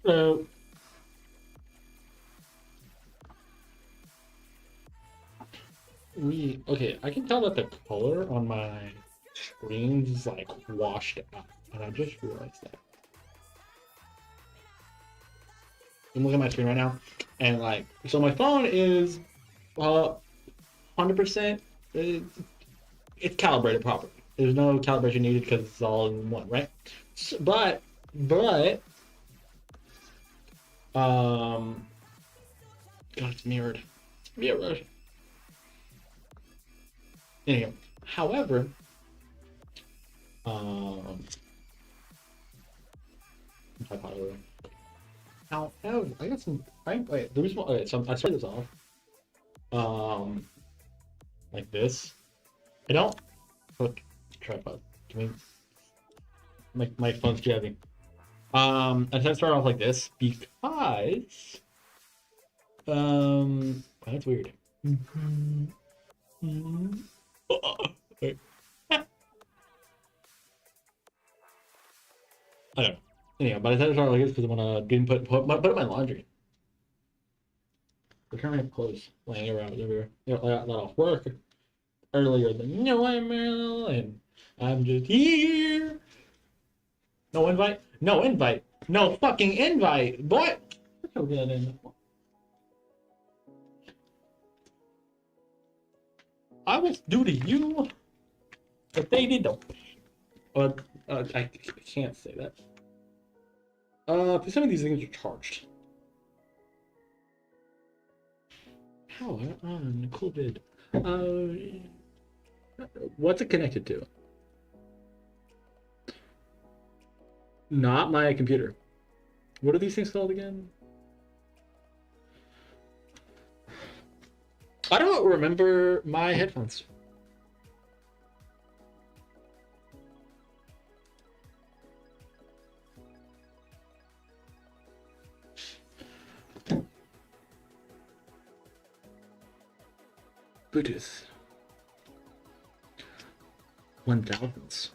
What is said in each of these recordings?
So okay, I can tell that the color on my screen is like washed out, and I just realized that. I'm looking at my screen right now, and like, so my phone is 100%. It's calibrated properly. There's no calibration needed because it's all in one, right? But um, God, it's mirrored. It's mirrored. Anyway, however, um, however, I got some. Wait, the reason why. Okay, so I started this off. Um, like this. I don't hook tripod. Can we? My phone's too heavy. I decided to start off like this because that's weird. Wait. I don't know. Anyhow, but I decided to start like this because I want to didn't put my laundry. We're currently have clothes laying around everywhere. You know, I got off work earlier than normal, and I'm just here. No invite. No invite. No fucking invite, boy. So good in. I was due to you, but they did not. I can't say that. Some of these things are charged. Power on COVID. What's it connected to? Not my computer. What are these things called again? I don't remember my headphones. Bluetooth. 1000s.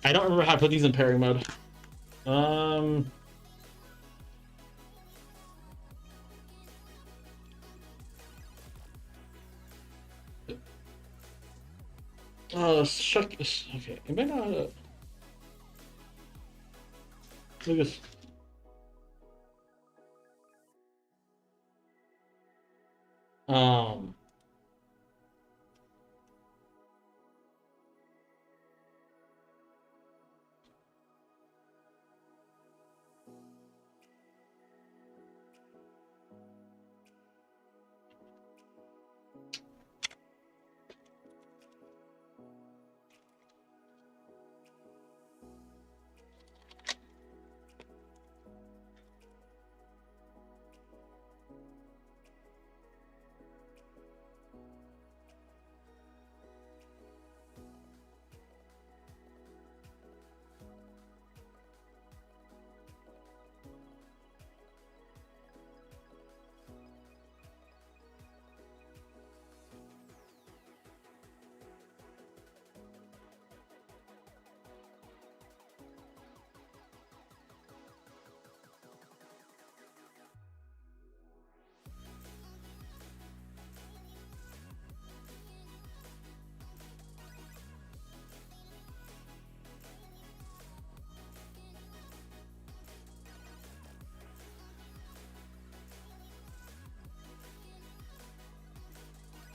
I don't remember how to put these in pairing mode. Um. Oh, shut this. Okay. Am I not? Look at this. Um.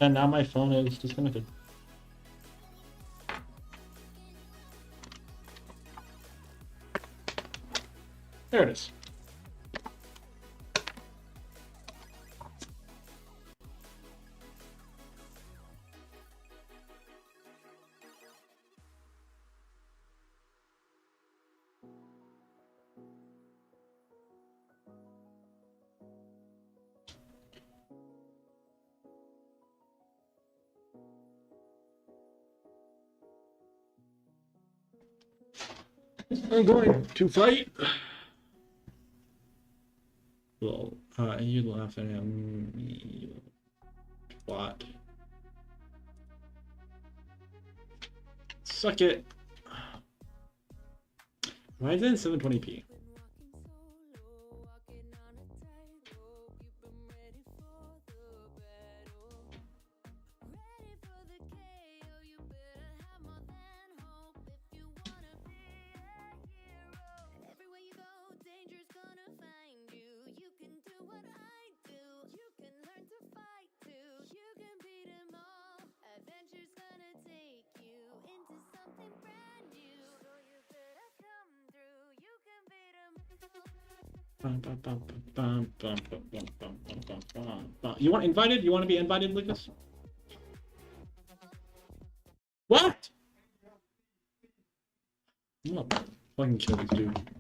And now my phone is disconnected. There it is. I'm going to fight. Well, and you laugh at him. You twat. Suck it. Why is it in 720p? You want invited? You want to be invited, Lucas? What? I'm gonna fucking kill this dude.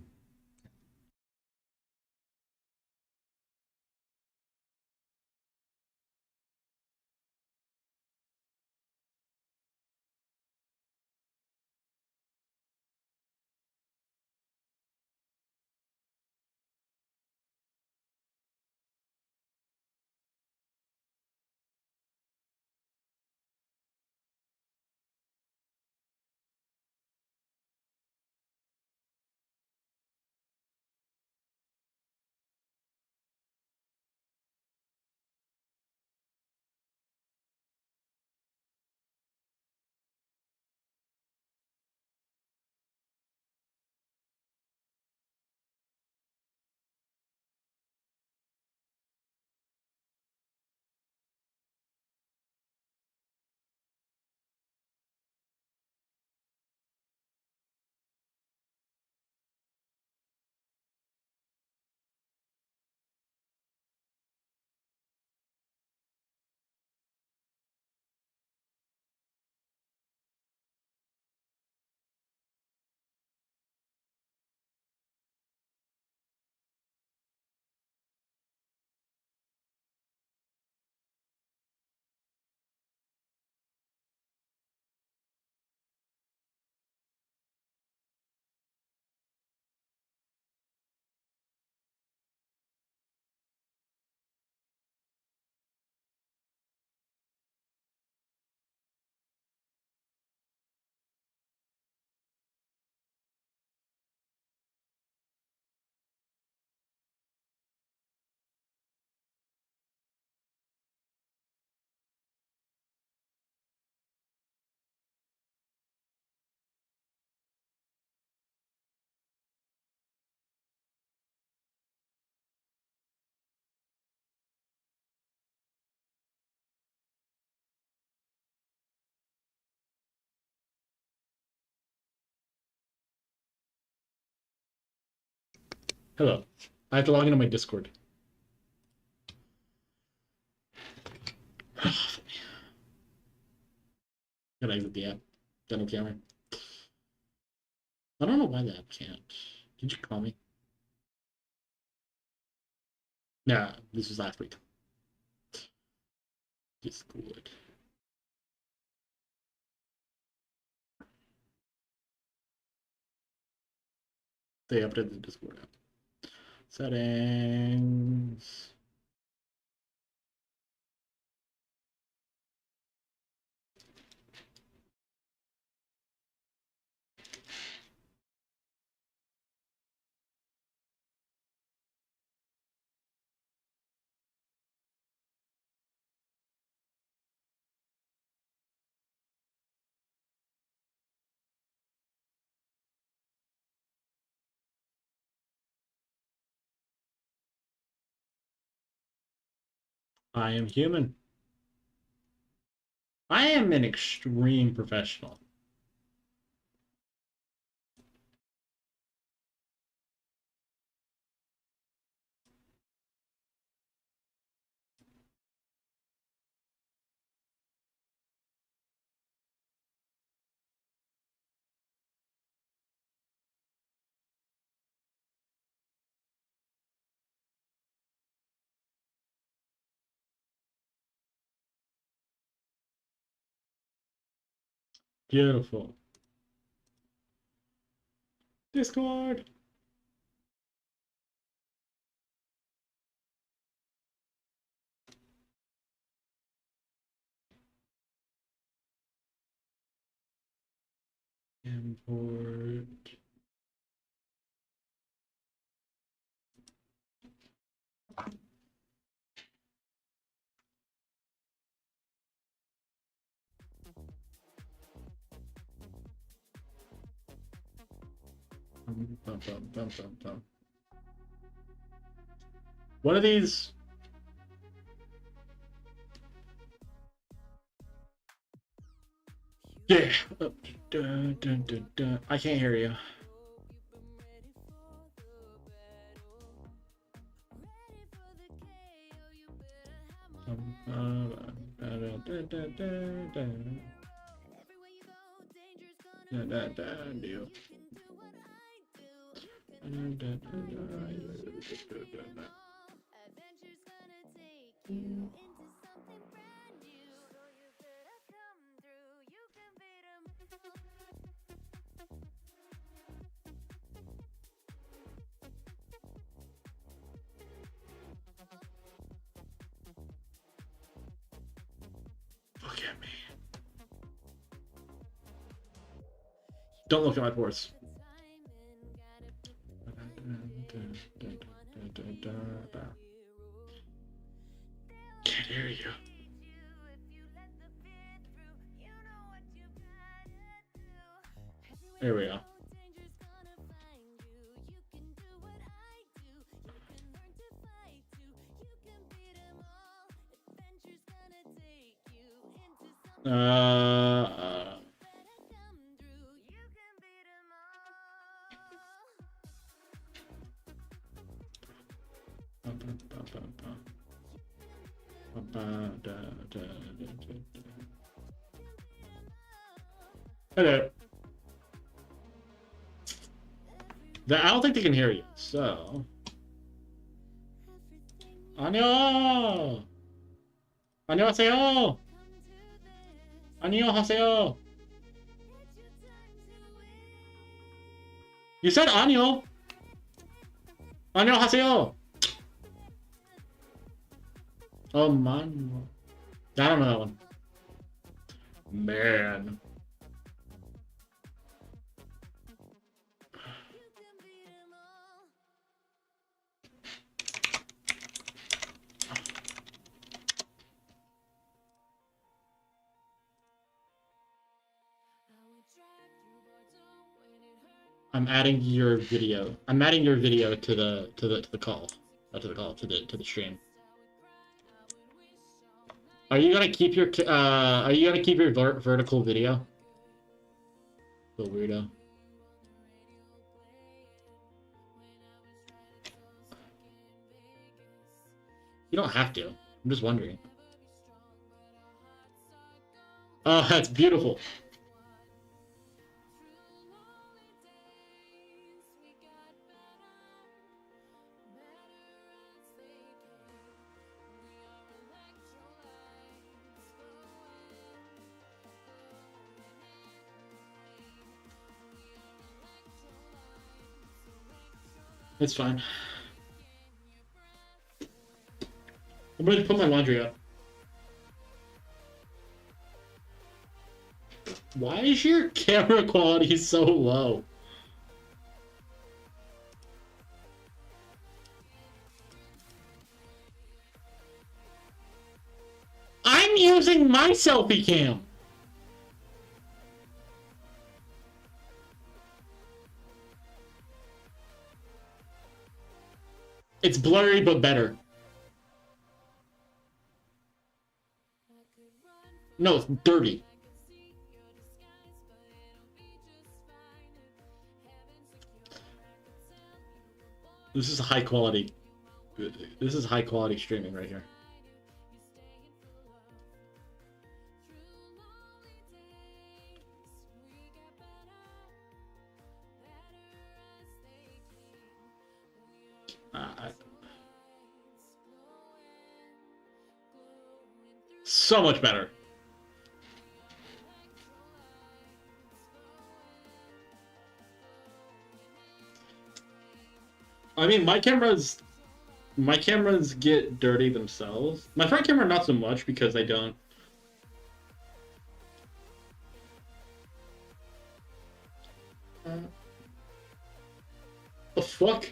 Hello. I have to log into my Discord. Gotta exit the app. Demo camera. I don't know why the app can't. Did you call me? Nah, this was last week. Discord. They updated the Discord app. Settings. I am human. I am an extreme professional. Beautiful. Discord. Import. One of these. Yeah. Dun, dun, dun, dun. I can't hear you. Look at me. Don't look at my ports. Can't hear you. There we go. Hello. I don't think they can hear you, so. 안녕! 안녕하세요! 안녕하세요! You said 안녕! 안녕하세요! Oh, man. I don't know that one. Man. I'm adding your video. I'm adding your video to the call. Not to the call, to the stream. Are you gonna keep your vertical video? The weirdo. You don't have to. I'm just wondering. Oh, that's beautiful. It's fine. I'm ready to put my laundry up. Why is your camera quality so low? I'm using my selfie cam. It's blurry, but better. No, it's dirty. This is high quality. This is high quality streaming right here. So much better. I mean, my cameras get dirty themselves. My front camera not so much because I don't. The fuck?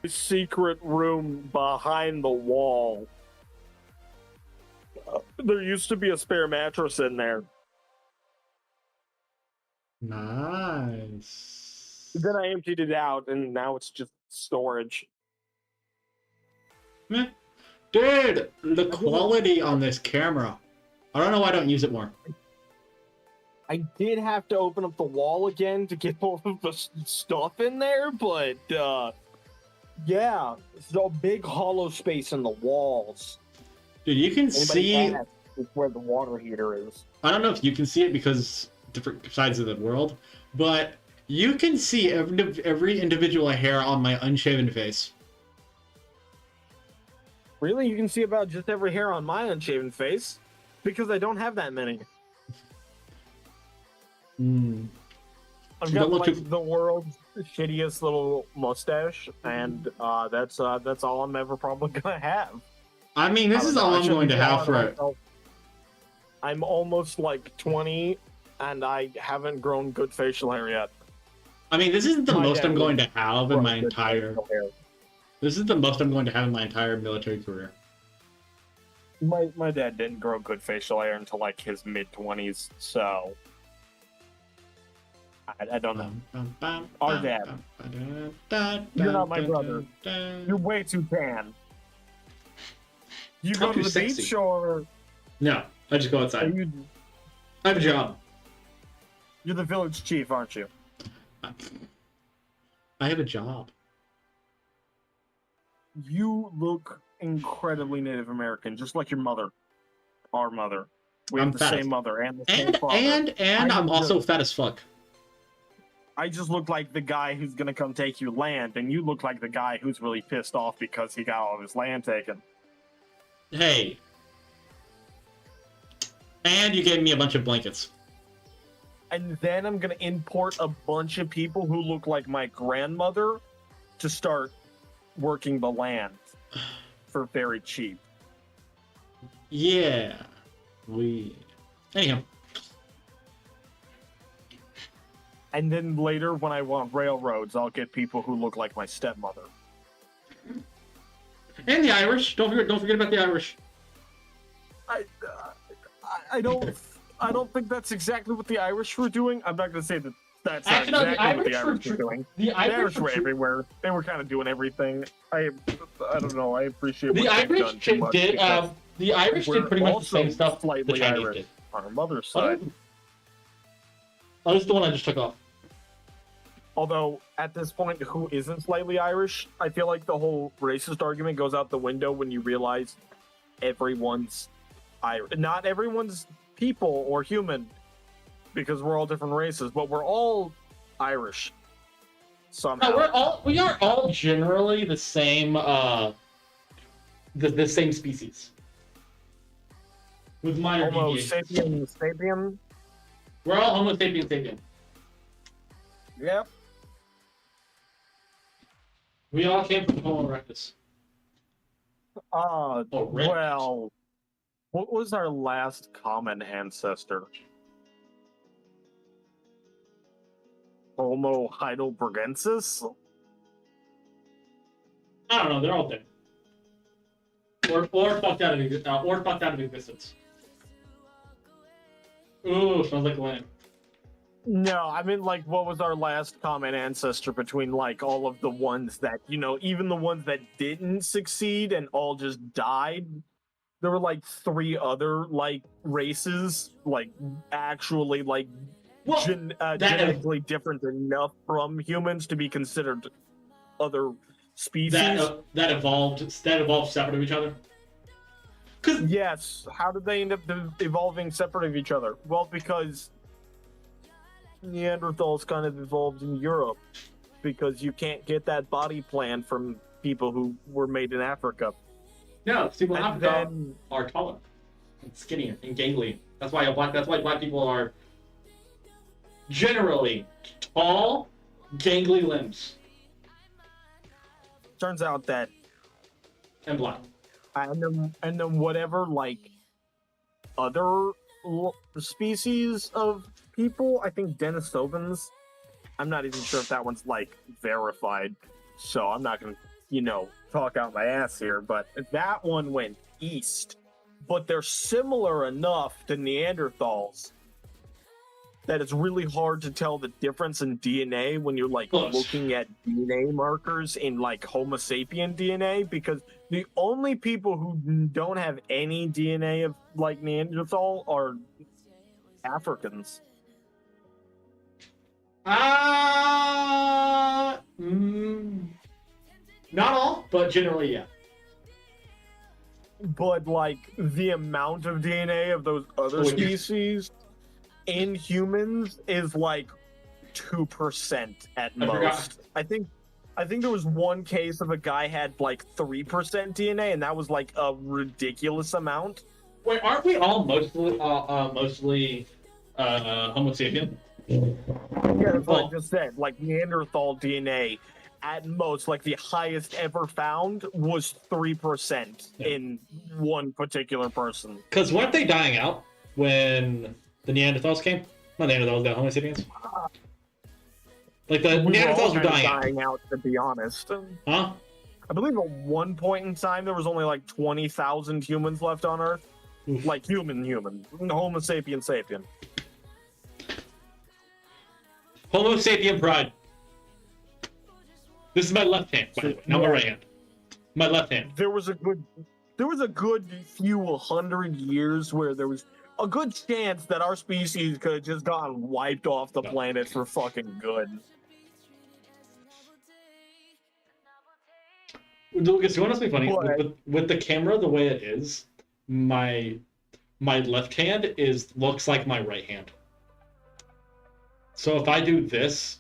Secret room behind the wall. There used to be a spare mattress in there. Nice. Then I emptied it out, and now it's just storage. Meh. Dude, the quality on this camera. I don't know why I don't use it more. I did have to open up the wall again to get all of the stuff in there, but yeah, it's a big hollow space in the walls. Dude, you can see. Asks, is where the water heater is. I don't know if you can see it because different sides of the world, but you can see every individual hair on my unshaven face. Really? You can see about just every hair on my unshaven face? Because I don't have that many. I've got like the world's shittiest little mustache, and that's all I'm ever probably gonna have. I mean, this is all I'm going to have for it. I'm almost like 20, and I haven't grown good facial hair yet. I mean, this isn't the most I'm going to have in my entire. This is the most I'm going to have in my entire military career. My dad didn't grow good facial hair until like his mid-20s, so I don't know. Our dad. You're not my brother. You're way too tan. You go to the beach or? No, I just go outside. I have a job. You're the village chief, aren't you? I have a job. You look incredibly Native American, just like your mother. Our mother. We have the same mother and the same father. And I'm also fat as fuck. I just look like the guy who's gonna come take your land, and you look like the guy who's really pissed off because he got all of his land taken. Hey. And you gave me a bunch of blankets. And then I'm gonna import a bunch of people who look like my grandmother to start working the land for very cheap. Yeah. Anyhow. And then later, when I want railroads, I'll get people who look like my stepmother. And the Irish. Don't forget about the Irish. I don't think that's exactly what the Irish were doing. I'm not going to say that that's not exactly what the Irish were doing. The Irish were everywhere. They were kind of doing everything. I don't know. I appreciate what they've done too much. The Irish did pretty much the same stuff the Chinese Irish did. On our mother's side. Oh, this is the one I just took off. Although, at this point, who isn't slightly Irish? I feel like the whole racist argument goes out the window when you realize everyone's Irish. Not everyone's people or human, because we're all different races, but we're all Irish. Somehow. No, we are all generally the same, the same species. With minor Homo deviations. sapien. We're all Homo sapien. Yep. We all came from Homo erectus. Well, what was our last common ancestor? Homo heidelbergensis? I don't know. They're all dead. Or fucked out of existence. Ooh, sounds like land. No, I mean, like, what was our last common ancestor between, like, all of the ones that, even the ones that didn't succeed and all just died? There were, like, 3 other, like, races, like, actually, like, genetically different enough from humans to be considered other species. That evolved separate of each other? Yes. How did they end up evolving separate of each other? Well, because Neanderthals kind of evolved in Europe, because you can't get that body plan from people who were made in Africa. No, people in And Africa then are taller, and skinnier, and gangly. That's why black people are generally tall, gangly limbs, turns out that and black. and then whatever like other species of people, I think Denisovans. I'm not even sure if that one's like verified, so I'm not gonna, talk out my ass here. But that one went east, but they're similar enough to Neanderthals that it's really hard to tell the difference in DNA when you're like Close. looking at DNA markers in like Homo sapien DNA, because the only people who don't have any DNA of like Neanderthal are Africans. Not all, but generally, yeah. But like the amount of DNA of those other species in humans is like 2% at most. I think there was one case of a guy had like 3% DNA, and that was like a ridiculous amount. Wait, aren't we all mostly Homo sapien? Yeah, that's what I just said. Like Neanderthal DNA, at most, like the highest ever found was 3% in one particular person. Because weren't they dying out when the Neanderthals came? Not Neanderthals, the Homo sapiens. Like the Neanderthals were dying out, to be honest. Huh? I believe at one point in time there was only like 20,000 humans left on Earth. Oof. Like human, Homo sapien. Homo sapien pride. This is my left hand, by the way, not my right hand. My left hand. There was a good few 100 years where there was a good chance that our species could have just gotten wiped off the planet for fucking good. Lucas, you want to be funny? What? With the camera the way it is, my left hand looks like my right hand. So if I do this,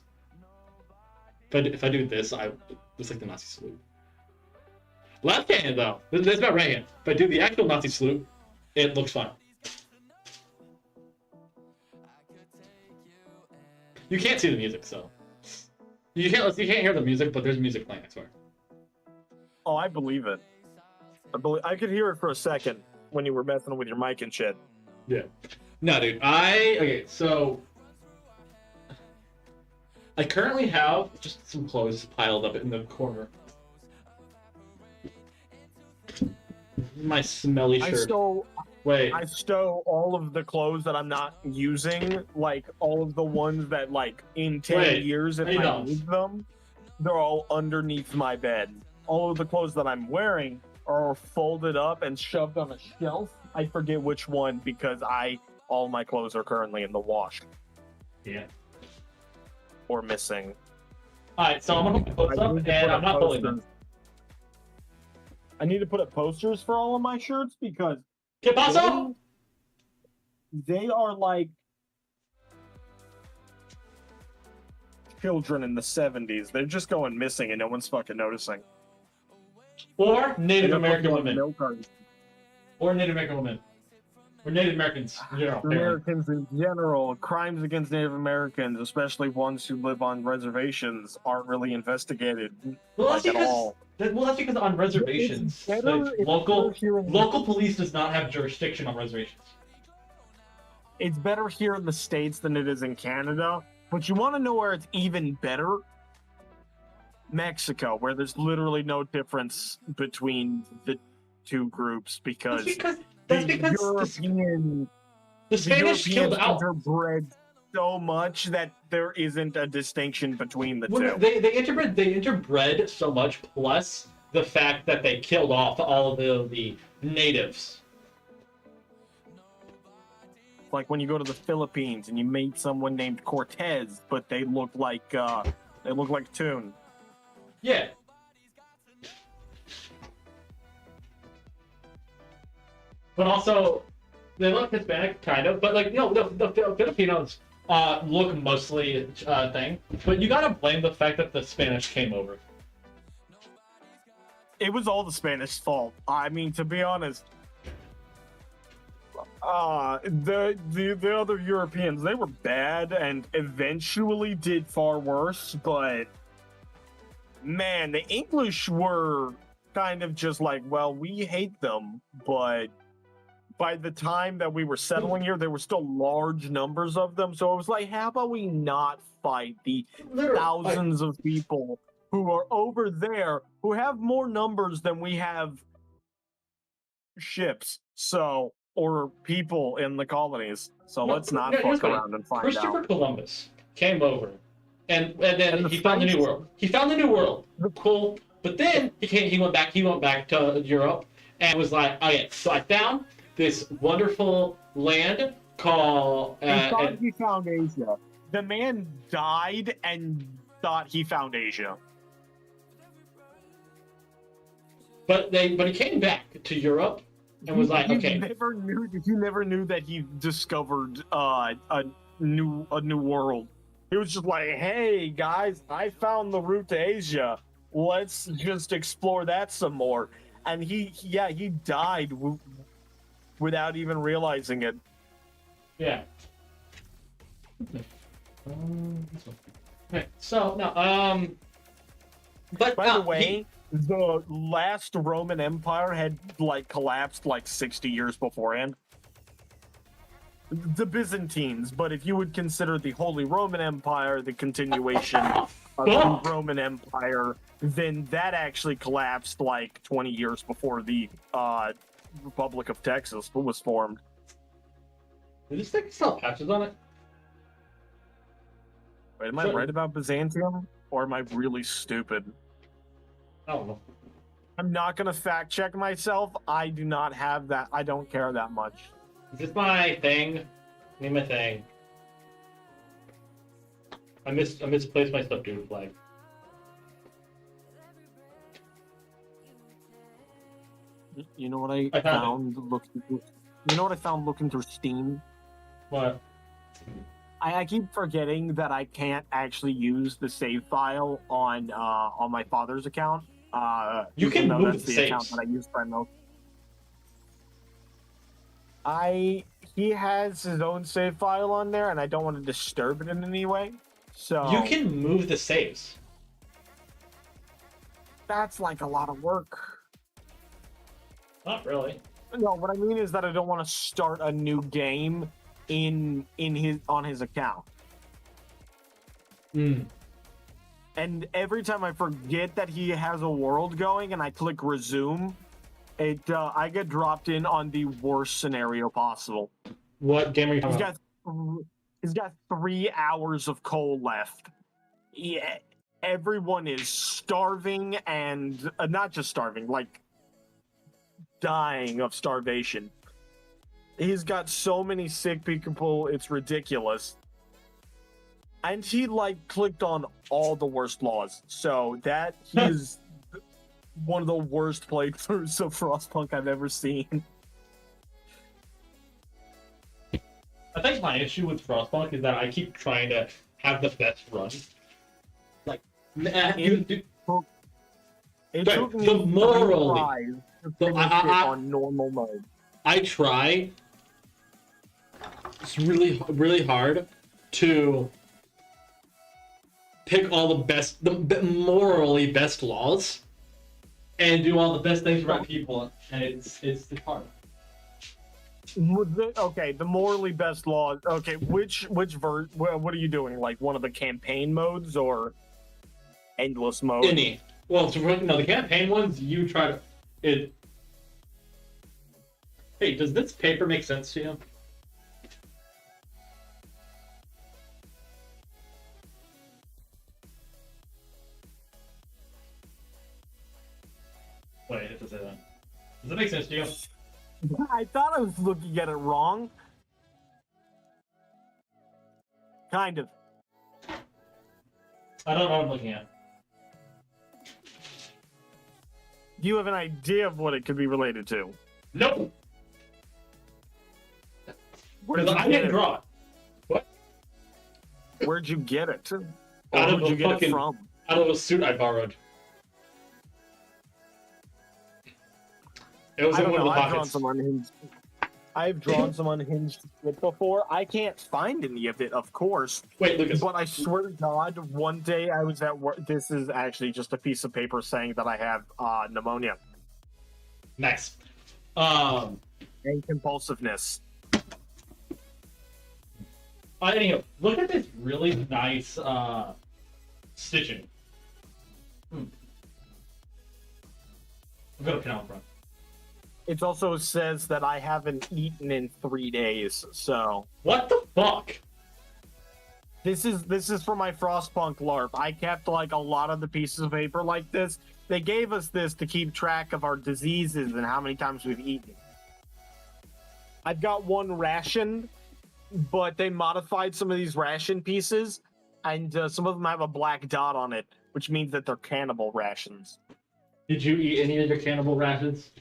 if I do this, it's like the Nazi salute. Left hand though, this is my right hand. If I do the actual Nazi salute, it looks fine. You can't see the music, so you can't hear the music, but there's music playing. I swear. Oh, I believe it. I could hear it for a second when you were messing with your mic and shit. Yeah. No, dude. Okay, so I currently have just some clothes piled up in the corner. My smelly shirt. I stow all of the clothes that I'm not using, like all of the ones that like in 10 years if I need them, they're all underneath my bed. All of the clothes that I'm wearing are folded up and shoved on a shelf. I forget which one because all my clothes are currently in the wash. Yeah. Or missing. Alright, so I'm gonna put posts up and I'm not pulling them. I need to put up posters for all of my shirts because ¿Qué pasó? They are like children in the 70s. They're just going missing and no one's fucking noticing. Or Native American women. Or Native American women. Or Native Americans in general. Americans in general. Crimes against Native Americans, especially ones who live on reservations, aren't really investigated at all. That's because on reservations, local police does not have jurisdiction on reservations. It's better here in the States than it is in Canada. But you want to know where it's even better? Mexico, where there's literally no difference between the two groups because the Spanish killed out. Are bred so much that there isn't a distinction between the two. They interbred so much, plus the fact that they killed off all of the natives. Like when you go to the Philippines and you meet someone named Cortez, but they look like Toon. Yeah. But also, they look Hispanic, kind of. But like, the Filipinos look mostly thing. But you gotta blame the fact that the Spanish came over. It was all the Spanish fault. I mean, to be honest, the other Europeans, they were bad and eventually did far worse, but man, the English were kind of just like, well, we hate them, but by the time that we were settling here, there were still large numbers of them. So it was like, how about we not fight the Literally, thousands of people who are over there who have more numbers than we have ships, so or people in the colonies. So No, let's not here's fuck funny. around and find Christopher out. Columbus came over, and then And the he found the New French- World. He found the New World. Cool. But then he went back to Europe and was like, okay, so I found this wonderful land called. He thought he found Asia. The man died and thought he found Asia. But he came back to Europe and was like, okay, He never knew that he discovered a new world. He was just like, hey guys, I found the route to Asia. Let's just explore that some more. And he died without even realizing it. yeah. Okay, so no, but By the way, the last Roman Empire had collapsed 60 years beforehand. The Byzantines, but if you would consider the Holy Roman Empire the continuation of the Roman Empire, then that actually collapsed 20 years before the Republic of Texas was formed. did this thing still have patches on it? Wait, am I right about Byzantium, or am I really stupid? I don't know. I'm not gonna fact check myself. I do not have that. I don't care that much. Is this my thing? Need my thing. I misplaced my subdued flag. You know what I I found found looking through? You know what I found looking through Steam? What? I keep forgetting that I can't actually use the save file on my father's account. You even can though move that's the the account saves. that I use primarily. He has his own save file on there, and I don't want to disturb it in any way. So You can move the saves. that's a lot of work. Not really. No, what I mean is that I don't want to start a new game on his account. Hmm. And every time I forget that he has a world going and I click resume, I get dropped in on the worst scenario possible. What game are you talking about? He's got 3 hours of coal left. Yeah, everyone is starving and not just starving, dying of starvation. He's got so many sick people, it's ridiculous. And he clicked on all the worst laws. So that is one of the worst playthroughs of Frostpunk I've ever seen. I think my issue with Frostpunk is that I keep trying to have the best run. It But took me the 3 morally- tries to the- finish I- it on normal mode. I try. It's really, really hard to pick all the morally best laws, and do all the best things for right people, and it's hard. Okay, the morally best law. Okay, which version? What are you doing? One of the campaign modes or endless mode? Any. Well, the campaign ones you try to it. Hey, does this paper make sense to you? Wait, it doesn't say that. Does that make sense to you? I thought I was looking at it wrong. Kind of. I don't know what I'm looking at. Do you have an idea of what it could be related to? Nope. Where Because I didn't draw it. Where'd you get it? Or Out of where'd you a get it fucking- from? Out of a suit I borrowed. It was I in don't one know. of the I've drawn pockets. some unhinged. I've drawn some unhinged shit before. I can't find any of it, of course. Wait, Lucas. But I swear to God, one day I was at work. This is actually just a piece of paper saying that I have pneumonia Nice. and compulsiveness. Anyhow, look at this really nice stitching. I've got a canal front. It also says that I haven't eaten in 3 days. So What the fuck? this is for my Frostpunk LARP. I kept like a lot of the pieces of paper like this. They gave us this to keep track of our diseases and how many times we've eaten. I've got one ration, but they modified some of these ration pieces, and some of them have a black dot on it, which means that they're cannibal rations. Did you eat any of your cannibal rations?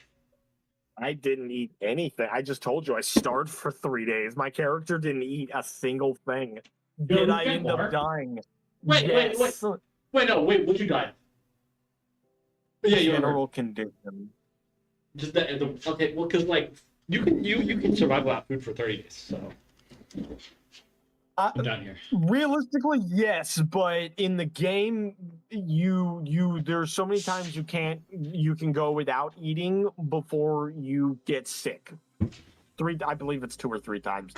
I didn't eat anything. I just told you I starved for 3 days. My character didn't eat a single thing. Did I end up dying? Wait, Yes. wait, would you die? Yeah, you were. General condition. Just okay, well, because like you can survive without food for 30 days, so I'm down here. Realistically, yes, but in the game, there's so many times you can go without eating before you get sick. I believe it's 2 or 3 times.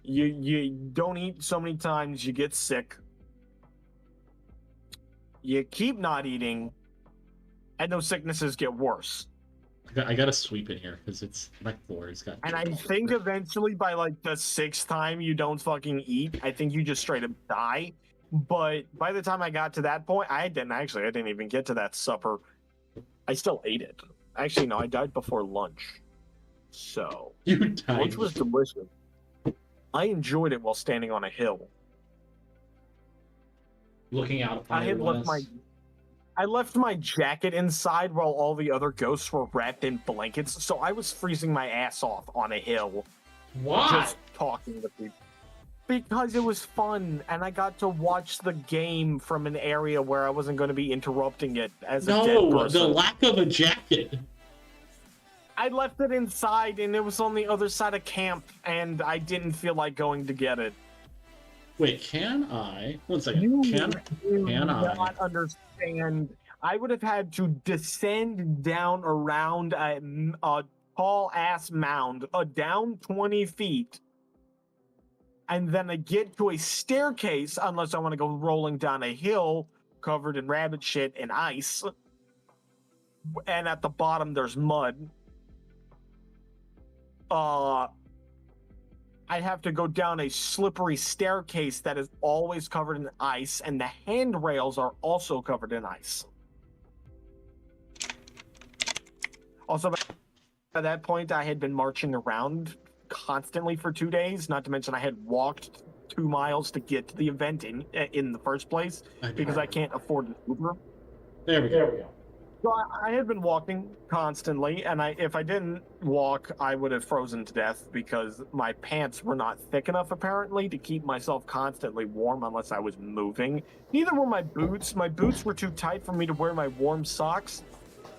You don't eat so many times, you get sick. You keep not eating, and those sicknesses get worse. I gotta sweep in here because it's my floor has got. And I think eventually by like the 6th time you don't fucking eat, I think you just straight up die. But by the time I got to that point, I didn't even get to that supper. I still ate it. Actually, no, I died before lunch. So You died. lunch was delicious. I enjoyed it while standing on a hill. Looking out upon I left my jacket inside while all the other ghosts were wrapped in blankets, so I was freezing my ass off on a hill. Why? Just talking to people. Because it was fun, and I got to watch the game from an area where I wasn't going to be interrupting it as a dead person. The lack of a jacket. I left it inside, and it was on the other side of camp, and I didn't feel like going to get it. Wait, can I? 1 second. You Can do I? not understand. I would have had to descend down around a tall-ass mound, down 20 feet, and then I get to a staircase, unless I want to go rolling down a hill covered in rabbit shit and ice. And at the bottom, there's mud. I have to go down a slippery staircase that is always covered in ice, and the handrails are also covered in ice. Also, by that point, I had been marching around constantly for 2 days, not to mention I had walked 2 miles to get to the event in the first place, because I can't afford an Uber. There we go. So I had been walking constantly, and if I didn't walk, I would have frozen to death because my pants were not thick enough, apparently, to keep myself constantly warm unless I was moving. Neither were my boots. My boots were too tight for me to wear my warm socks,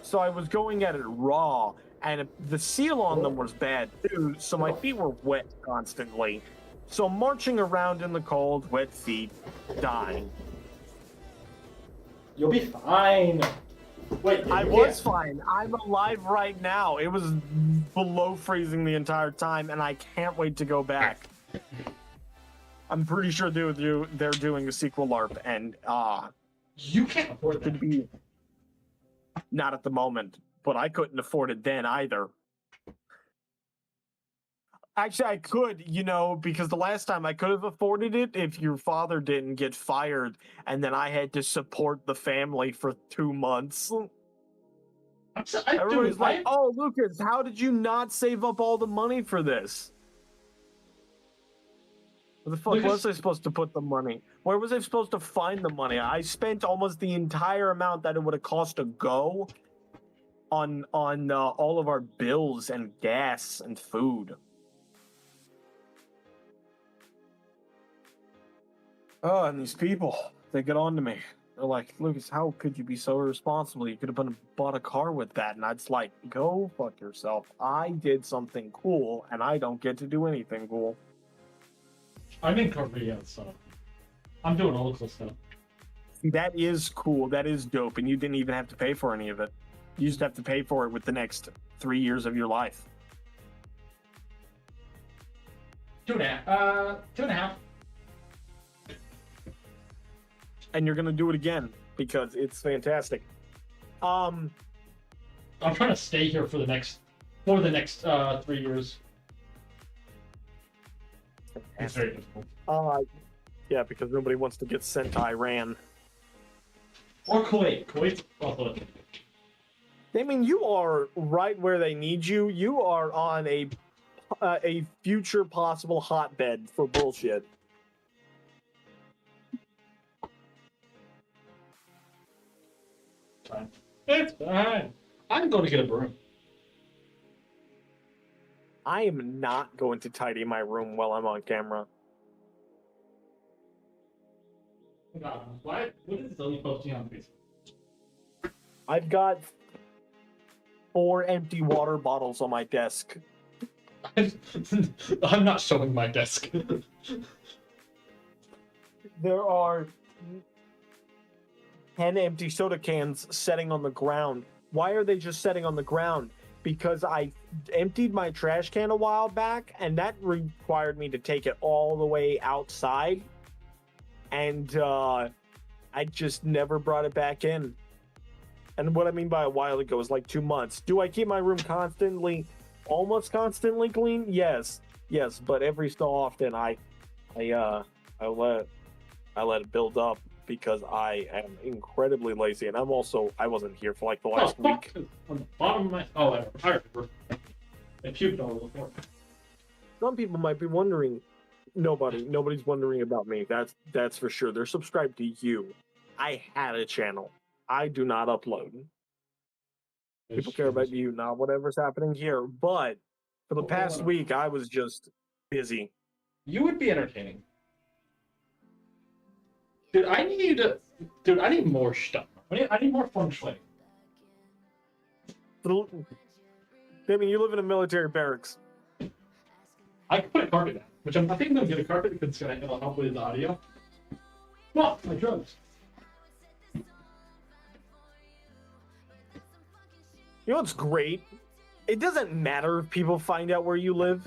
so I was going at it raw, and the seal on them was bad, too, so my feet were wet constantly. So marching around in the cold, wet feet, dying. You'll be fine. Wait, I was fine. I'm alive right now. It was below freezing the entire time, and I can't wait to go back. I'm pretty sure they're doing a sequel LARP, and you can't afford that. be not at the moment, but I couldn't afford it then either. Actually, I could, because the last time I could have afforded it if your father didn't get fired, and then I had to support the family for 2 months. Everybody's like, "Oh, Lucas, how did you not save up all the money for this?" Where the fuck was I supposed to put the money? Where was I supposed to find the money? I spent almost the entire amount that it would have cost to go on all of our bills and gas and food. Oh, and these people, they get on to me. They're like, Lucas, how could you be so irresponsible? You could have bought a car with that. And I'd like, go fuck yourself. I did something cool, and I don't get to do anything cool. I'm in Korea, so I'm doing all the cool stuff. That is cool. That is dope. And you didn't even have to pay for any of it. You just have to pay for it with the next 3 years of your life. 2.5. 2.5. And you're gonna do it again because it's fantastic. I'm trying to stay here for the next 3 years. It's very difficult. Yeah, because nobody wants to get sent to Iran. Or Kuwait. Kuwait's also. I mean, you are right where they need you. You are on a future possible hotbed for bullshit. Fine. It's fine. I'm going to get a broom. I am not going to tidy my room while I'm on camera. What is Zoe posting on Facebook? I've got 4 empty water bottles on my desk. I'm not showing my desk. There are 10 empty soda cans setting on the ground. Why are they just setting on the ground? Because I emptied my trash can a while back, and that required me to take it all the way outside. And I just never brought it back in. And what I mean by a while ago is like 2 months. Do I keep my room almost constantly clean? Yes, but every so often I let it build up because I am incredibly lazy, and I wasn't here for like the last week. On the bottom of my I remember. I puked all over the floor. Some people might be wondering. Nobody's wondering about me. That's for sure. They're subscribed to you. I had a channel. I do not upload. People care about you, not whatever's happening here. But for the past week, I was just busy. You would be entertaining. Dude, I need more stuff. I need more feng shui. I mean, you live in a military barracks. I could put a carpet down, which I think I'm going to get a carpet because it'll help with the audio. Well, my drugs. You know what's great? It doesn't matter if people find out where you live.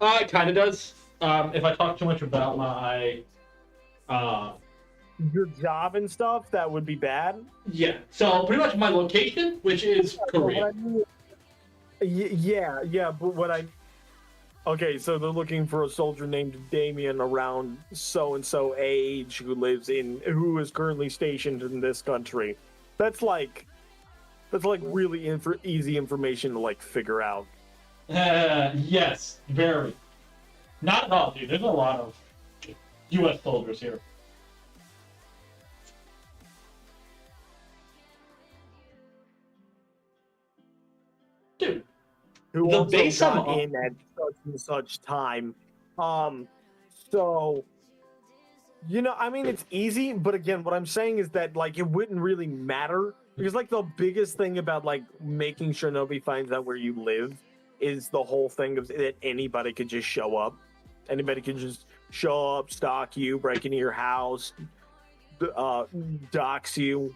It kind of does. If I talk too much about my your job and stuff, that would be bad. Yeah. So pretty much my location, which is Korea. Yeah, but what I... Okay, so they're looking for a soldier named Damien around so-and-so age who is currently stationed in this country. That's like really easy information to like figure out. Yes, very. Not at all, dude. There's a lot of U.S. soldiers here. Dude, who the also base got in at such and such time. So, I mean, it's easy, but again, what I'm saying is that, like, it wouldn't really matter, because, like, the biggest thing about, like, making sure nobody finds out where you live is the whole thing of that anybody could just show up. Anybody could just show up, stalk you, break into your house, dox you.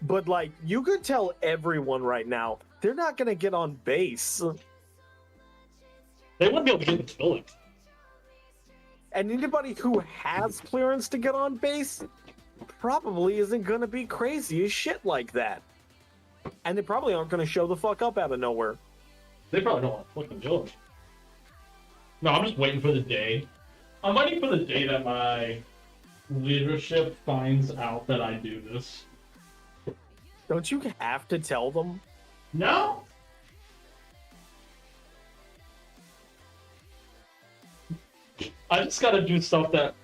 But, like, you could tell everyone right now, they're not going to get on base. They wouldn't be able to get into the building. And anybody who has clearance to get on base probably isn't going to be crazy as shit like that. And they probably aren't going to show the fuck up out of nowhere. They probably don't want to fucking kill me. No, I'm just waiting for the day. I'm waiting for the day that my leadership finds out that I do this. Don't you have to tell them? No. I just gotta do stuff that...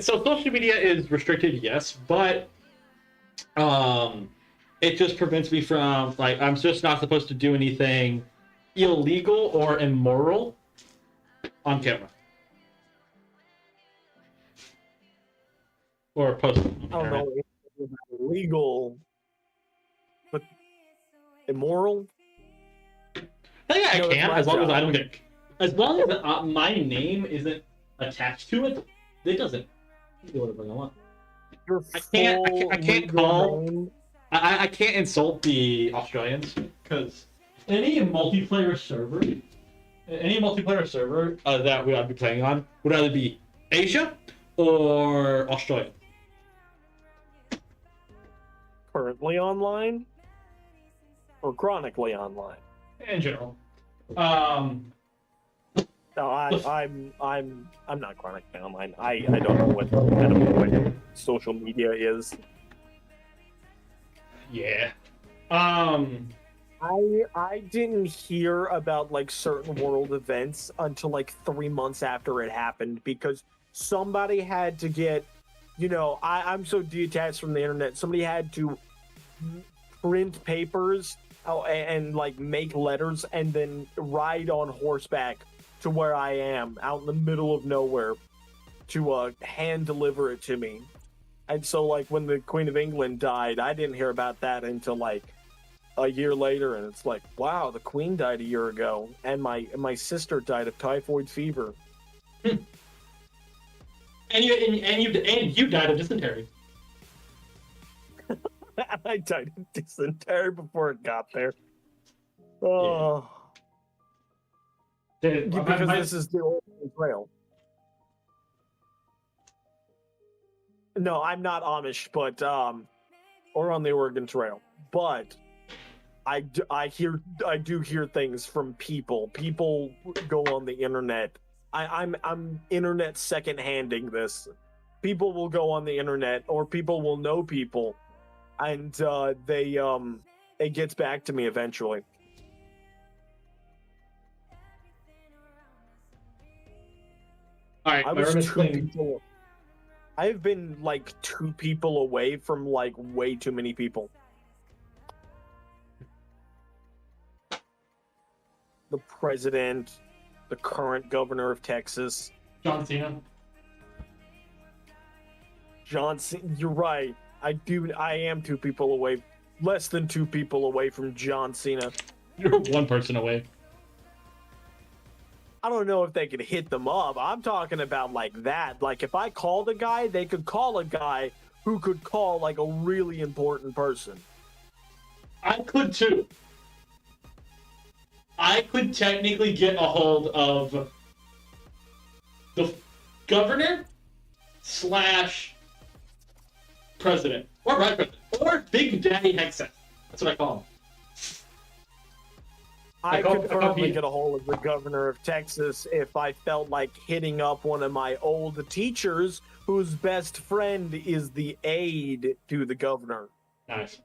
So social media is restricted, yes, but it just prevents me from, like, I'm just not supposed to do anything illegal or immoral on camera. or post. I don't know if it's illegal, but immoral. I think I No, that's can, my as long as job. I don't get, as long as my name isn't attached to it. It doesn't do whatever I want. Your I can't. full I can't legal call. name. I can't insult the Australians because any multiplayer server, that I'd be playing on would either be Asia or Australia. Currently online or chronically online. In general. No, I'm not chronically online. I don't know what kind of what social media is. Yeah. I didn't hear about like certain world events until like 3 months after it happened because somebody had to get, I'm so detached from the internet. Somebody had to print papers and like make letters and then ride on horseback to where I am out in the middle of nowhere to hand deliver it to me. And so like when the Queen of England died, I didn't hear about that until like a year later, and it's like, wow, the Queen died a year ago, and my sister died of typhoid fever. And you died of dysentery. I died of dysentery before it got there. Oh, Dude, because this is the Oregon Trail. No, I'm not Amish, but or on the Oregon Trail, but I do hear things from people. People go on the internet. I'm internet second-handing this. People will go on the internet, or people will know people, and it gets back to me eventually. All right, my room is clean. I've been like 2 people away from like way too many people. The president, the current governor of Texas, John Cena. Johnson. You're right. I am 2 people away, less than 2 people away from John Cena. You're one person away. I don't know if they could hit them up. I'm talking about like that. Like if I called a guy, they could call a guy who could call like a really important person. I could too. I could technically get a hold of the governor / president or vice president or Big Daddy Hexet. That's what I call him. I could probably get a hold of the governor of Texas if I felt like hitting up one of my old teachers whose best friend is the aide to the governor. Nice.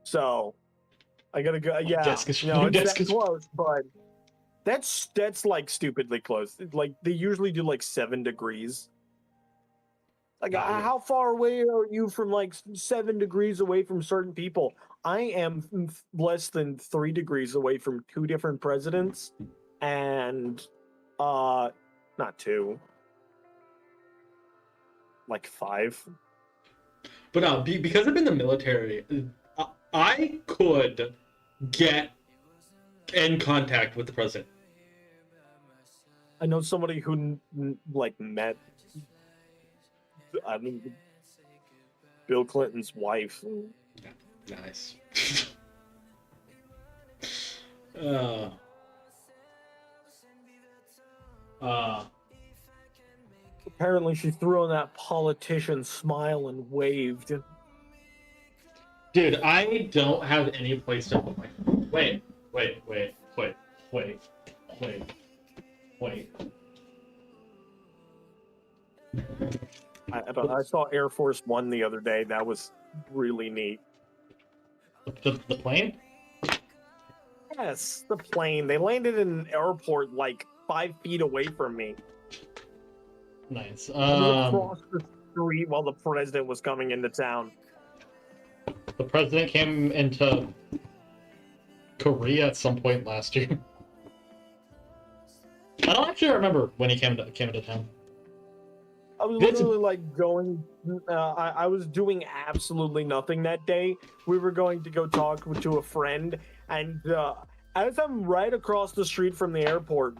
So I gotta go. Yeah, That's close, but that's like stupidly close. Like they usually do like 7 degrees. Like how far away are you from like 7 degrees away from certain people? I am less than 3 degrees away from 2 different presidents, and not 2, like 5. But because I'm in the military, I could get in contact with the president. I know somebody who like met Bill Clinton's wife. Nice. Apparently she threw on that politician smile and waved. Dude, I don't have any place to put my phone. Wait. I saw Air Force One the other day. That was really neat. The plane? Yes, the plane. They landed in an airport like 5 feet away from me. Nice. Across the street while the president was coming into town. The president came into Korea at some point last year. I don't actually remember when he came into town. was That's- literally like going. I was doing absolutely nothing that day. We were going to go talk to a friend, and as I'm right across the street from the airport,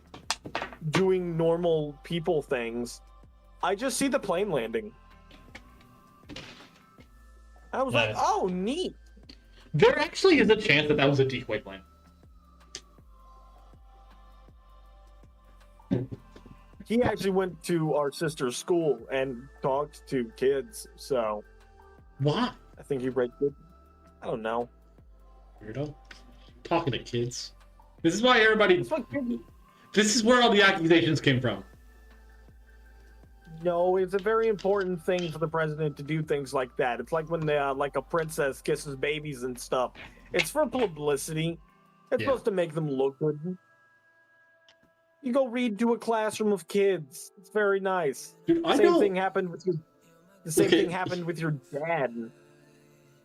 doing normal people things, I just see the plane landing. I was like, Nice. "Oh, neat." There actually is a chance that that was a decoy plane. He actually went to our sister's school and talked to kids, so What? I think he read good. I don't know. Weirdo. Talking to kids. This is why everybody. It's like, This is where all the accusations came from. no, it's a very important thing for the president to do things like that. It's like when like a princess kisses babies and stuff. It's for publicity. It's Yeah. supposed to make them look good. You go read to a classroom of kids. It's very nice. Dude, I Same know. thing happened with your. The same Okay. thing happened with your dad.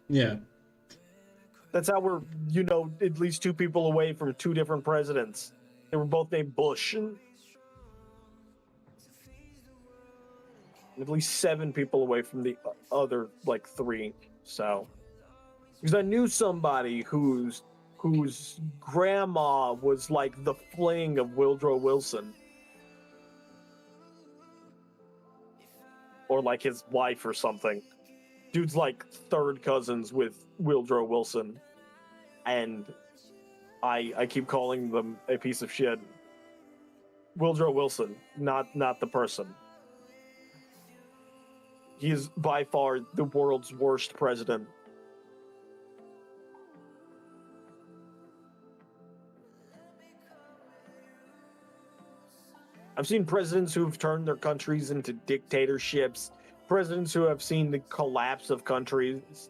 Yeah. That's how we're, at least two people away from two different presidents. They were both named Bush. And at least 7 people away from the other, like, 3. So, because I knew somebody whose grandma was like the fling of Woodrow Wilson, or like his wife or something. Dude's like third cousins with Woodrow Wilson, and I keep calling them a piece of shit. Woodrow Wilson, not the person. He is by far the world's worst president. I've seen presidents who've turned their countries into dictatorships, presidents who have seen the collapse of countries.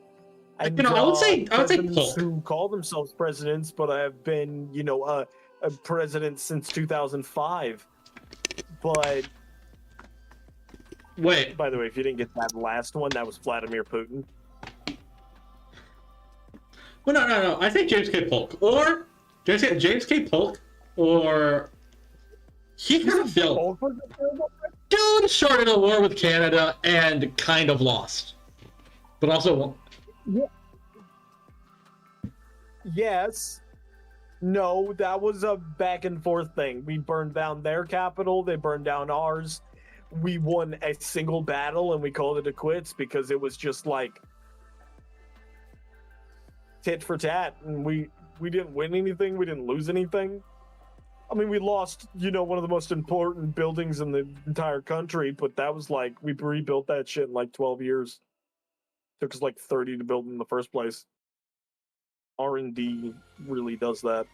And, I would say presidents Polk. who call themselves presidents, but have been, a president since 2005. But Wait. by the way, if you didn't get that last one, that was Vladimir Putin. Well, no. I think James K. Polk. Or James K. Polk, or he kind of failed. Polk was a terrible president? Dude started a war with Canada and kind of lost. But also, Yes. No, that was a back and forth thing. We burned down their capital, they burned down ours. We won a single battle and we called it a quits because it was just like tit for tat, and we didn't win anything, we didn't lose anything. I mean, we lost, one of the most important buildings in the entire country, but that was like, we rebuilt that shit in like 12 years. Took us like 30 to build in the first place. R&D really does that.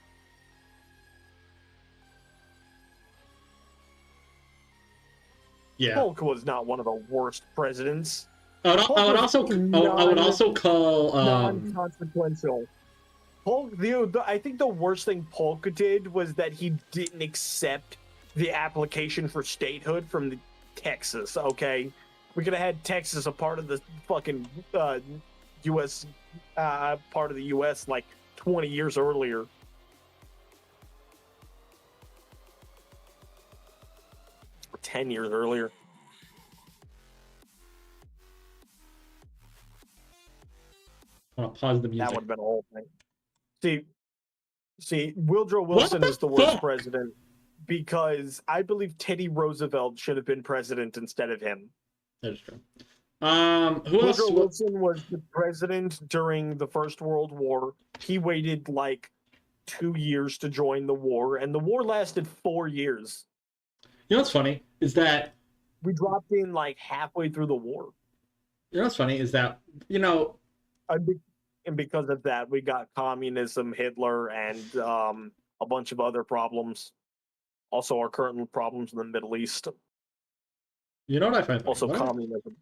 yeah. Polk was not one of the worst presidents. I would also call Non-consequential. Polk, I think the worst thing Polk did was that he didn't accept the application for statehood from Texas. Okay, we could have had Texas a part of the fucking U.S. Part of the U.S. like 20 years earlier. Or 10 years earlier. I want to pause the music. That would have been a whole thing. See, Woodrow Wilson is the worst president because I believe Teddy Roosevelt should have been president instead of him. That is true. Who else? Woodrow Wilson was the president during the First World War. He waited like 2 years to join the war, and the war lasted 4 years. You know what's funny is that We dropped in like halfway through the war. you know what's funny is that And because of that, we got communism, Hitler, and a bunch of other problems. Also, our current problems in the Middle East. you know what I find funny? Also, What? communism.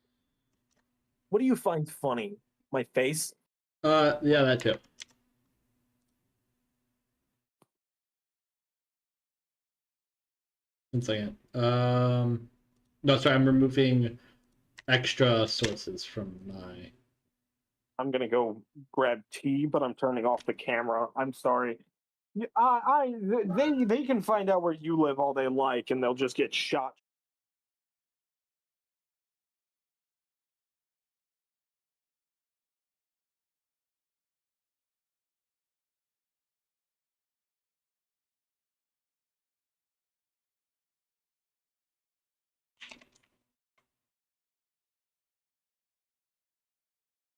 What do you find funny? My face? Yeah, that too. One second. No, sorry, I'm removing extra sources from my. I'm gonna go grab tea, but I'm turning off the camera. I'm sorry. They can find out where you live all they like, and they'll just get shot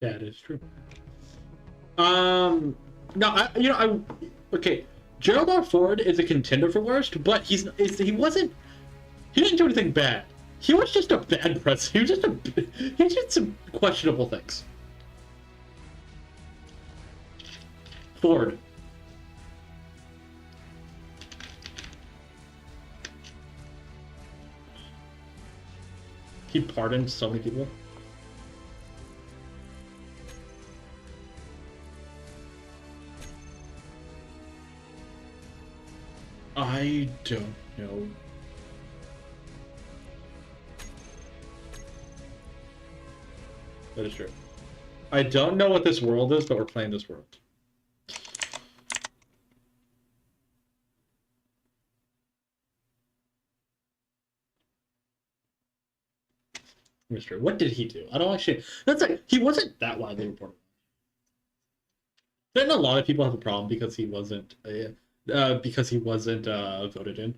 That is true. No, okay. Gerald R. Ford is a contender for worst, but he didn't do anything bad. He was just a bad president. He did some questionable things. Ford. He pardoned so many people. I don't know. That is true. I don't know what this world is, but we're playing this world. Mystery. What did he do? I don't actually. That's like he wasn't that widely reported. Didn't a lot of people have a problem because he wasn't voted in?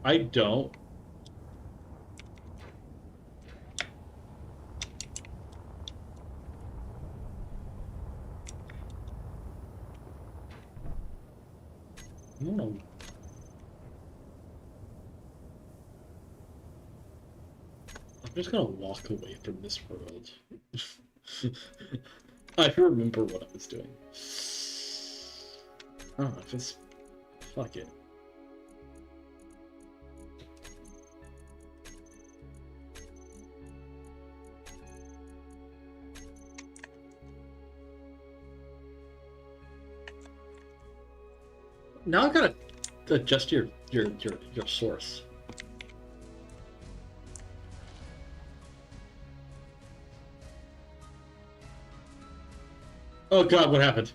I don't. I don't know. I'm just gonna walk away from this world. I remember what I was doing. I don't know, just fuck it. Now I gotta adjust your source. Oh god, what happened?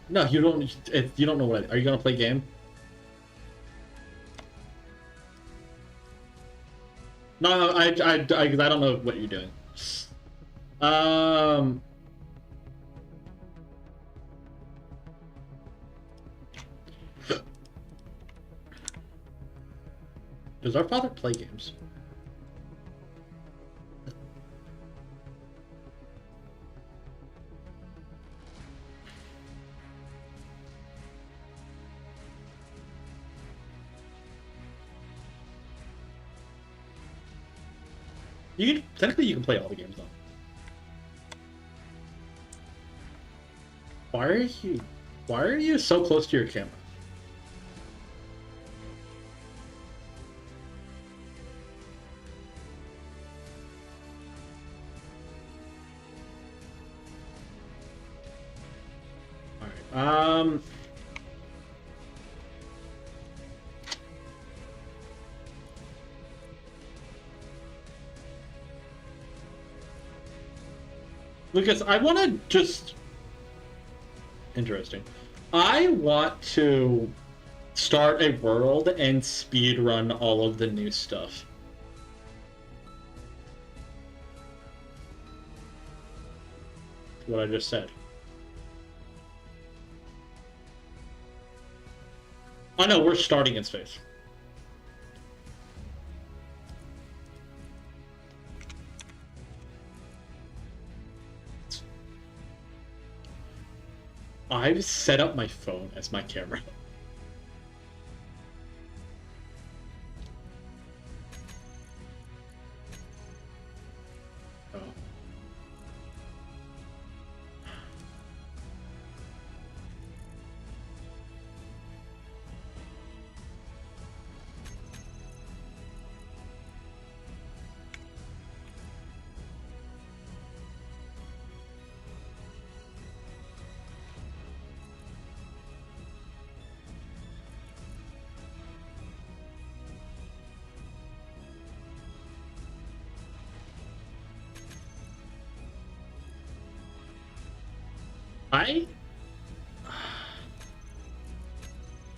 No, you don't. You don't know what. Are you gonna play game? No, I don't know what you're doing. Does our father play games? Technically you can play all the games though. Why are you so close to your camera? Alright, Lucas, I want to just... Interesting. I want to start a world and speedrun all of the new stuff. What I just said. Oh no, we're starting in space. I've set up my phone as my camera. Oh.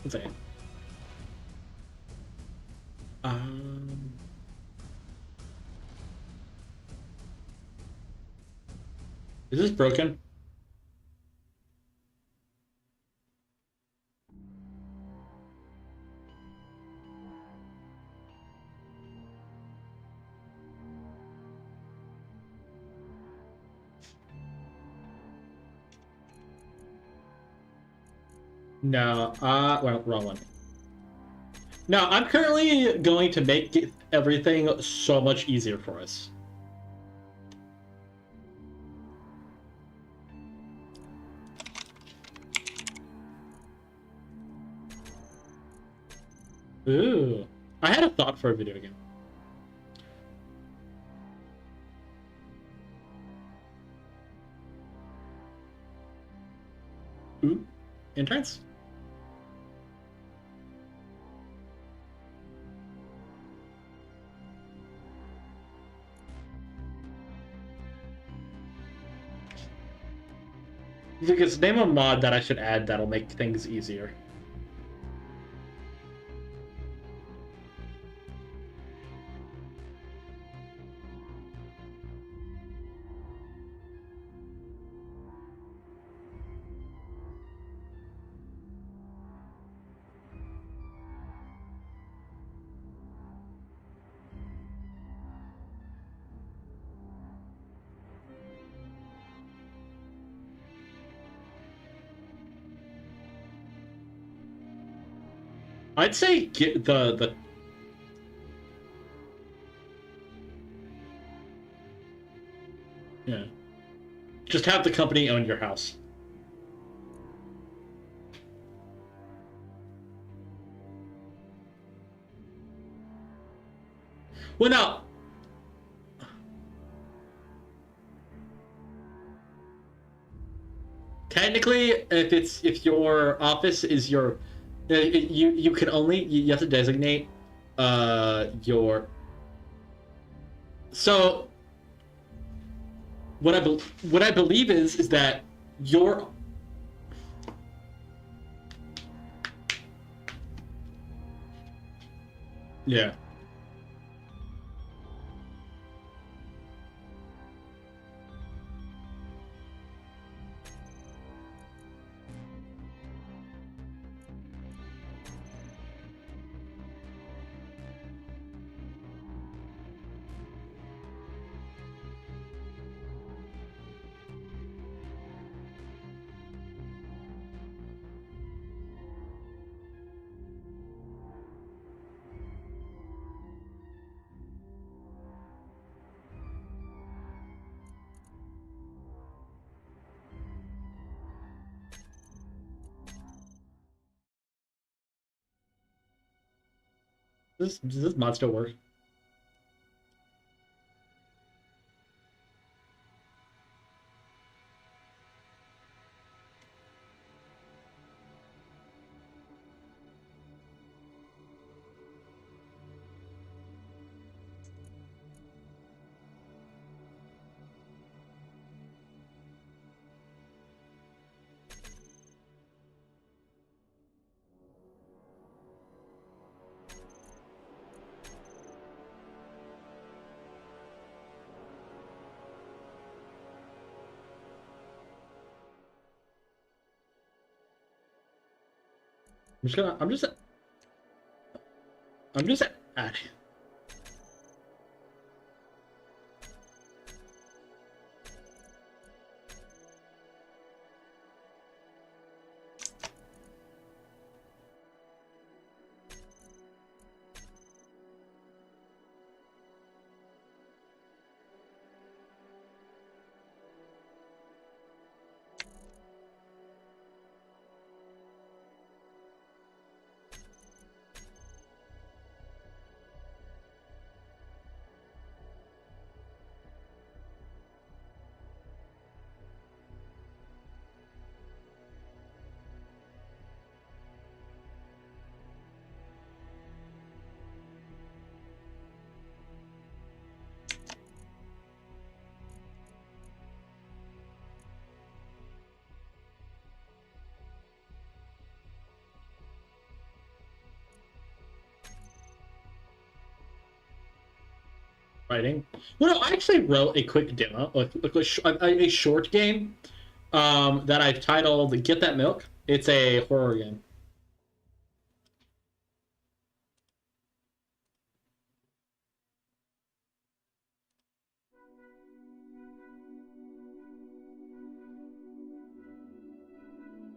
One second. Is this broken? No, well, wrong one. No, I'm currently going to make everything so much easier for us. Ooh. I had a thought for a video game. Ooh. Interns? Because name a mod that I should add that'll make things easier. I'd say get the yeah. Just have the company own your house. Well, now, technically, if your office is your, you can only you have to designate your. So what I believe is that your. Yeah. Does this mod still work? I'm just adding. writing. Well, no, I actually wrote a quick demo, like a short game, that I've titled "Get That Milk." It's a horror game.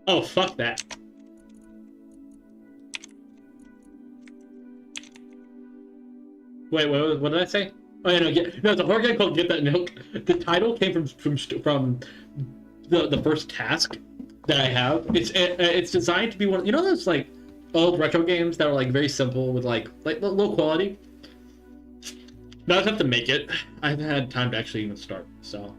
Oh, fuck that. Wait, what did I say? Oh, yeah, no, it's a horror game called "Get That Milk." The title came from the first task that I have. It's designed to be one. You know those like old retro games that are like very simple with like low quality. Now I just have to make it. I haven't had time to actually even start. So.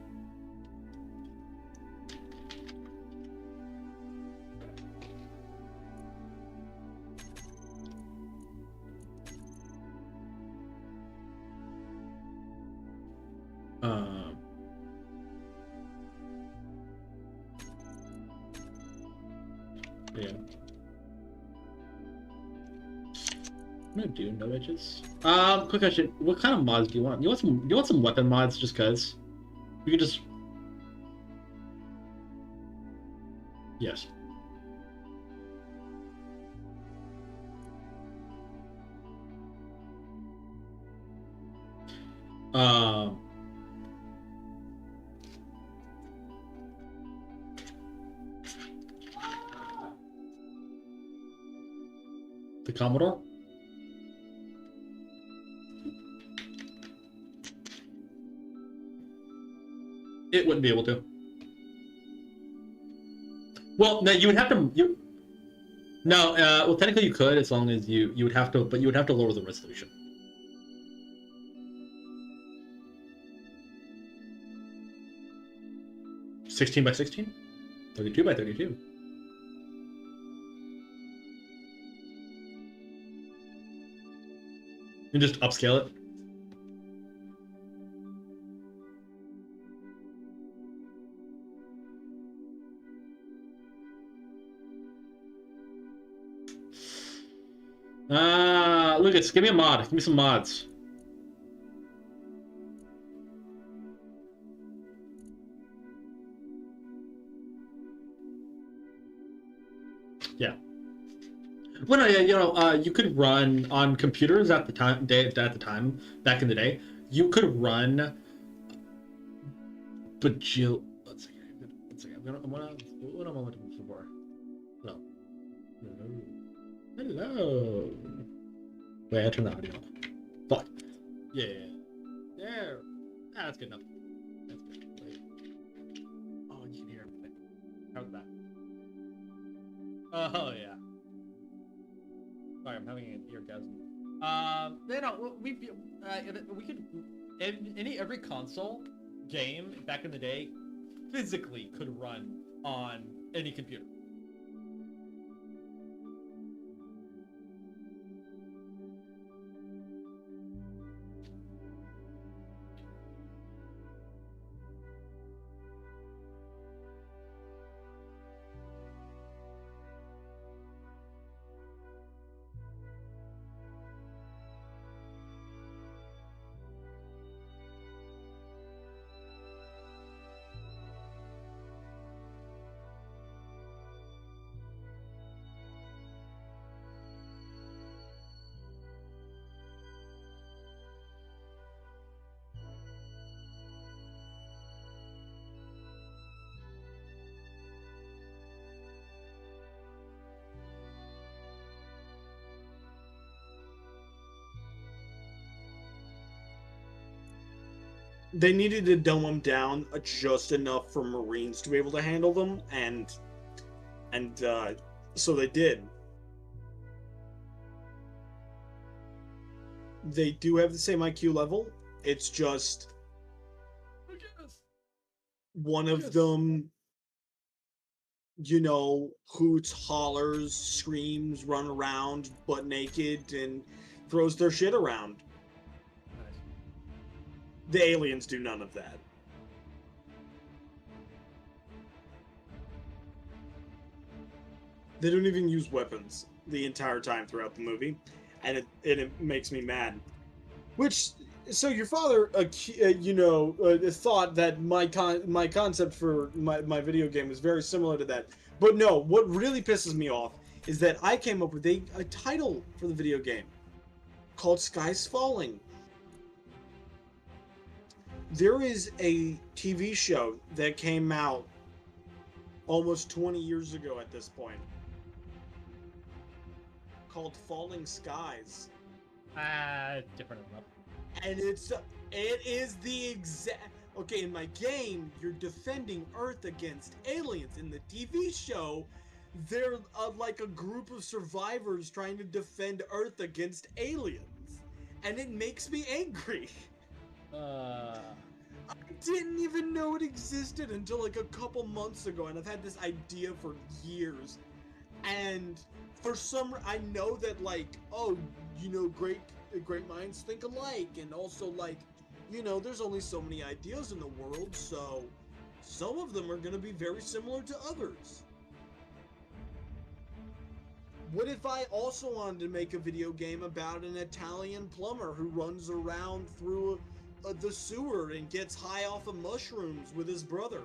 Um, yeah. I'm gonna do no edges. Quick question: what kind of mods do you want? You want some weapon mods just cause? You can just. Yes. Um. The Commodore. It wouldn't be able to. Well, no, you would have to. No, well, technically you could, as long as you would have to, but you would have to lower the resolution. 16 by 16, 32 by 32. You just upscale it. Lucas, give me a mod. Give me some mods. Yeah. Well, no, yeah, you could run on computers at the time, back in the day. You could run, but Jill. Let's see. What am I looking for? No. Hello. Wait, I turned the audio off. Fuck. Yeah. There. That's good enough. That's good. Wait. Oh, you can hear me. How's that? Oh yeah. Sorry, I'm having an eargasm. We could every console game back in the day physically could run on any computer. They needed to dumb them down just enough for Marines to be able to handle them, and so they did. They do have the same IQ level. It's just one of them, hoots, hollers, screams, run around butt naked, and throws their shit around. The aliens do none of that. They don't even use weapons the entire time throughout the movie, and it makes me mad. Which So your father, thought that my concept for my video game was very similar to that. But no, what really pisses me off is that I came up with a title for the video game called Skies Falling. There is a TV show that came out almost 20 years ago at this point called Falling Skies. Different enough. And it is the exact. Okay, in my game, you're defending Earth against aliens. In the TV show, they're like a group of survivors trying to defend Earth against aliens, and it makes me angry. I didn't even know it existed until like a couple months ago, and I've had this idea for years. And for some, I know that like, oh, great minds think alike, and also like, there's only so many ideas in the world, so some of them are going to be very similar to others. What if I also wanted to make a video game about an Italian plumber who runs around through the sewer and gets high off of mushrooms with his brother?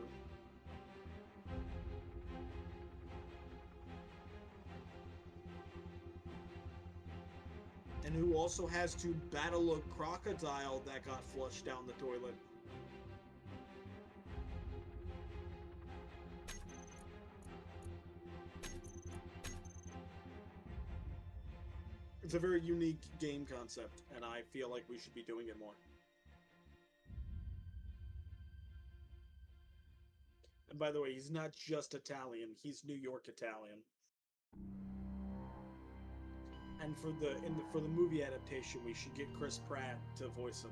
And who also has to battle a crocodile that got flushed down the toilet. It's a very unique game concept, and I feel like we should be doing it more. And by the way, he's not just Italian, he's New York Italian. And for the movie adaptation, we should get Chris Pratt to voice him.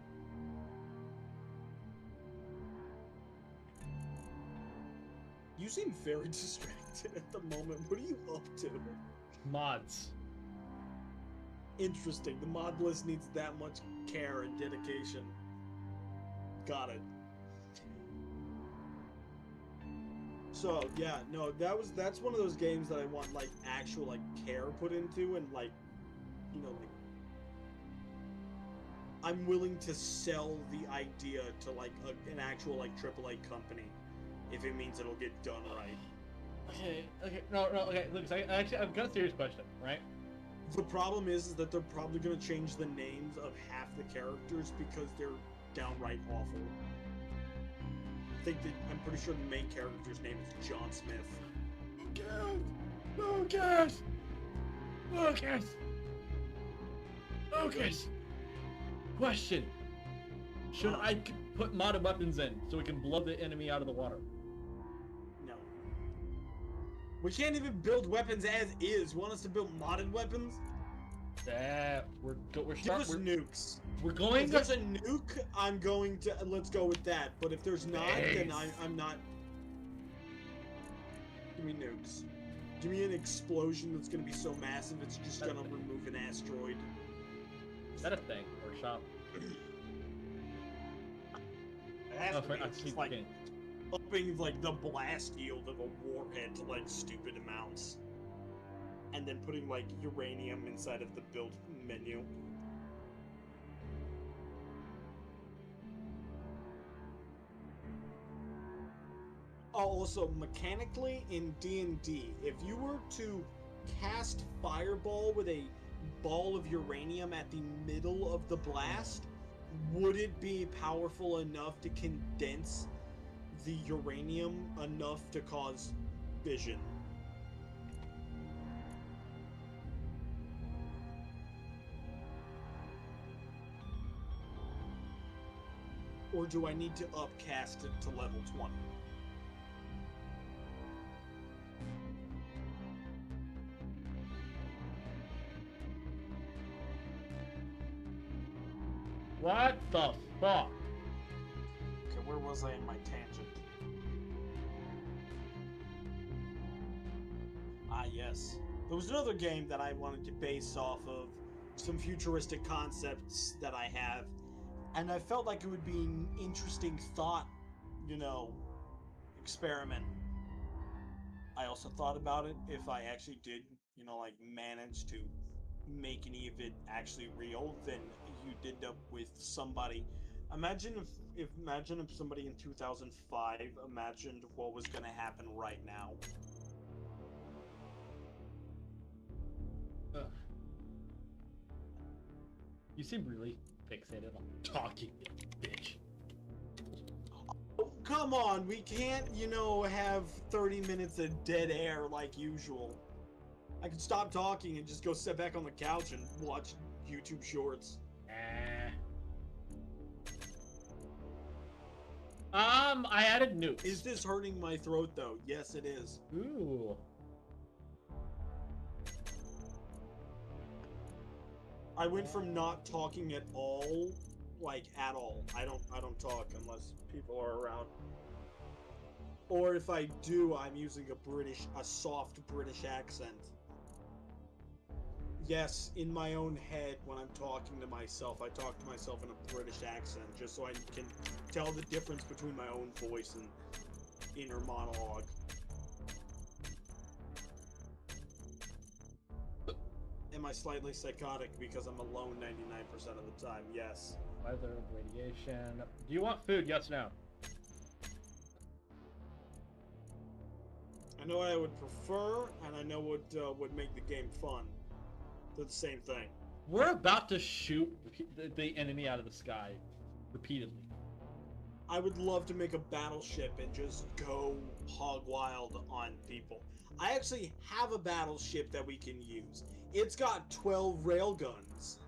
You seem very distracted at the moment. What are you up to? Mods. Interesting. The mod list needs that much care and dedication. Got it. So yeah, no, that's one of those games that I want like actual like care put into, and like, like I'm willing to sell the idea to like an actual like AAA company if it means it'll get done right. Okay, Lucas, I've got a serious question, right? The problem is that they're probably going to change the names of half the characters because they're downright awful. I'm pretty sure the main character's name is John Smith. Lucas! Question. Should I put modded weapons in so we can blow the enemy out of the water? No. We can't even build weapons as is. Want us to build modded weapons? Yeah, Give us nukes. We're going if there's a nuke, I'm going to... Let's go with that. But if there's not, then I'm not... Give me nukes. Give me an explosion that's going to be so massive it's just going to remove an asteroid. Is that a thing? Or shop? It has to be. It's just like upping like the blast yield of a warhead to like stupid amounts. And then putting like uranium inside of the build menu. Also, mechanically in D&D, if you were to cast Fireball with a ball of uranium at the middle of the blast, would it be powerful enough to condense the uranium enough to cause fission? Or do I need to upcast it to level 20? What the fuck? Okay, where was I in my tangent? Ah, yes. There was another game that I wanted to base off of some futuristic concepts that I have, and I felt like it would be an interesting thought, experiment. I also thought about it if I actually did, like manage to make any of it actually real, then you did up with somebody. Imagine if somebody in 2005 imagined what was gonna happen right now. Ugh. You seem really fixated on talking, you bitch. Oh, come on, we can't, have 30 minutes of dead air like usual. I could stop talking and just go sit back on the couch and watch YouTube shorts. I added nukes. Is this hurting my throat though? Yes, it is. Ooh. I went from not talking at all, at all. I don't talk unless people are around. Or if I do, I'm using a soft British accent. Yes, in my own head, when I'm talking to myself, I talk to myself in a British accent, just so I can tell the difference between my own voice and inner monologue. Am I slightly psychotic because I'm alone 99% of the time? Yes. Weather, radiation. Do you want food? Yes, no. I know what I would prefer, and I know what would make the game fun. They're the same thing. We're about to shoot the enemy out of the sky repeatedly. I would love to make a battleship and just go hog wild on people. I actually have a battleship that we can use. It's got 12 railguns.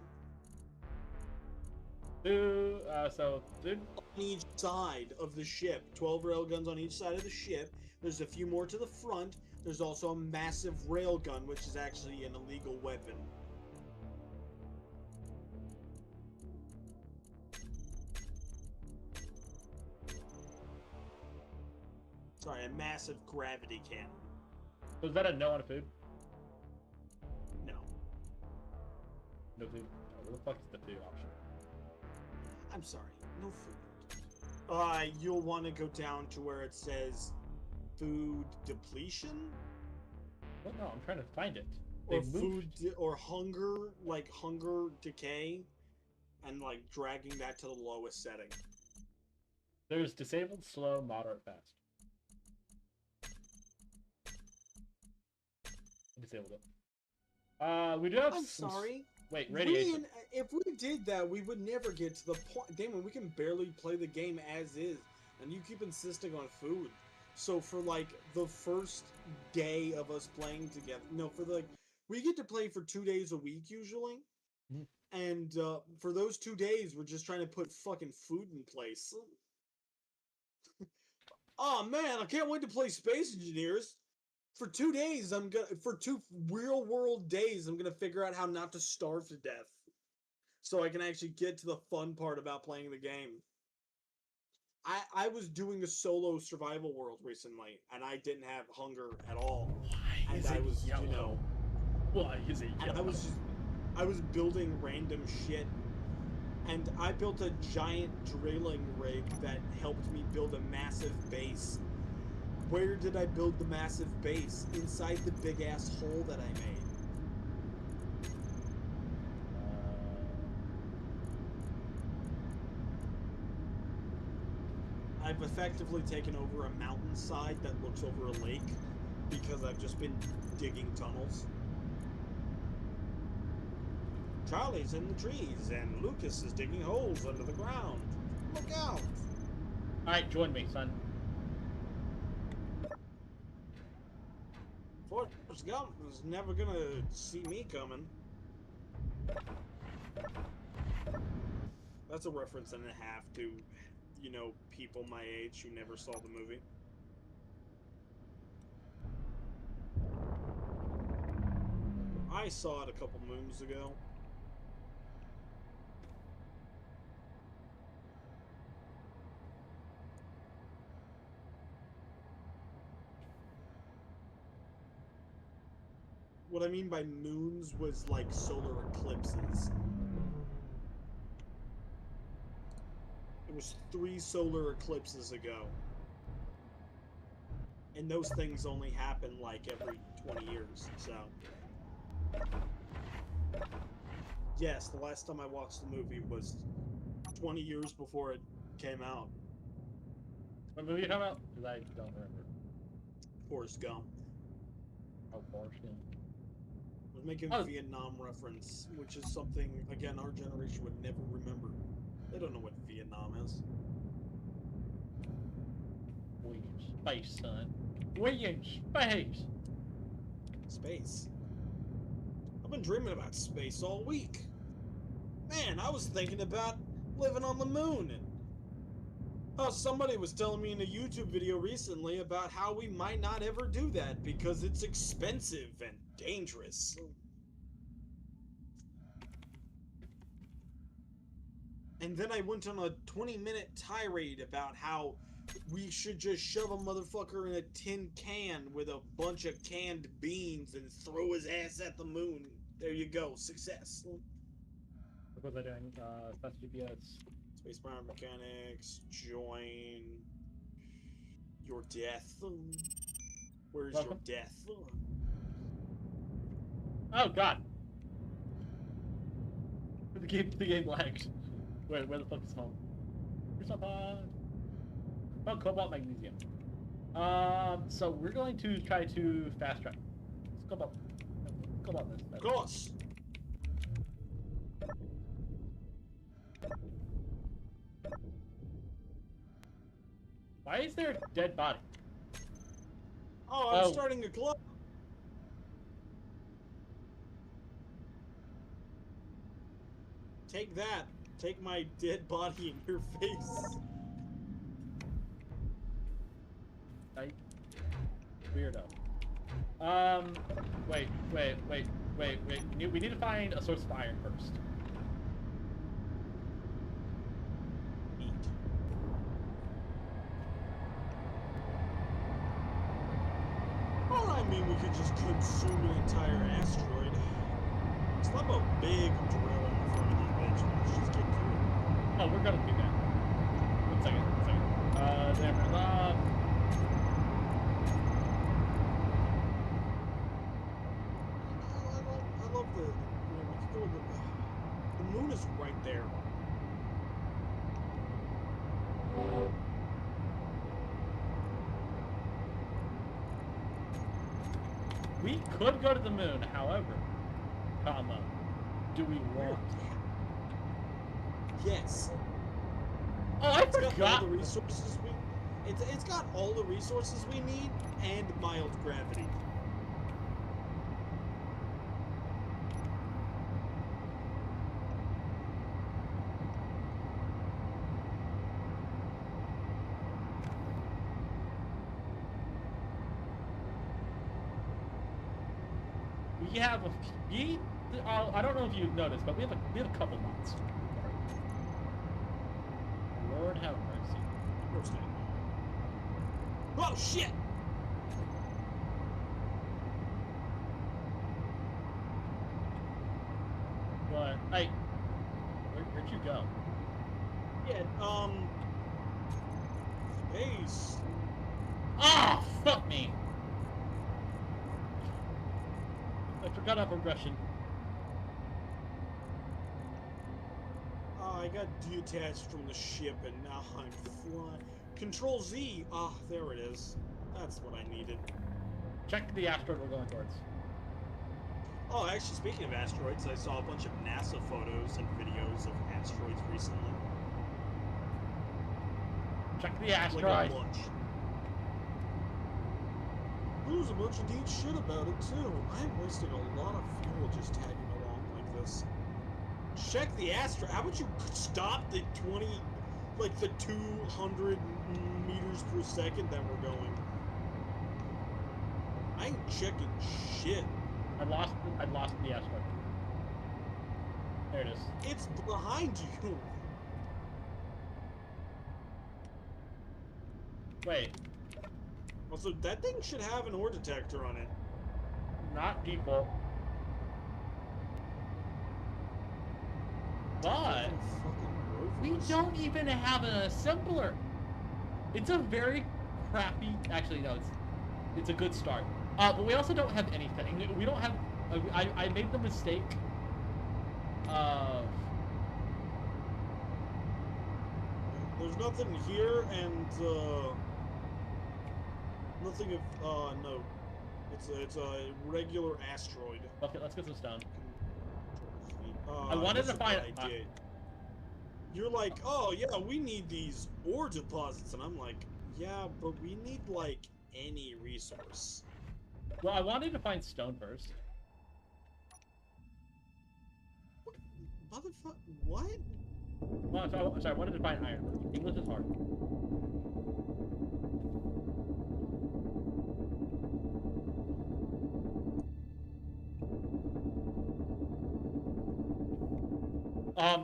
So, dude. On each side of the ship. 12 railguns on each side of the ship. There's a few more to the front. There's also a massive railgun, which is actually an illegal weapon. Sorry, a massive gravity cannon. Was that a no on food? No. No food? Oh, where the fuck is the food option? I'm sorry, no food. You'll want to go down to where it says food depletion? Well, no, I'm trying to find it. Or food, or hunger, like hunger decay, and like dragging that to the lowest setting. There's disabled, slow, moderate, fast. Disabled it. We do have I'm some... sorry. Wait, radiation. If we did that, we would never get to the point. Damon, we can barely play the game as is, and you keep insisting on food. So for like the first day of us playing together, we get to play for 2 days a week usually, and for those 2 days, we're just trying to put fucking food in place. Oh man, I can't wait to play Space Engineers. For 2 days, for 2 real world days, I'm gonna figure out how not to starve to death, so I can actually get to the fun part about playing the game. I was doing a solo survival world recently, and I didn't have hunger at all. Why And is I it was, yellow? Why is it yellow? And I was building random shit, and I built a giant drilling rig that helped me build a massive base. Where did I build the massive base? Inside the big ass hole that I made. I've effectively taken over a mountainside that looks over a lake because I've just been digging tunnels. Charlie's in the trees and Lucas is digging holes under the ground. Look out! Alright, join me, son. Forrest Gump was never gonna see me coming. That's a reference and a half to, people my age who never saw the movie. I saw it a couple moons ago. What I mean by moons was like solar eclipses. It was 3 solar eclipses ago. And those things only happen like every 20 years, so. Yes, the last time I watched the movie was 20 years before it came out. What movie you talking about? Because I don't remember. Forrest Gump. Oh, Forrest Gump. I was making Oh. Vietnam reference, which is something, again, our generation would never remember. They don't know what Vietnam is. We in space, son. We in space. Space. I've been dreaming about space all week. Man, I was thinking about living on the moon. And oh, somebody was telling me in a YouTube video recently about how we might not ever do that because it's expensive and dangerous. And then I went on a 20-minute tirade about how we should just shove a motherfucker in a tin can with a bunch of canned beans and throw his ass at the moon. There you go, success. What was I doing? Fast GPS. Space Power Mechanics, join your death. Where's Welcome. your death? Oh god. The game lagged. Where the fuck is home? Where's my pod? Oh, cobalt magnesium. So we're going to try to fast track. Cobalt this. Of course. Why is there a dead body? Oh, I'm Oh. starting a club. Take that. Take my dead body in your face. Right? Weirdo. Wait. We need to find a source of iron first. Eat. Well, I mean, we could just consume an entire asteroid. It's not a big drill in the front of the bitch. Let's just get to it. Oh, we're gonna do that. One second. I love the. You know, we could go to the moon is right there. We could go to the moon, however, do we want? Yes. Oh, I It's got all forgot. the resources we. It's got all the resources we need and mild gravity. We have a few. I don't know if you've noticed, but we have a couple months. Lord have mercy. Understand. Oh shit! What? Hey, where'd you go? Yeah, space. Ah, fuck me. I forgot our progression. I got detached from the ship and now I'm flying. Control Z. Ah, there it is. That's what I needed. Check the asteroid we're going towards. Oh, actually, speaking of asteroids, I saw a bunch of NASA photos and videos of asteroids recently. Check the Like asteroid. a bunch. There's a bunch of neat shit about it too. I'm wasting a lot of fuel just tagging along like this. Check the asteroid. How about you stop the 20, like the 200 meters per second that we're going? I ain't checking shit. I lost the asteroid. There it is. It's behind you. Wait, Also, that thing should have an ore detector on it. not default. But we don't even have an assembler. It's a very crappy. Actually, no, it's a good start. But we also don't have anything. We don't have. I made the mistake There's nothing here, and nothing of no. It's a regular asteroid. Okay, let's get some stone. I I wanted to find. You're like, oh yeah, we need these ore deposits, and I'm like, yeah, but we need like any resource. Well, I wanted to find stone first. Motherfucker, what? Well, sorry, I wanted to find iron first. English is hard.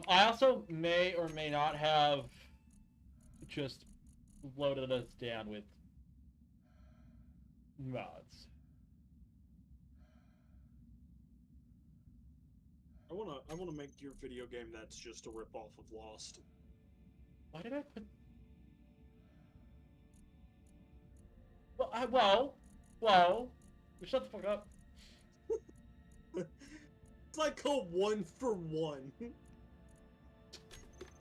I also may or may not have just loaded us down with mods. I wanna make your video game that's just a ripoff of Lost. Why did I put? Well, shut the fuck up. It's like a 1-for-1.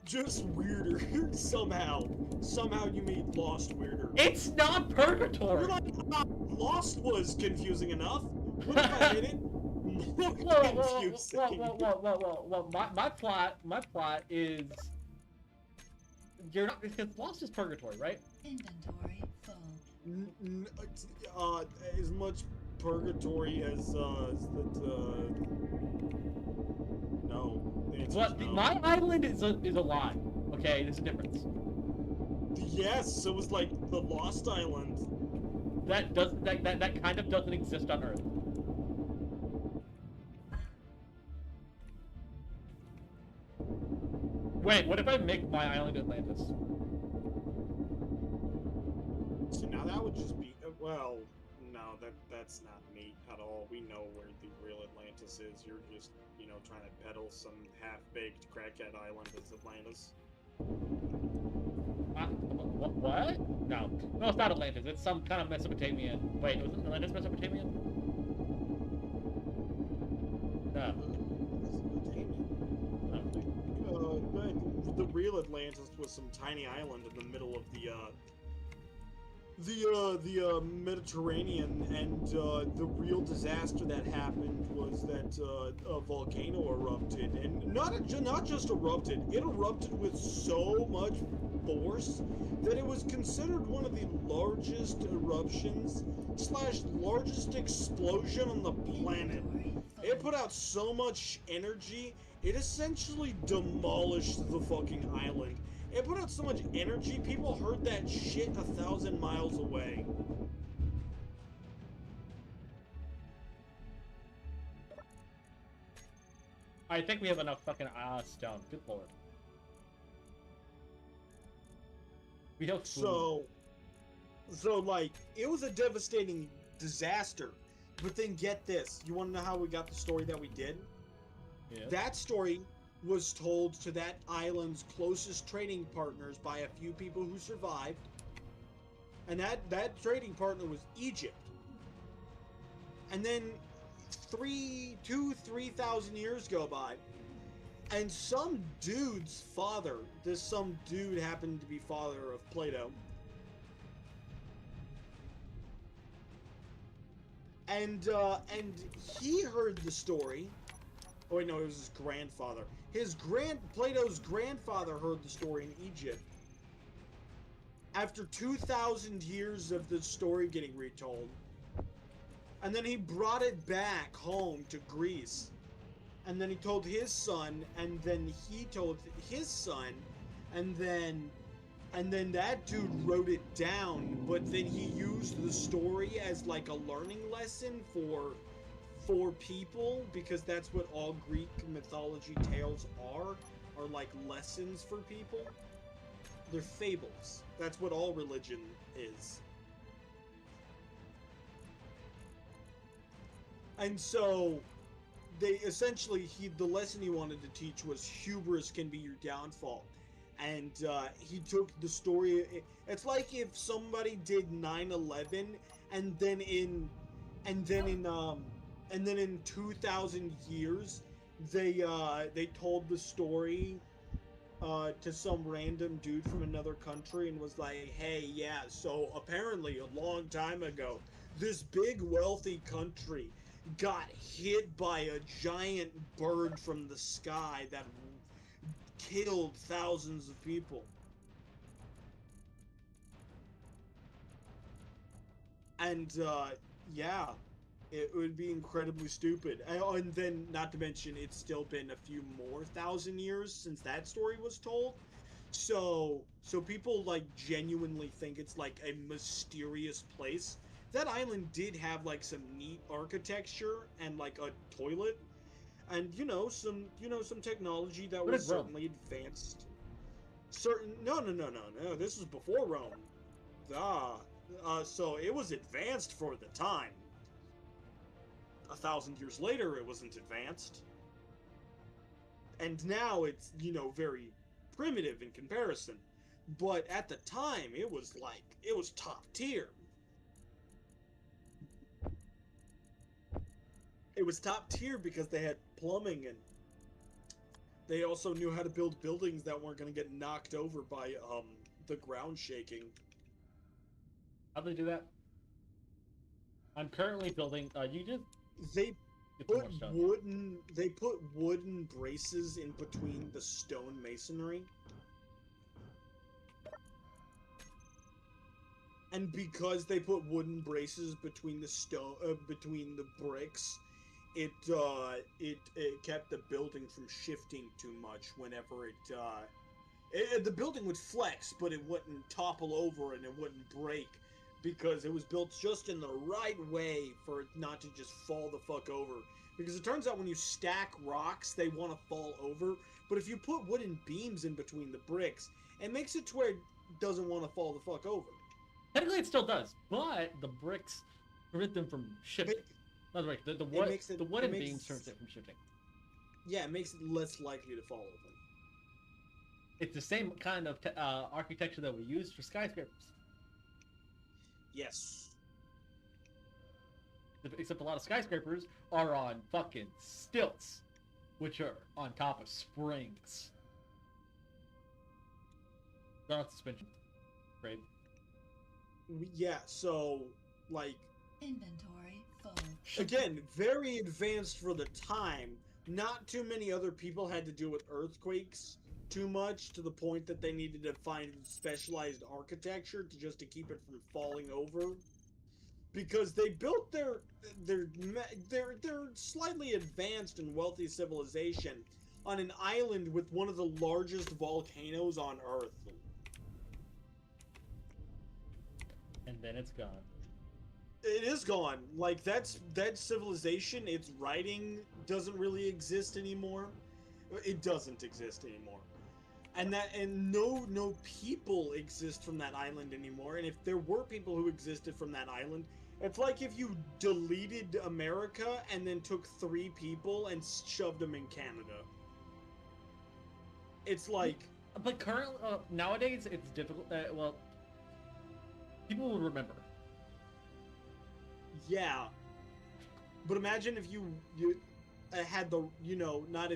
Just weirder somehow. Somehow you made Lost weirder. It's not purgatory. You're like, Lost was confusing enough. What if I made it more confusing? Well, my plot is you're not because Lost is purgatory, right? Inventory full. As much purgatory as that. No. The answer But is no. my island is a lie. Okay, there's a difference. Yes, it was like the Lost Island. That kind of doesn't exist on Earth. Wait, what if I make my island Atlantis? So now that would just be well, no, that's not neat at all. We know where the real Atlantis is. You're just, trying to peddle some half-baked crackhead island as Atlantis. What? No, it's not Atlantis. It's some kind of Mesopotamian. Wait, was Atlantis Mesopotamian? No. The real Atlantis was some tiny island in the middle of the Mediterranean, and the real disaster that happened was that a volcano erupted, and not just erupted, it erupted with so much force that it was considered one of the largest eruptions / largest explosion on the planet. It put out so much energy, it essentially demolished the fucking island. It put out so much energy, people heard that shit 1,000 miles away. I think we have enough fucking stone. Good lord. We have food. So like, it was a devastating disaster. But then get this, you want to know how we got the story that we did? Yeah. That story was told to that island's closest trading partners by a few people who survived. And that trading partner was Egypt. And then 3,000 years go by, and some dude's father, some dude happened to be father of Plato, and he heard the story. Oh wait, no, it was his grandfather. Plato's grandfather heard the story in Egypt. After 2,000 years of the story getting retold, and then he brought it back home to Greece, and then he told his son, and then he told his son, and then that dude wrote it down, but then he used the story as like a learning lesson for people, because that's what all Greek mythology tales are like lessons for people. They're fables. That's what all religion is. And so they essentially, the lesson he wanted to teach was hubris can be your downfall. And he took the story. It's like if somebody did 9/11 and then in 2,000 years they told the story to some random dude from another country and was like, hey, yeah, so apparently a long time ago, this big wealthy country got hit by a giant bird from the sky that killed thousands of people. And yeah, it would be incredibly stupid. And then, not to mention, it's still been a few more thousand years since that story was told. So people like genuinely think it's like a mysterious place. That island did have like some neat architecture and like a toilet, and some technology that What was did Rome? certainly advanced. No. This was before Rome. Ah, so it was advanced for the time. 1,000 years later, it wasn't advanced, and now it's very primitive in comparison. But at the time, it was top tier. It was top tier because they had plumbing, and they also knew how to build buildings that weren't going to get knocked over by the ground shaking. How'd they do that? I'm currently building. You just They get some more put stone. wooden braces in between the stone masonry. And because they put wooden braces between between the bricks, it kept the building from shifting too much whenever the building would flex, but it wouldn't topple over and it wouldn't break because it was built just in the right way for it not to just fall the fuck over. Because it turns out when you stack rocks, they want to fall over, but if you put wooden beams in between the bricks, it makes it to where it doesn't want to fall the fuck over. Technically, it still does, but the bricks prevent them from shifting. That's right. The wooden beams prevent it from shifting. Yeah, it makes it less likely to fall over. It's the same kind of architecture that we use for skyscrapers. Yes. Except a lot of skyscrapers are on fucking stilts, which are on top of springs. They're not suspension, right? Yeah, so, like... Inventory full. Again, very advanced for the time. Not too many other people had to deal with earthquakes too much, to the point that they needed to find specialized architecture to keep it from falling over. Because they built their slightly advanced and wealthy civilization on an island with one of the largest volcanoes on Earth. And then it's gone. It is gone. Like, that civilization, its writing doesn't really exist anymore. It doesn't exist anymore. And no people exist from that island anymore. And if there were people who existed from that island, it's like if you deleted America and then took 3 people and shoved them in Canada. It's like... But currently, nowadays, it's difficult. Well, people will remember. Yeah. But imagine if you had the, not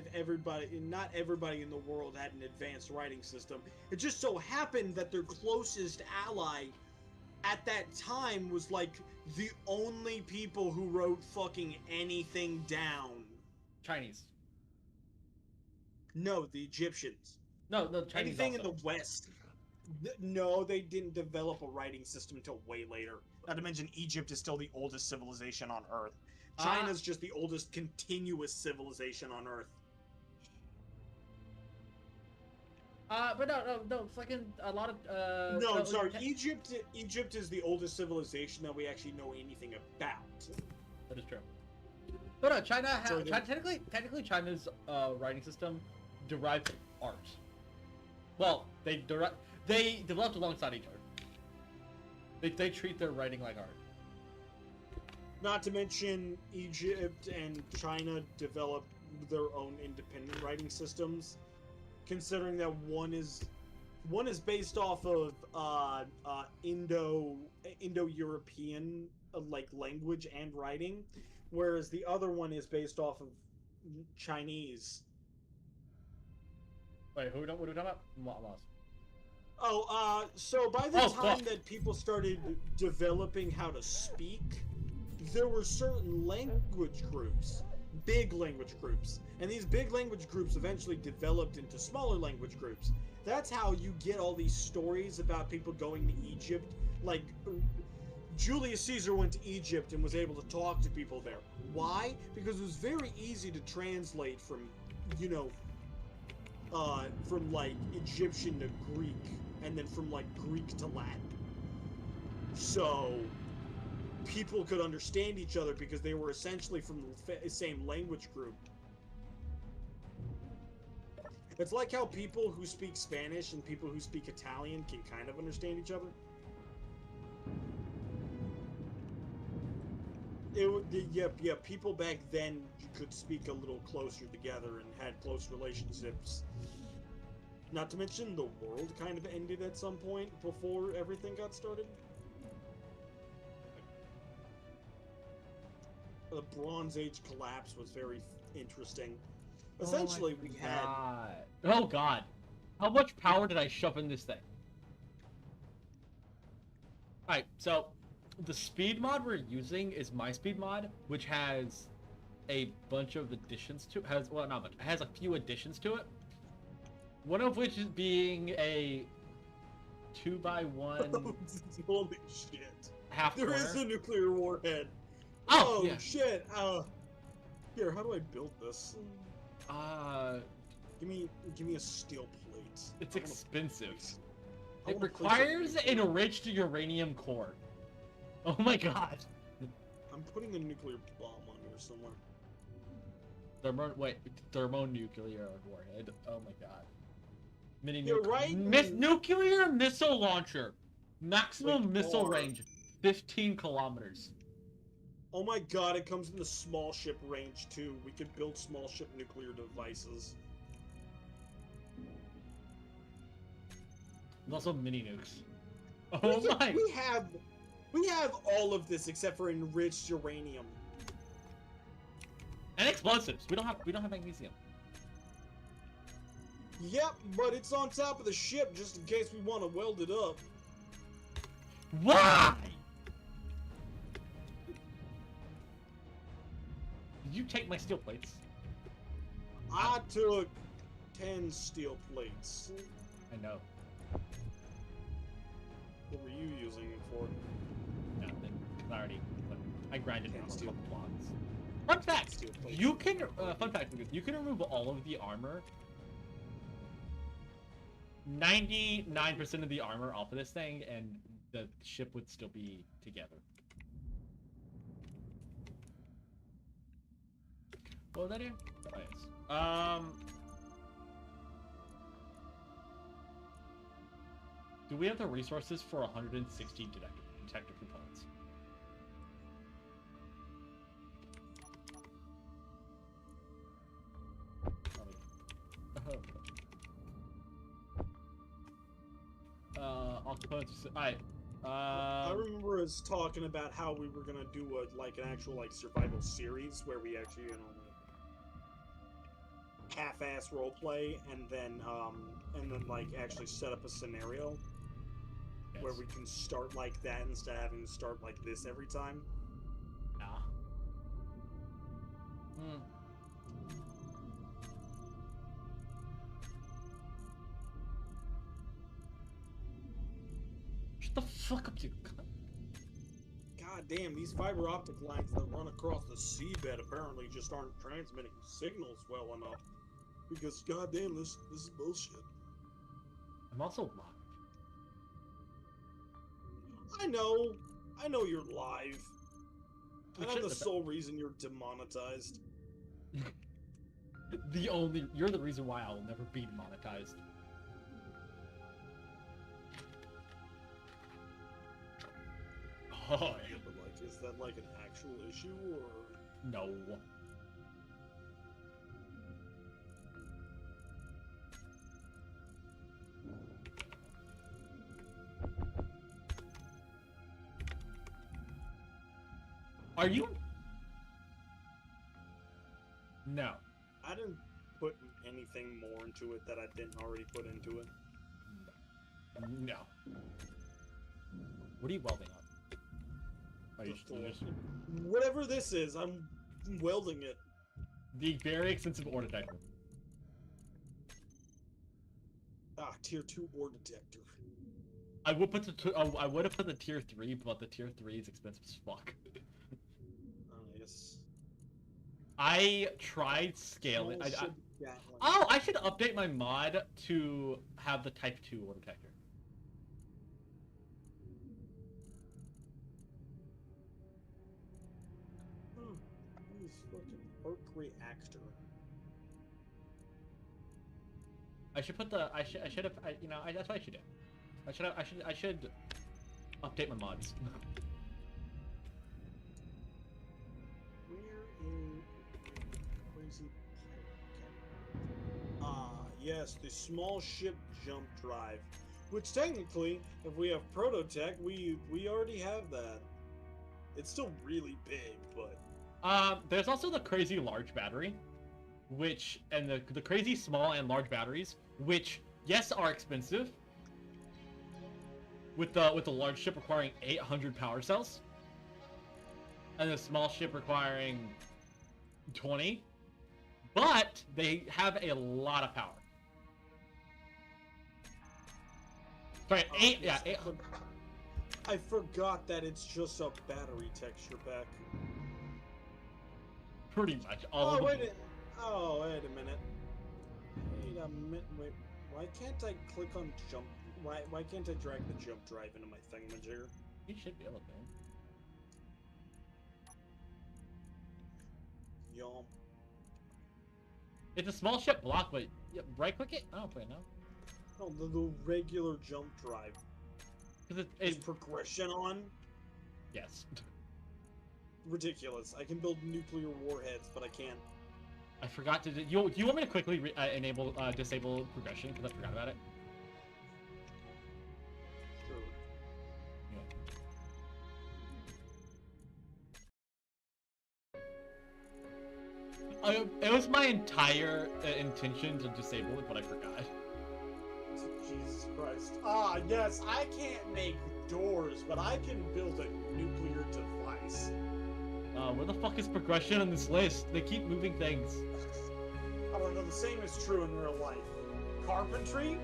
everybody in the world had an advanced writing system. It just so happened that their closest ally at that time was like the only people who wrote fucking anything down. Chinese. No, the Egyptians. No, the Chinese Anything also. in the West. No, they didn't develop a writing system until way later. Not to mention, Egypt is still the oldest civilization on Earth. China's just the oldest continuous civilization on Earth. But no. Fucking a lot of. No, I'm sorry. Egypt is the oldest civilization that we actually know anything about. That is true. But no, China So technically China's writing system derived from art. Well, they developed alongside each other. They treat their writing like art. Not to mention, Egypt and China developed their own independent writing systems, considering that one is based off of Indo-European like language and writing, whereas the other one is based off of Chinese. Wait, what are we talking about? I'm lost. Oh, so by the Oh, time cool. that people started developing how to speak, there were certain language groups, big language groups, and these big language groups eventually developed into smaller language groups. That's how you get all these stories about people going to Egypt. Like, Julius Caesar went to Egypt and was able to talk to people there. Why? Because it was very easy to translate from, you know, from like Egyptian to Greek, and then from like Greek to Latin. So people could understand each other because they were essentially from the same language group. It's like how people who speak Spanish and people who speak Italian can kind of understand each other. Yeah, people back then could speak a little closer together and had close relationships. Not to mention, the world kind of ended at some point before everything got started. The Bronze Age collapse was very interesting. Essentially, we had... Oh god. How much power did I shove in this thing? Alright, so the speed mod we're using is my speed mod, which has a bunch of additions to it. Well, not much. It has a few additions to it. One of which is being a 2x1 Holy shit. half There corner. is a nuclear warhead. Oh, Oh, yeah. shit. Here, how do I build this? Give me a steel plate. It's I wanna expensive. place- I It wanna place requires a an nuclear- enriched uranium core. Oh my god. I'm putting a nuclear bomb on here somewhere. Thermonuclear warhead. Oh my god. Mini You're right. nuclear missile launcher. Maximum Like missile R. range 15 kilometers. Oh my god, it comes in the small ship range too. We could build small ship nuclear devices. There's also mini nukes. Oh my. We have all of this except for enriched uranium. And explosives. We don't have magnesium. Yep, but it's on top of the ship just in case we want to weld it up. Why? Did you take my steel plates? I took 10 steel plates. I know. What were you using it for? Nothing. I already. I grinded Can't down a steal. couple blocks. Fun fact: Steel plates. you can. Fun fact: you can remove all of the armor. 99% of the armor off of this thing, and the ship would still be together. What was that here? Oh, yes. Do we have the resources for 160 detector components? All components. Alright. I remember us talking about how we were gonna do an actual survival series where we actually half-ass roleplay and then actually set up a scenario where we can start like that instead of having to start like this every time. Yeah. Hmm. Shut the fuck up, you cunt. God damn, these fiber optic lines that run across the seabed apparently just aren't transmitting signals well enough. Because goddamn, this is bullshit. I'm also live. I know you're live. We And I'm shouldn't the have- sole reason you're demonetized. You're the reason why I will never be monetized. Oh, Yeah, but is that an actual issue or? no. Are you? No. anything more into it that I didn't already put into it? No. What are you welding up? Oh, The you're just- Whatever this is, I'm welding it. the very expensive ore detector. Ah, tier 2 ore detector. I would put I would have put the tier 3, but the tier 3 is expensive as fuck. Oh, yes. I tried scaling. Small ship Gatling. Oh, I should update my mod to have the type 2 ore detector. Use fucking arc reactor. I should put the. I should have. You know. That's what I should do. I should update my mods. Where in crazy pirate? Ah, yes, the small ship jump drive. Which technically, if we have Prototech, we already have that. It's still really big, but There's also the crazy large battery, which and the crazy small and large batteries, which yes are expensive. With the large ship requiring 800 power cells, and the small ship requiring 20, but they have a lot of power. Sorry, eight. Yeah, 800. I forgot that it's just a battery texture pack. Pretty much all Oh of wait, them. wait a minute. Wait a minute. Wait, why can't I click on jump? Why can't I drag the jump drive into my thingamajigger? You should be able to. Yum. It's a small ship block, but right click it. Oh wait, no, No, the regular jump drive. because Is it's progression on? yes. Ridiculous. I can build nuclear warheads, but I can't. I forgot to. Do you want me to quickly enable disable progression because I forgot about it? Sure. It was my entire intention to disable it, but I forgot. Jesus Christ. Ah, yes, I can't make doors, but I can build a nuclear device. Where the fuck is progression on this list? They keep moving things. I don't know, the same is true in real life. Carpentry?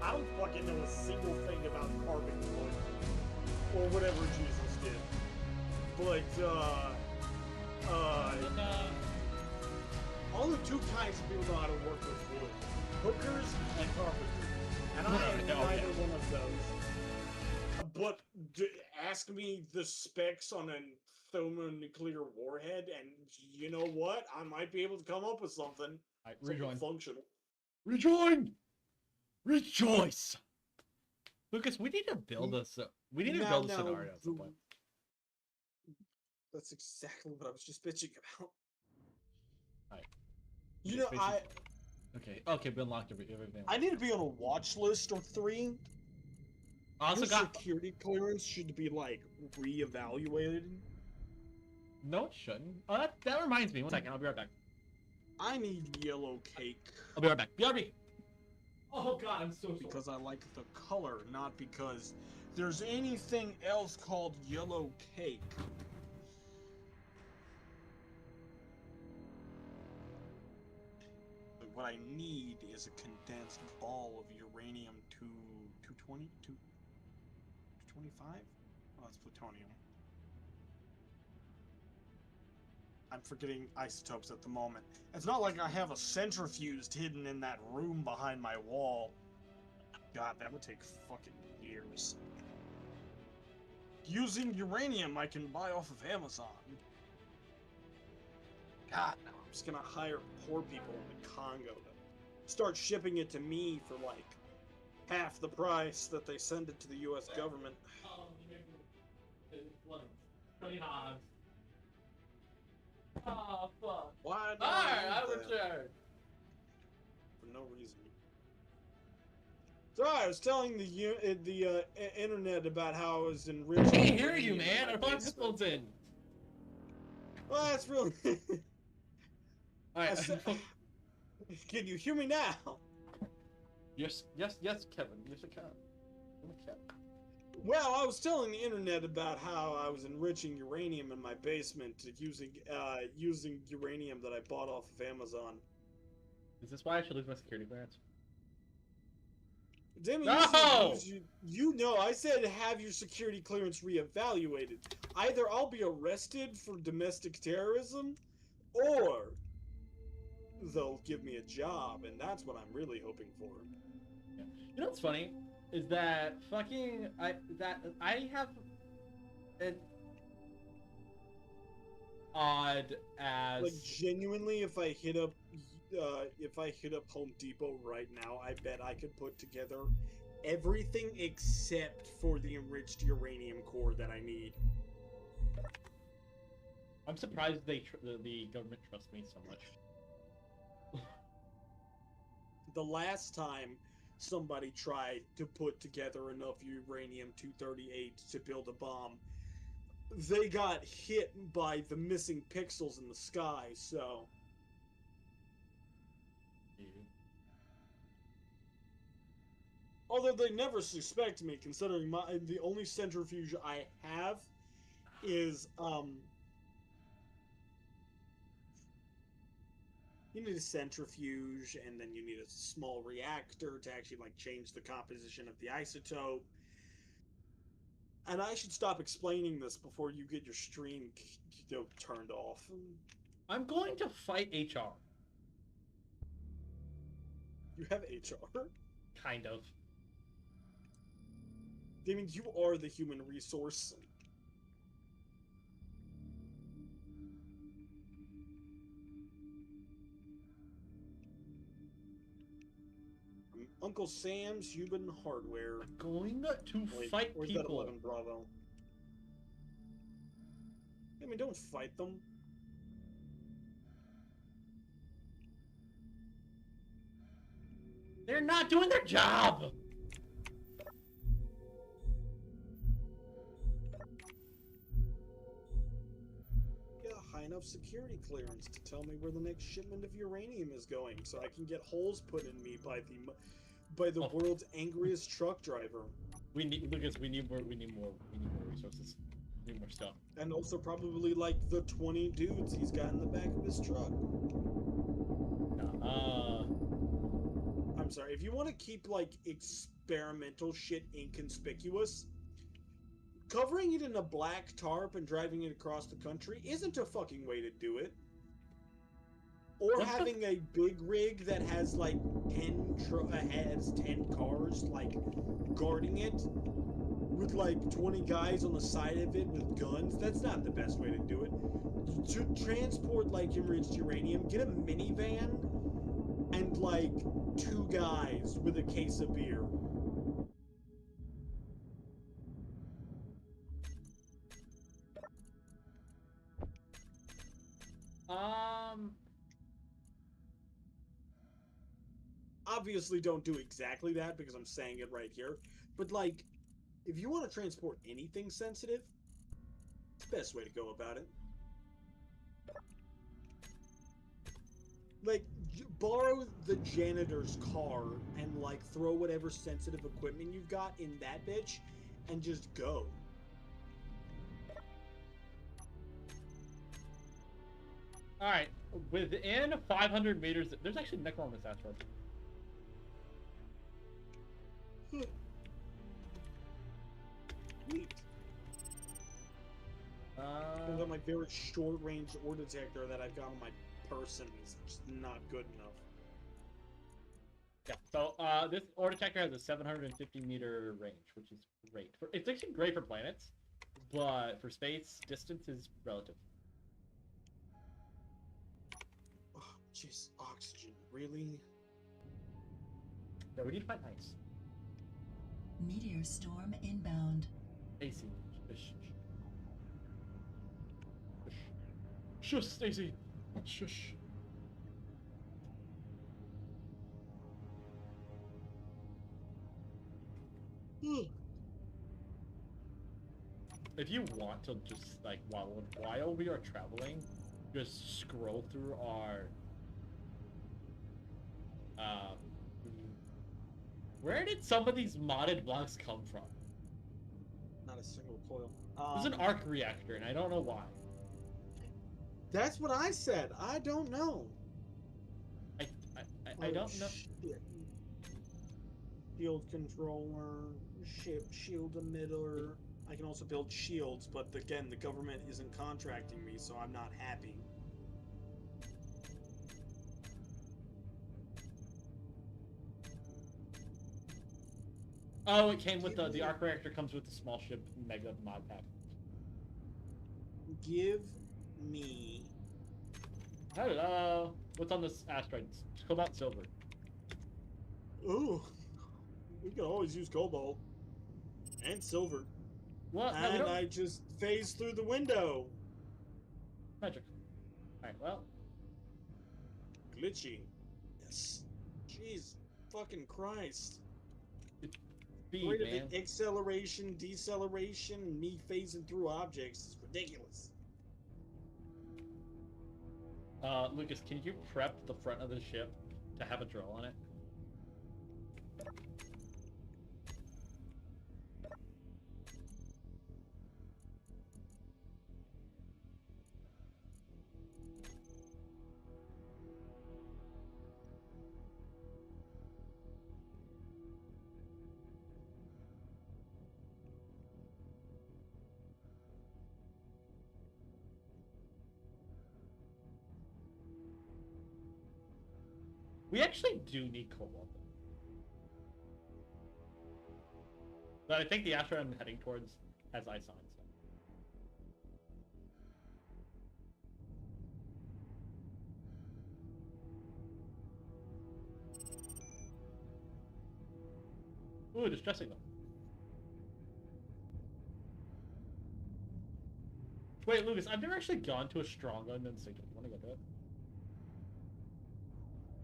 I don't fucking know a single thing about carpentry. Or whatever Jesus did. But, only two kinds of people know how to work with wood. Hookers and carpentry. And I am Oh, neither yeah. one of those. But ask me the specs on a thermonuclear warhead, and you know what? I might be able to come up with something. Alright, Something rejoin. functional. Rejoin! Rejoice! Lucas, we need to build a we need to Now- build a now, scenario at some point. That's exactly what I was just bitching about. Alright. You know, Basically- Okay, we unlocked everything. I need to be on a watch list or 3. I also Your got security clearance should be like reevaluated. no, it shouldn't. Oh, that reminds me. 1 second, I'll be right back. I need yellow cake I'll be right back. BRB. Oh god, I'm so sorry. because I like the color, not because there's anything else called yellow cake. But what I need is a condensed ball of uranium 220? 225? Oh, it's plutonium. I'm forgetting isotopes at the moment. It's not like I have a centrifuge hidden in that room behind my wall. God, that would take fucking years. Using uranium I can buy off of Amazon. God, no, I'm just gonna hire poor people in the Congo to start shipping it to me for like half the price that they send it to the US government. Oh fuck. Why do I Alright, need I that? returned. For no reason. So I was telling the internet about how I was enriched. I can't hear you, man. I put my headphones in. Well, that's really. Alright. I said- Can you hear me now? Yes, Kevin. Yes, I can. Well, I was telling the internet about how I was enriching uranium in my basement using uranium that I bought off of Amazon. Is this why I should lose my security clearance? Damn it, No! you know, I said have your security clearance reevaluated. Either I'll be arrested for domestic terrorism, or they'll give me a job, and that's what I'm really hoping for. Yeah. You know what's funny is that I have an odd as Like genuinely, if I hit up Home Depot right now, I bet I could put together everything except for the enriched uranium core that I need. I'm surprised the government trusts me so much. The last time somebody tried to put together enough uranium-238 to build a bomb, they got hit by the missing pixels in the sky, so... Although they never suspect me, considering the only centrifuge I have is, you need a centrifuge, and then you need a small reactor to actually, like, change the composition of the isotope. And I should stop explaining this before you get your stream, turned off. I'm going to fight HR. You have HR? Kind of. I mean, you are the human resource. Uncle Sam's Human Hardware. I'm going to Wait, fight where's people. that 11 Bravo? I mean, don't fight them. They're not doing their job! Get a high enough security clearance to tell me where the next shipment of uranium is going, so I can get holes put in me by the world's angriest truck driver. We need more resources. We need more stuff. And also probably like the 20 dudes he's got in the back of his truck. I'm sorry, if you want to keep like experimental shit inconspicuous, covering it in a black tarp and driving it across the country isn't a fucking way to do it. Or having a big rig that has like 10 cars like guarding it with like 20 guys on the side of it with guns. That's not the best way to do it. To transport like enriched uranium, get a minivan and like 2 guys with a case of beer. Obviously don't do exactly that because I'm saying it right here, but like, if you want to transport anything sensitive, it's the best way to go about it. Like, borrow the janitor's car and like throw whatever sensitive equipment you've got in that bitch and just go. Alright, within 500 meters, there's actually nickel on this asteroid. Neat. Turns out my very short-range ore detector that I've got on my person is just not good enough. Yeah, so this ore detector has a 750 meter range, which is great. It's actually great for planets, but for space, distance is relative. Oh, jeez, oxygen, really? Yeah, we need to find ice. Meteor storm inbound. AC. Shush, Stacy. Shush. If you want to just like while we are traveling, just scroll through our Um, where did some of these modded blocks come from? Not a single coil. There's an arc reactor, and I don't know why. That's what I said. I don't know. I don't know. Shit. Shield controller, shield emitter. I can also build shields, but again, the government isn't contracting me, so I'm not happy. Oh, it came with the arc reactor comes with the small ship mega mod pack. Give me. Hello. What's on this asteroid? Cobalt silver. Ooh, we can always use cobalt and silver. What? No, we And don't. I just phased through the window. Magic. Alright, well. Glitchy. Yes. Jeez, fucking Christ. Speed, Rate of man. acceleration, deceleration, and me phasing through objects is ridiculous. Lucas, can you prep the front of the ship to have a drill on it? We actually do need cobalt. But I think the asteroid I'm heading towards has ice on it. So. Ooh, distressing them. Wait, Lucas, I've never actually gone to a strong gun signal. You want to go to it?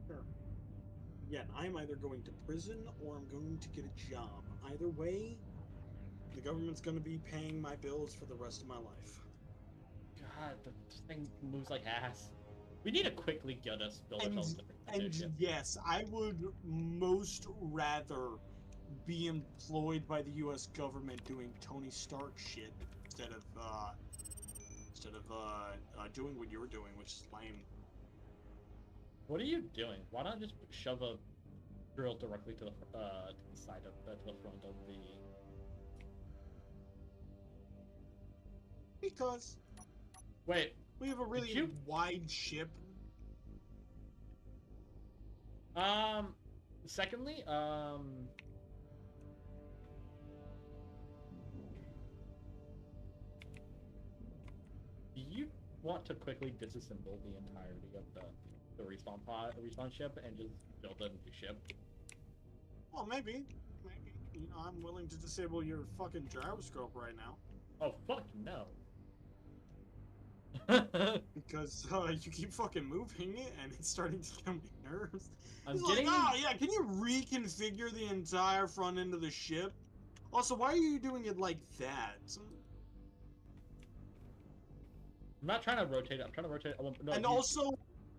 Sure. Yeah, I'm either going to prison or I'm going to get a job. Either way, the government's going to be paying my bills for the rest of my life. God, the thing moves like ass. We need to quickly get us build ourselves a different ship. Yes, I would most rather be employed by the U.S. government doing Tony Stark shit instead of doing what you're doing, which is lame. What are you doing? Why not just shove a drill directly to the side of to the front of the? Because Wait. we have a really you- wide ship. Secondly, do you want to quickly disassemble the entirety of the respawn ship and just build a new ship? Well, maybe. You know, I'm willing to disable your fucking gyroscope right now. Oh fuck no. Because you keep fucking moving it and it's starting to get on my nerves. I'm He's getting. like, oh yeah, can you reconfigure the entire front end of the ship? Also, why are you doing it like that? I'm not trying to rotate it. I'm trying to rotate. No, And also,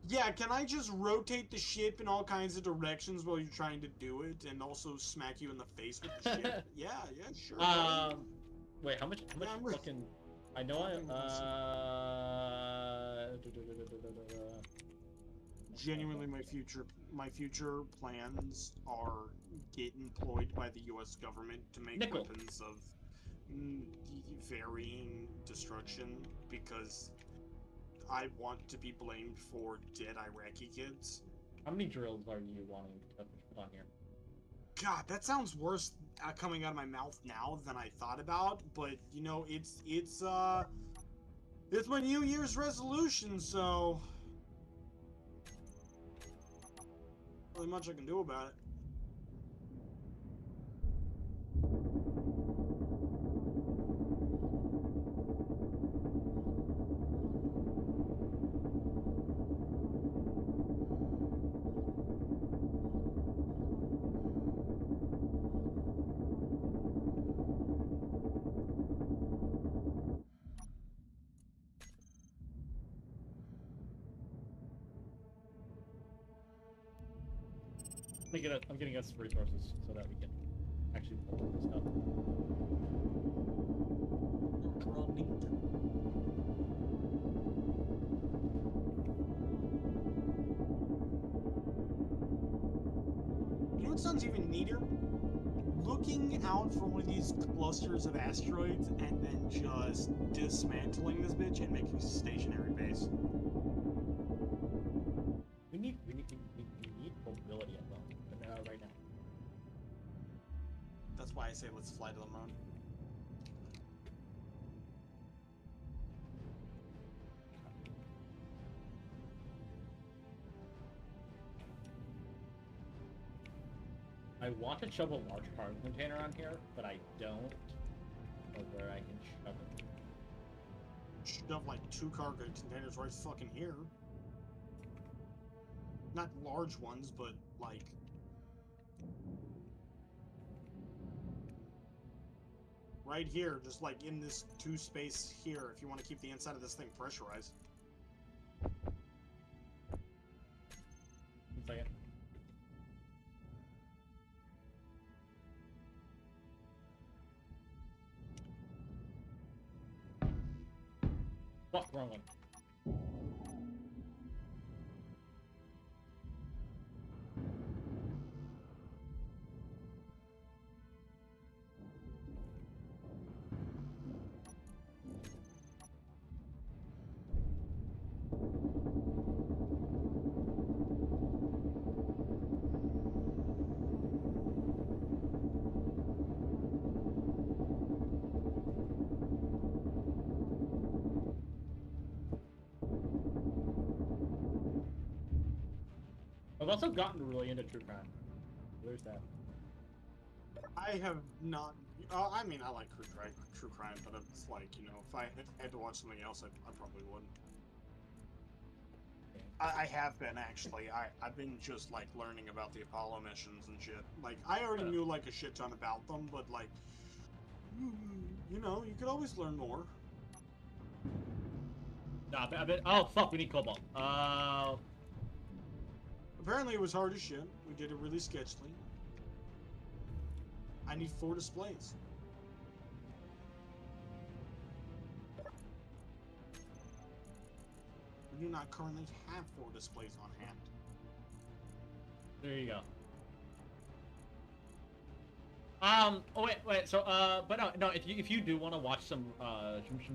yeah, can I just rotate the ship in all kinds of directions while you're trying to do it, and also smack you in the face with the ship? Yeah, sure. buddy. Wait, how much Yeah, I'm re- fucking? I know Genuinely, my future plans are get employed by the U.S. government to make Nickel. weapons of varying destruction because I want to be blamed for dead Iraqi kids. How many drills are you wanting to put on here? God, that sounds worse coming out of my mouth now than I thought about. But you know, it's my New Year's resolution, so really much I can do about it. I'm getting us resources so that we can actually pull this stuff. Running. You know what sounds even neater? Looking out for one of these clusters of asteroids and then just dismantling this bitch and making a stationary base. We need mobility at the moment, right now. That's why I say let's fly to the moon. I want to shove a large cargo container on here, but I don't know where I can shove it. Shove like 2 cargo containers right fucking here. Not large ones, but like. Right here, just like in this 2 space here, if you want to keep the inside of this thing pressurized. 1 second. Fuck, wrong one. I've also gotten really into true crime. There's that. I have not. I mean, I like true crime, but it's like, you know, if I had to watch something else, I probably would. I have been actually. I've been just like learning about the Apollo missions and shit. Like I already knew like a shit ton about them, but like, you know, you could always learn more. Nah, oh fuck, we need cobalt. Apparently, it was hard as shit. We did it really sketchily. I need 4 displays. We do not currently have 4 displays on hand. There you go. Oh wait. So, but no. If you do want to watch some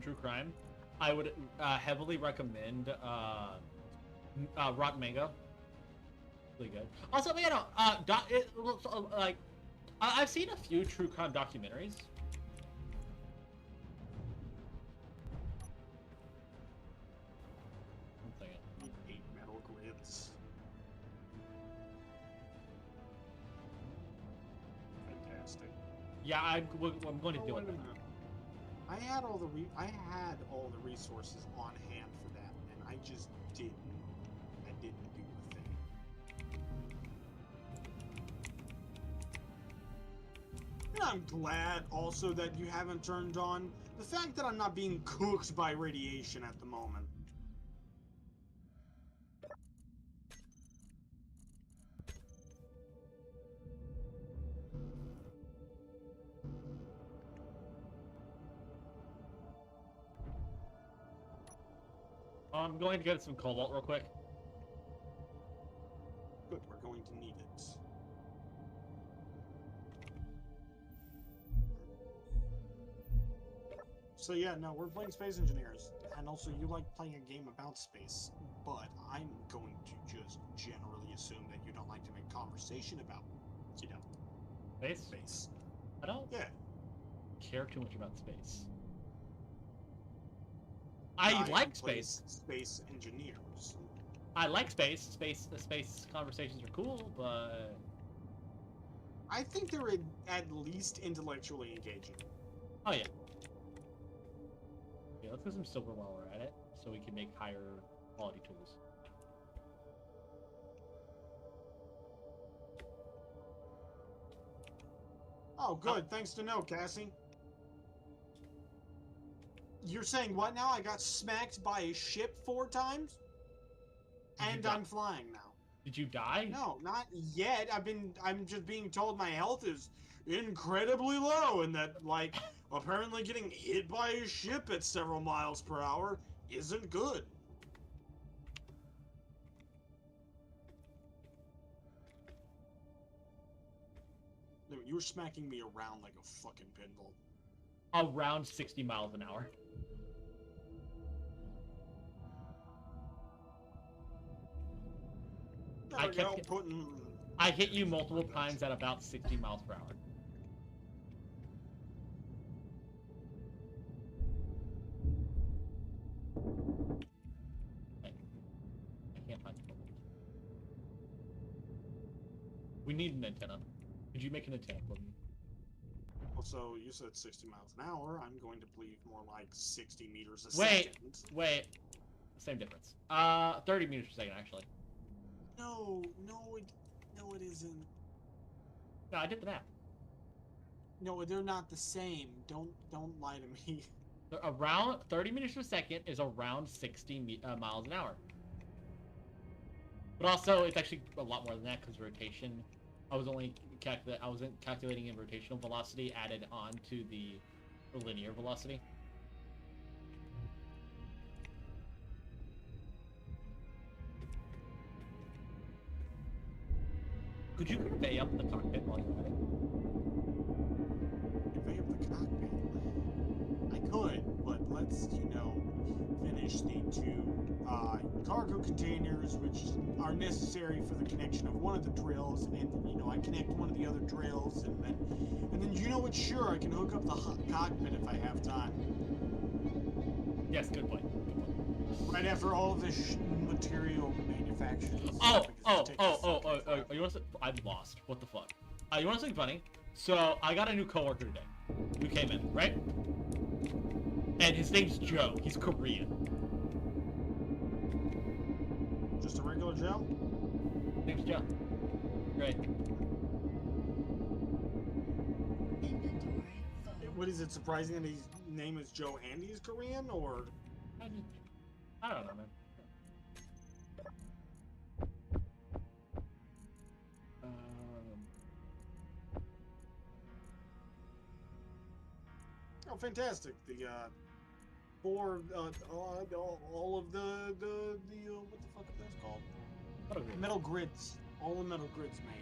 true crime, I would heavily recommend Rotten Mango. Really good. Also, you know, like I've seen a few true crime documentaries. One second. Need 8 metal grids. Fantastic. Yeah, I'm going to do wait it. a minute. I had all the resources on hand for that, and I just didn't. I didn't do a thing. And I'm glad also that you haven't turned on the fact that I'm not being cooked by radiation at the moment. I'm going to get some cobalt real quick. Good, we're going to need it. So yeah, no, we're playing Space Engineers, and also you like playing a game about space, but I'm going to just generally assume that you don't like to make conversation about, you know, Space? space. I don't Yeah. care too much about space. I like space. Space Engineers. I like space. Space conversations are cool, but I think they're at least intellectually engaging. oh yeah. Yeah, let's get some silver while we're at it, so we can make higher quality tools. Oh, good. Thanks to know, Cassie. You're saying what now? I got smacked by a ship 4 times? And got- I'm flying now. Did you die? No, not yet. I'm just being told my health is incredibly low, and that like apparently getting hit by a ship at several miles per hour isn't good. No, you were smacking me around like a fucking pinball. Around 60 miles an hour. There we go, putting. I hit you multiple times at about 60 miles per hour. I can't find the bubble. We need an antenna. Could you make an antenna for me? Also, you said 60 miles an hour. I'm going to believe more like 60 meters a Wait, second. wait. Same difference. 30 meters per second, actually. No, it isn't. No, I did the math. No, they're not the same. Don't lie to me. Around 30 meters per second is around 60 miles an hour. But also, it's actually a lot more than that because rotation. I wasn't calculating in rotational velocity added on to the linear velocity. Could you convey up the cockpit while you're at it? Convey up the cockpit. I could, but let's, finish the two cargo containers, which are necessary for the connection of one of the drills, and I connect one of the other drills, and then sure, I can hook up the cockpit if I have time. Yes, good point. Good point. Right after all of this material manufactured. You want to? I'm lost. What the fuck? You want something funny? So I got a new coworker today. Who came in, right? And his name's Joe. He's Korean. Just a regular Joe? Name's Joe. Great. Inventory full. What is it surprising that his name is Joe and he's Korean, or? I don't know, man. Oh, fantastic! The for all of the what the fuck are those called? Metal grids. All the metal grids made.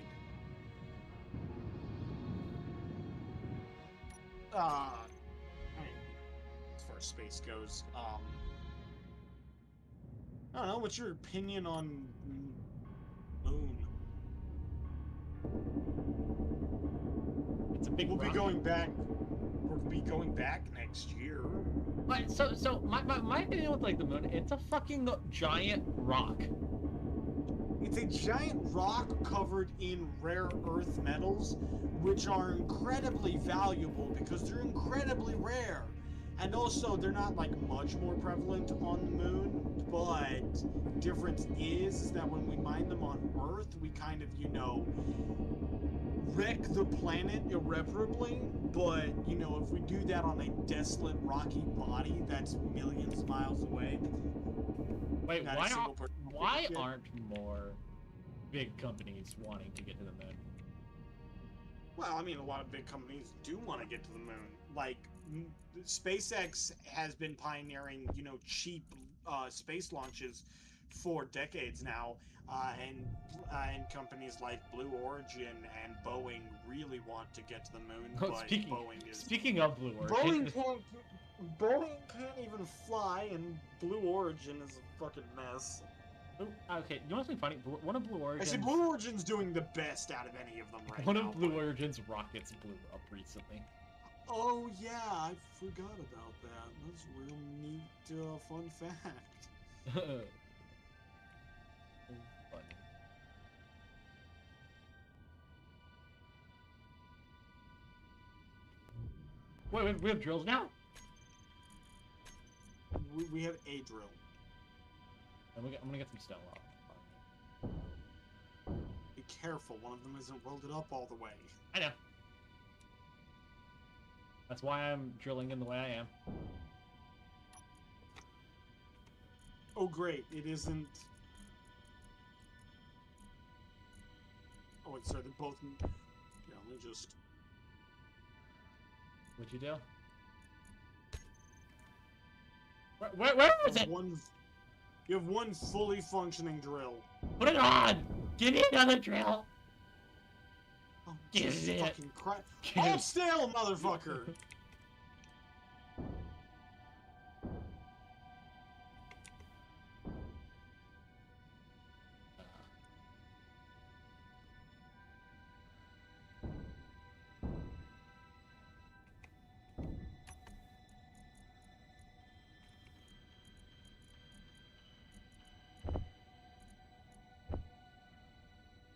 I mean, as far as space goes, I don't know. What's your opinion on Moon? It's a big. We'll be rock. going back. We'll be going back next year. But so my opinion with like the moon, it's a fucking giant rock. It's a giant rock covered in rare earth metals, which are incredibly valuable because they're incredibly rare. And also, they're not like much more prevalent on the moon, but difference is that when we mine them on Earth, we kind of, wreck the planet irreparably. But, if we do that on a desolate, rocky body that's millions of miles away, Wait, not a single person will why get it. aren't more big companies wanting to get to the moon? Well, I mean, a lot of big companies do want to get to the moon. Like, SpaceX has been pioneering, cheap space launches for decades now, and companies like Blue Origin and Boeing really want to get to the moon. Oh, But Boeing is speaking of Blue Origin, Boeing can't even fly, and Blue Origin is a fucking mess. okay, you know what's funny? One of Blue Origin's Actually, Blue Origin's doing the best out of any of them right one now. of Blue but- Origin's rockets blew up recently. Oh yeah, I forgot about that. That's a real neat, fun fact. Funny. Wait, we have drills now? We have a drill. I'm gonna get some stone rock. Be careful, one of them isn't welded up all the way. I know. That's why I'm drilling in the way I am. Oh great, it isn't. wait, sorry, they're both. Yeah, let me just. What'd you do? Where is it? You have one fully functioning drill. Put it on! Give me another drill! Oh, Give Jesus it. fucking Christ. Give Hold it. still, motherfucker!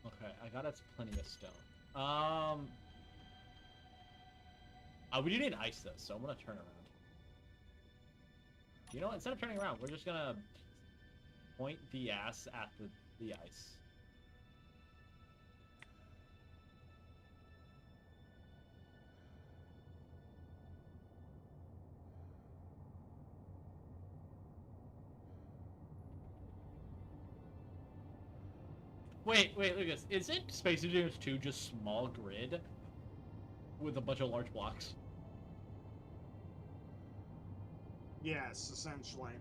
Okay, I got us plenty of stone. We do need ice though, so I'm gonna turn around. You know what? Instead of turning around, we're just gonna point the ass at the ice. Wait, look at this. Isn't Space Engineers 2 just small grid with a bunch of large blocks? Yes, essentially.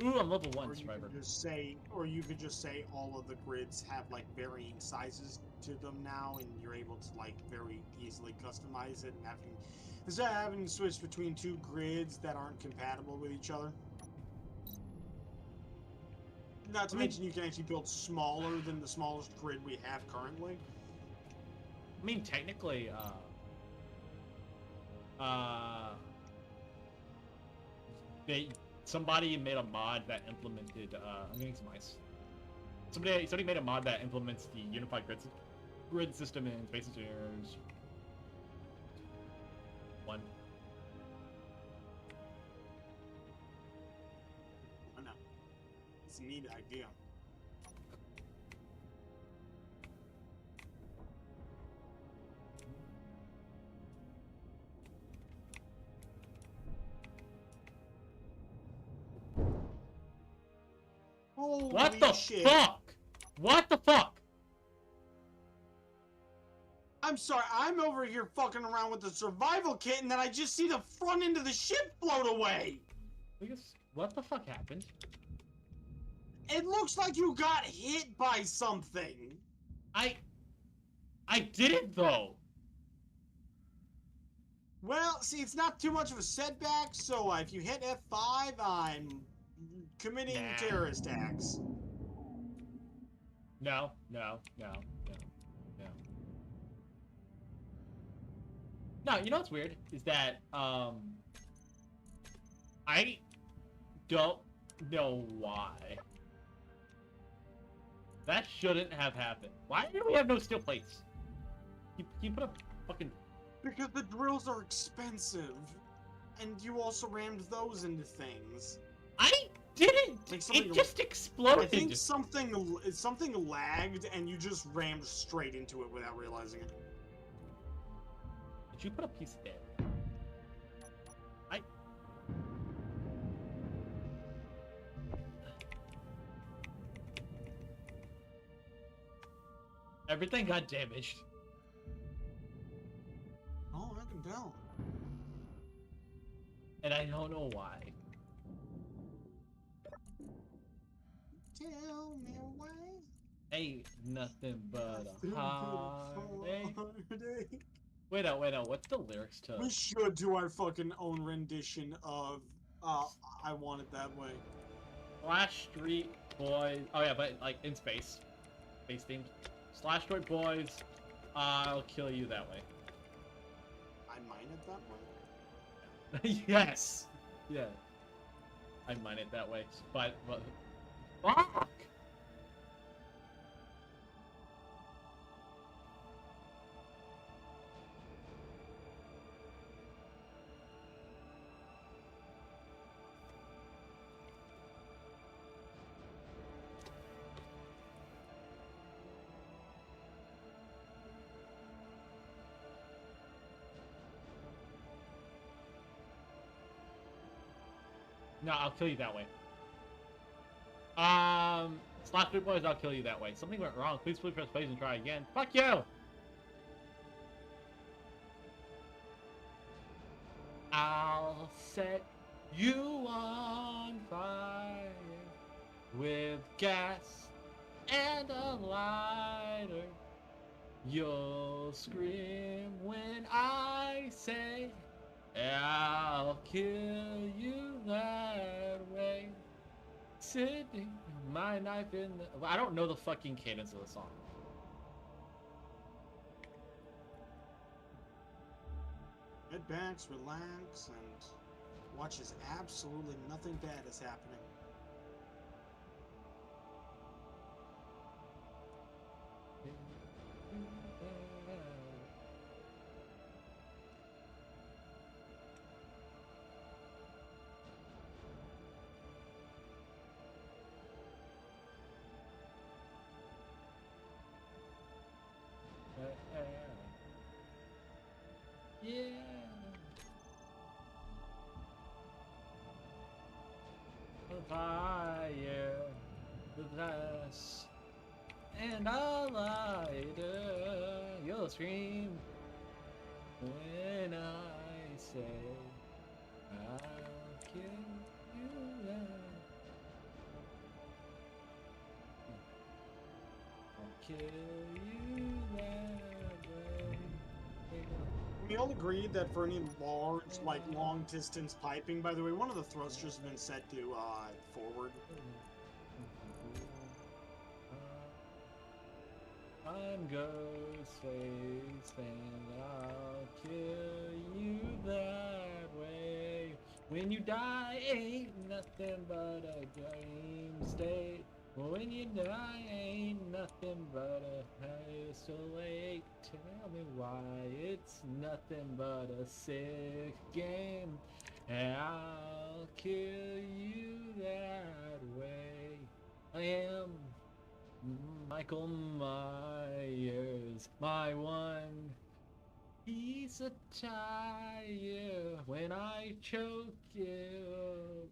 Ooh, I'm level 1, Or you survivor. could just say, or you could just say all of the grids have like varying sizes to them now, and you're able to like very easily customize it, and instead of having to switch between two grids that aren't compatible with each other. Not to mention, you can actually build smaller than the smallest grid we have currently. I mean, technically, somebody made a mod that implemented, I'm getting some ice. Somebody made a mod that implements the unified grid system in Space Engineers 1. I know. It's a neat idea. What the Holy shit. fuck? What the fuck? I'm sorry, I'm over here fucking around with the survival kit, and then I just see the front end of the ship float away! What the fuck happened? It looks like you got hit by something! I didn't though. Well, see, it's not too much of a setback, so if you hit F5, I'm committing Nah. terrorist acts. No. No, you know what's weird? Is that, I don't know why. That shouldn't have happened. Why do we have no steel plates? You put a fucking... Because the drills are expensive. And you also rammed those into things. I didn't! Like something- It just exploded! I think something lagged, and you just rammed straight into it without realizing it. Did you put a piece there? Everything got damaged. Oh, I can tell. And I don't know why. Tell me why. Ain't nothing but a heartache. Heartache. Wait out, what's the lyrics to... We should do our fucking own rendition of I Want It That Way. Slash Street Boys... Oh yeah, but like in space. Space themed. Slash Street Boys, I'll kill you that way. I Mine It That Way? Yes! Yeah. I mine it that way, but... Fuck! No, I'll kill you that way. Slash Street Boys, I'll kill you that way. Something went wrong. Please press space and try again. Fuck you! I'll set you on fire with gas and a lighter. You'll scream when I say I'll kill you that way. Sitting my knife in the... I don't know the fucking cadence of the song. Head backs, relax, and watch as absolutely nothing bad is happening. Yeah. Fire, the glass, and a lighter. You'll scream when I say I'll kill you. I'll kill you that way. We all agreed that for any large, long distance piping, by the way, one of the thrusters has been set to forward. I'm Ghostface and I'll kill you that way. When you die, ain't nothing but a dream state. When you die, ain't nothing but a crystal lake. Tell me why it's nothing but a sick game. And I'll kill you that way. I am Michael Myers, my one piece of tire. When I choke you,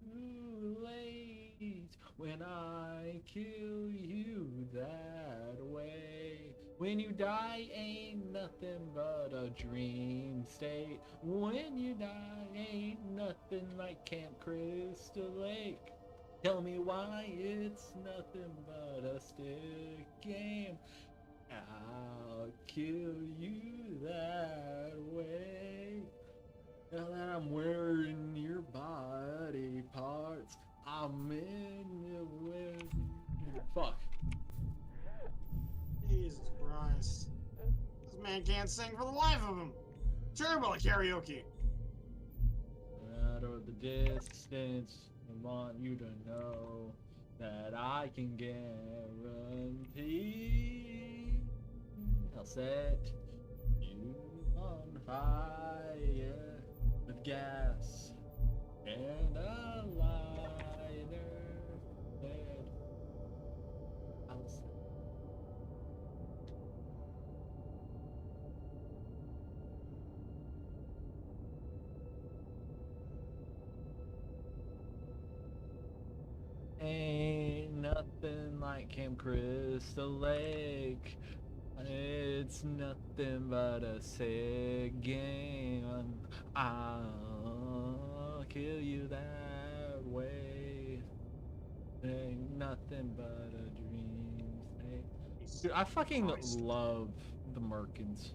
too late. When I kill you that way. When you die, ain't nothing but a dream state. When you die, ain't nothing like Camp Crystal Lake. Tell me why it's nothing but a stick game. I'll kill you that way. Now that I'm wearing your body parts, I'm in it with you. Fuck. Jesus Christ. This man can't sing for the life of him. Terrible at karaoke. Out of the distance, I want you to know that I can guarantee I'll set you on fire with gas and a lighter. I'll set ain't nothing like Camp Crystal Lake. It's nothing but a sick game. I'll kill you that way. Ain't nothing but a dream state. Dude, I fucking Christ. love the Merkins.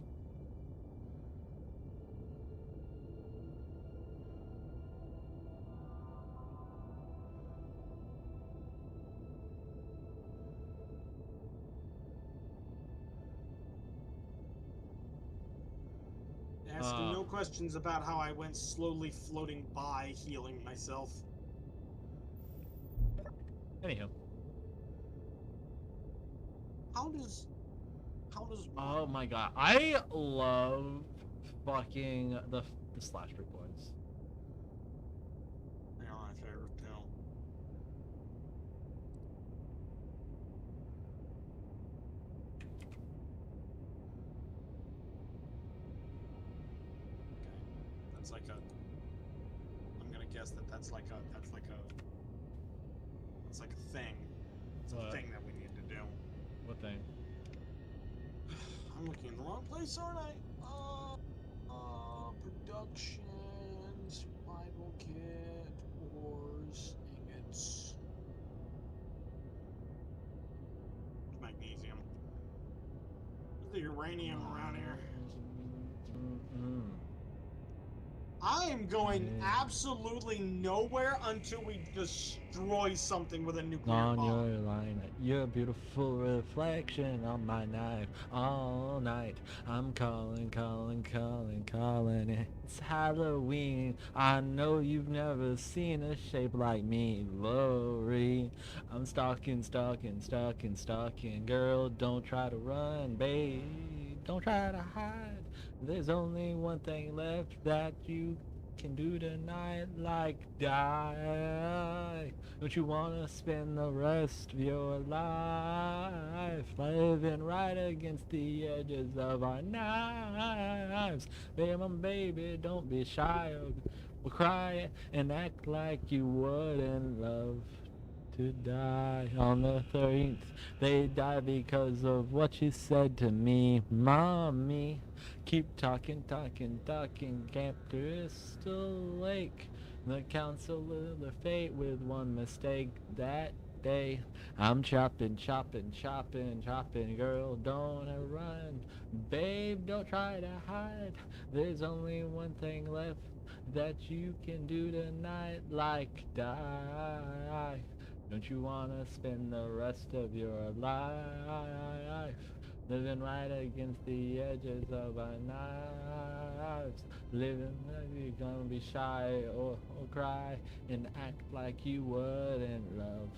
Asking no questions about how I went slowly floating by, healing myself. Anywho. How does Oh my god. I love fucking the Slash Street Boys. Hang on, my favorite pill. That's like a. I'm gonna guess that's like a It's like a thing. It's a What? thing that we need to do. What thing? I'm looking in the wrong place, aren't I? Production, survival kit, ores, ingots. Magnesium. Is the uranium around here? I am going absolutely nowhere until we destroy something with a nuclear On bomb. your line, your beautiful reflection on my knife all night. I'm calling, calling, calling, calling. It's Halloween. I know you've never seen a shape like me, Lori. I'm stalking, stalking, stalking, stalking. Girl, don't try to run, babe. Don't try to hide. There's only one thing left that you can do tonight, like die. Don't you wanna spend the rest of your life living right against the edges of our knives? Baby, don't be shy. We'll cry and act like you wouldn't love to die. On the 13th, they die because of what you said to me, mommy. Keep talking, talking, talking. Camp Crystal Lake. The council of their fate with one mistake that day. I'm chopping, chopping, chopping, chopping. Girl, don't run. Babe, don't try to hide. There's only one thing left that you can do tonight, like die. Don't you wanna spend the rest of your life living right against the edges of our knives? Living like you're gonna be shy or cry and act like you wouldn't love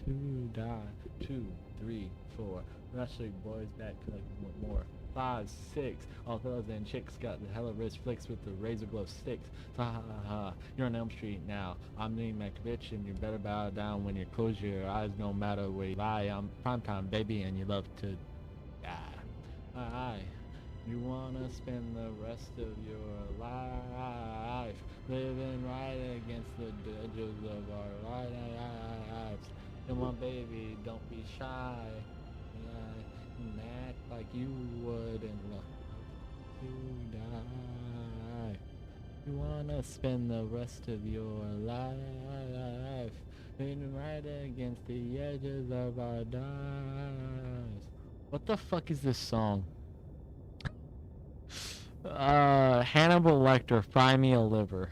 to die. 2, 3, 4. Wrestling boys back like more. 5, 6. All those and chicks got the hella wrist flicks with the razor glove sticks. Ha ha ha. You're on Elm Street now. I'm Lee Makovich, and you better bow down when you close your eyes, no matter where you lie. I'm primetime baby, and you love to die. Aye. You wanna spend the rest of your life living right against the edges of our lives. Come on, baby, don't be shy. And act like you wouldn't love to die. You wanna spend the rest of your life living right against the edges of our lives. What the fuck is this song? Hannibal Lecter, Fry Me a Liver.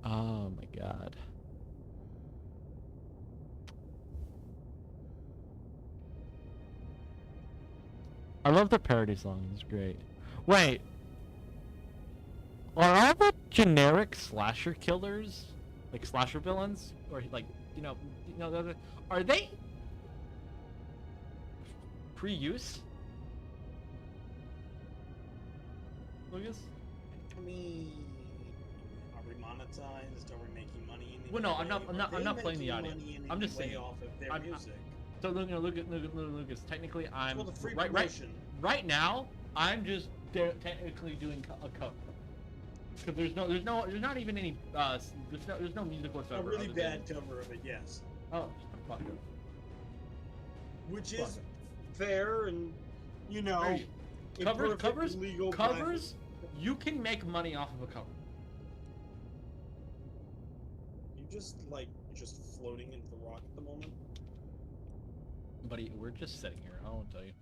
Oh my god. I love the parody song, it's great. Wait. Are all the generic slasher killers, like slasher villains, or like, are they pre-use? Lucas? I mean, are we monetized? Are we making money in the Well, no, way? I'm not playing the Are they audio. making money in I'm any just way saying. off of their music. So Lucas, technically I'm Well, the free right promotion. right now I'm just technically doing a cover. Because there's not even any there's no music A whatsoever. really other bad than, cover of it, yes. oh, fuck it. Which Fuck is it. fair and, you know, Hey, imperfect covers, legal covers. You can make money off of a cover. You just floating into the rock at the moment. Buddy, we're just sitting here. I won't tell you.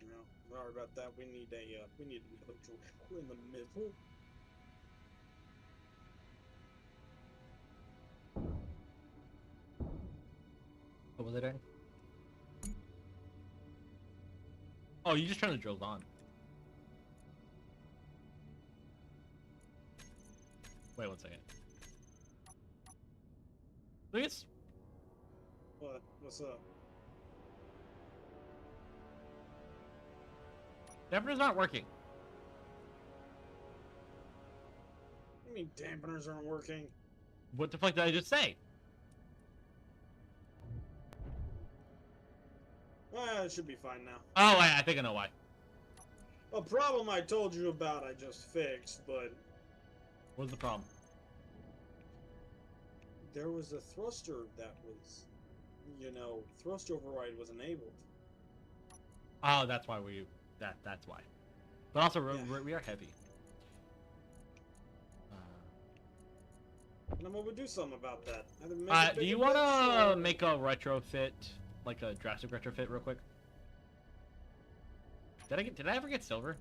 You know, sorry about that. We need another drill in the middle. What was I doing? Oh, you just turned the drills on. Wait 1 second. Lucas? What? What's up? Dampener's not working. I mean, dampeners aren't working. What the fuck did I just say? It should be fine now. Oh, I think I know why. A problem I told you about I just fixed, but What's the problem? there was a thruster that was, thrust override was enabled. Oh, that's why that's why. But also, Yeah. we are heavy. And I'm gonna do something about that. Either make Do bigger you bits wanna or- make a retrofit, like a drastic retrofit, real quick? Did I ever get silver?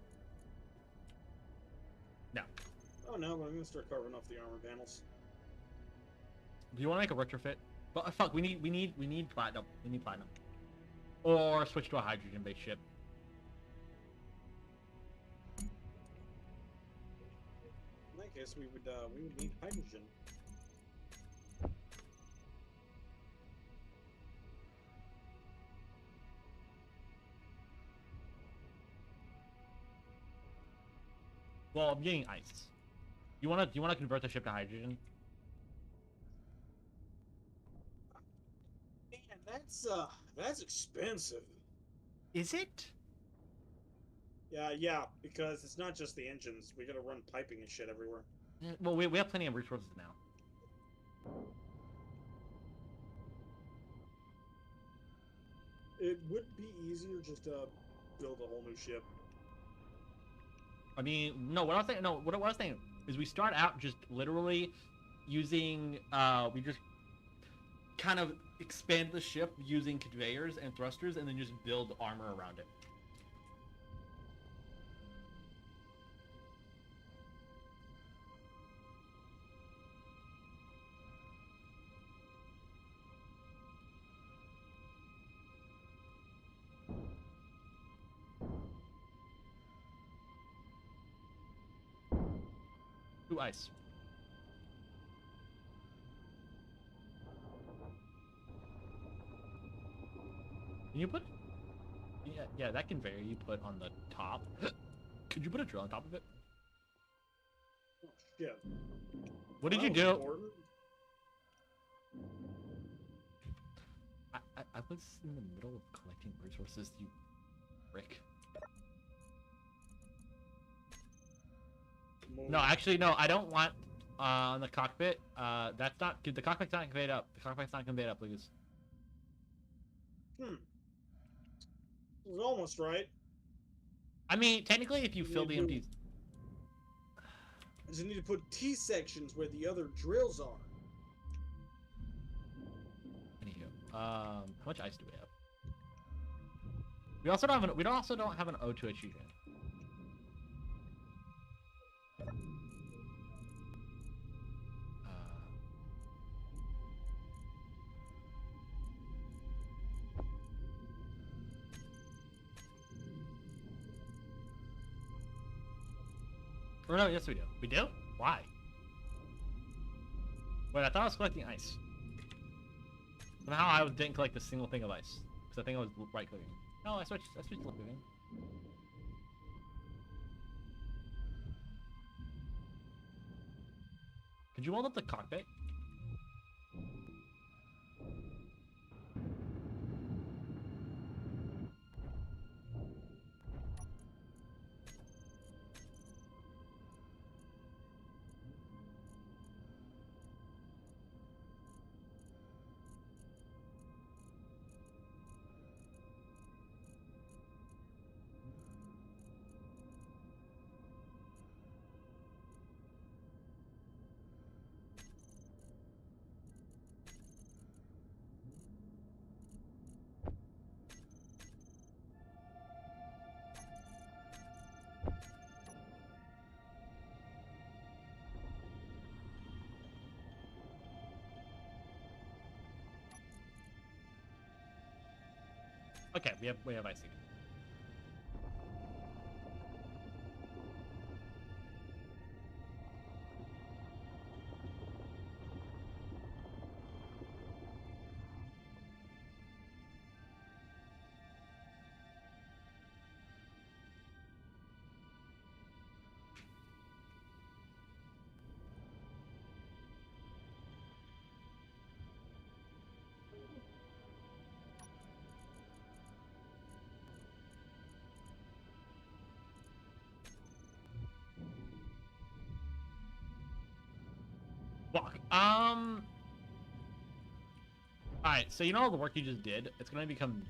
No. Oh no, but I'm gonna start carving off the armor panels. Do you want to make a retrofit? But fuck, we need platinum. We need platinum. Or switch to a hydrogen-based ship. In that case, we would need hydrogen. Well, I'm getting ice. Do you wanna convert the ship to hydrogen? Man, that's expensive. Is it? Yeah, because it's not just the engines. We gotta run piping and shit everywhere. Well, we have plenty of resources now. It would be easier just to build a whole new ship. I mean, no. What I was saying, no. What I was saying is we start out just literally using. We just kind of expand the ship using conveyors and thrusters, and then just build armor around it. Ooh, ice. Can you put? Yeah, that conveyor you put on the top. Could you put a drill on top of it? Oh shit. What did That you was do? important. I was in the middle of collecting resources, you prick. No, actually, no. I don't want on the cockpit. That's not. The cockpit's not conveyed up. The cockpit's not conveyed up, please. It was almost right. I mean, technically, if you fill the You do. empties. I just need to put T sections where the other drills are. Anywho, how much ice do we have? We also don't have an. We also don't have an O2 achievement. Or no, yes we do. We do? Why? Wait, I thought I was collecting ice. Somehow I didn't collect a single thing of ice. Because I think I was right clicking. No, I switched left clicking. Could you hold up the cockpit? Okay, we have ice again. Fuck. Alright, so you know all the work you just did? It's gonna become mid.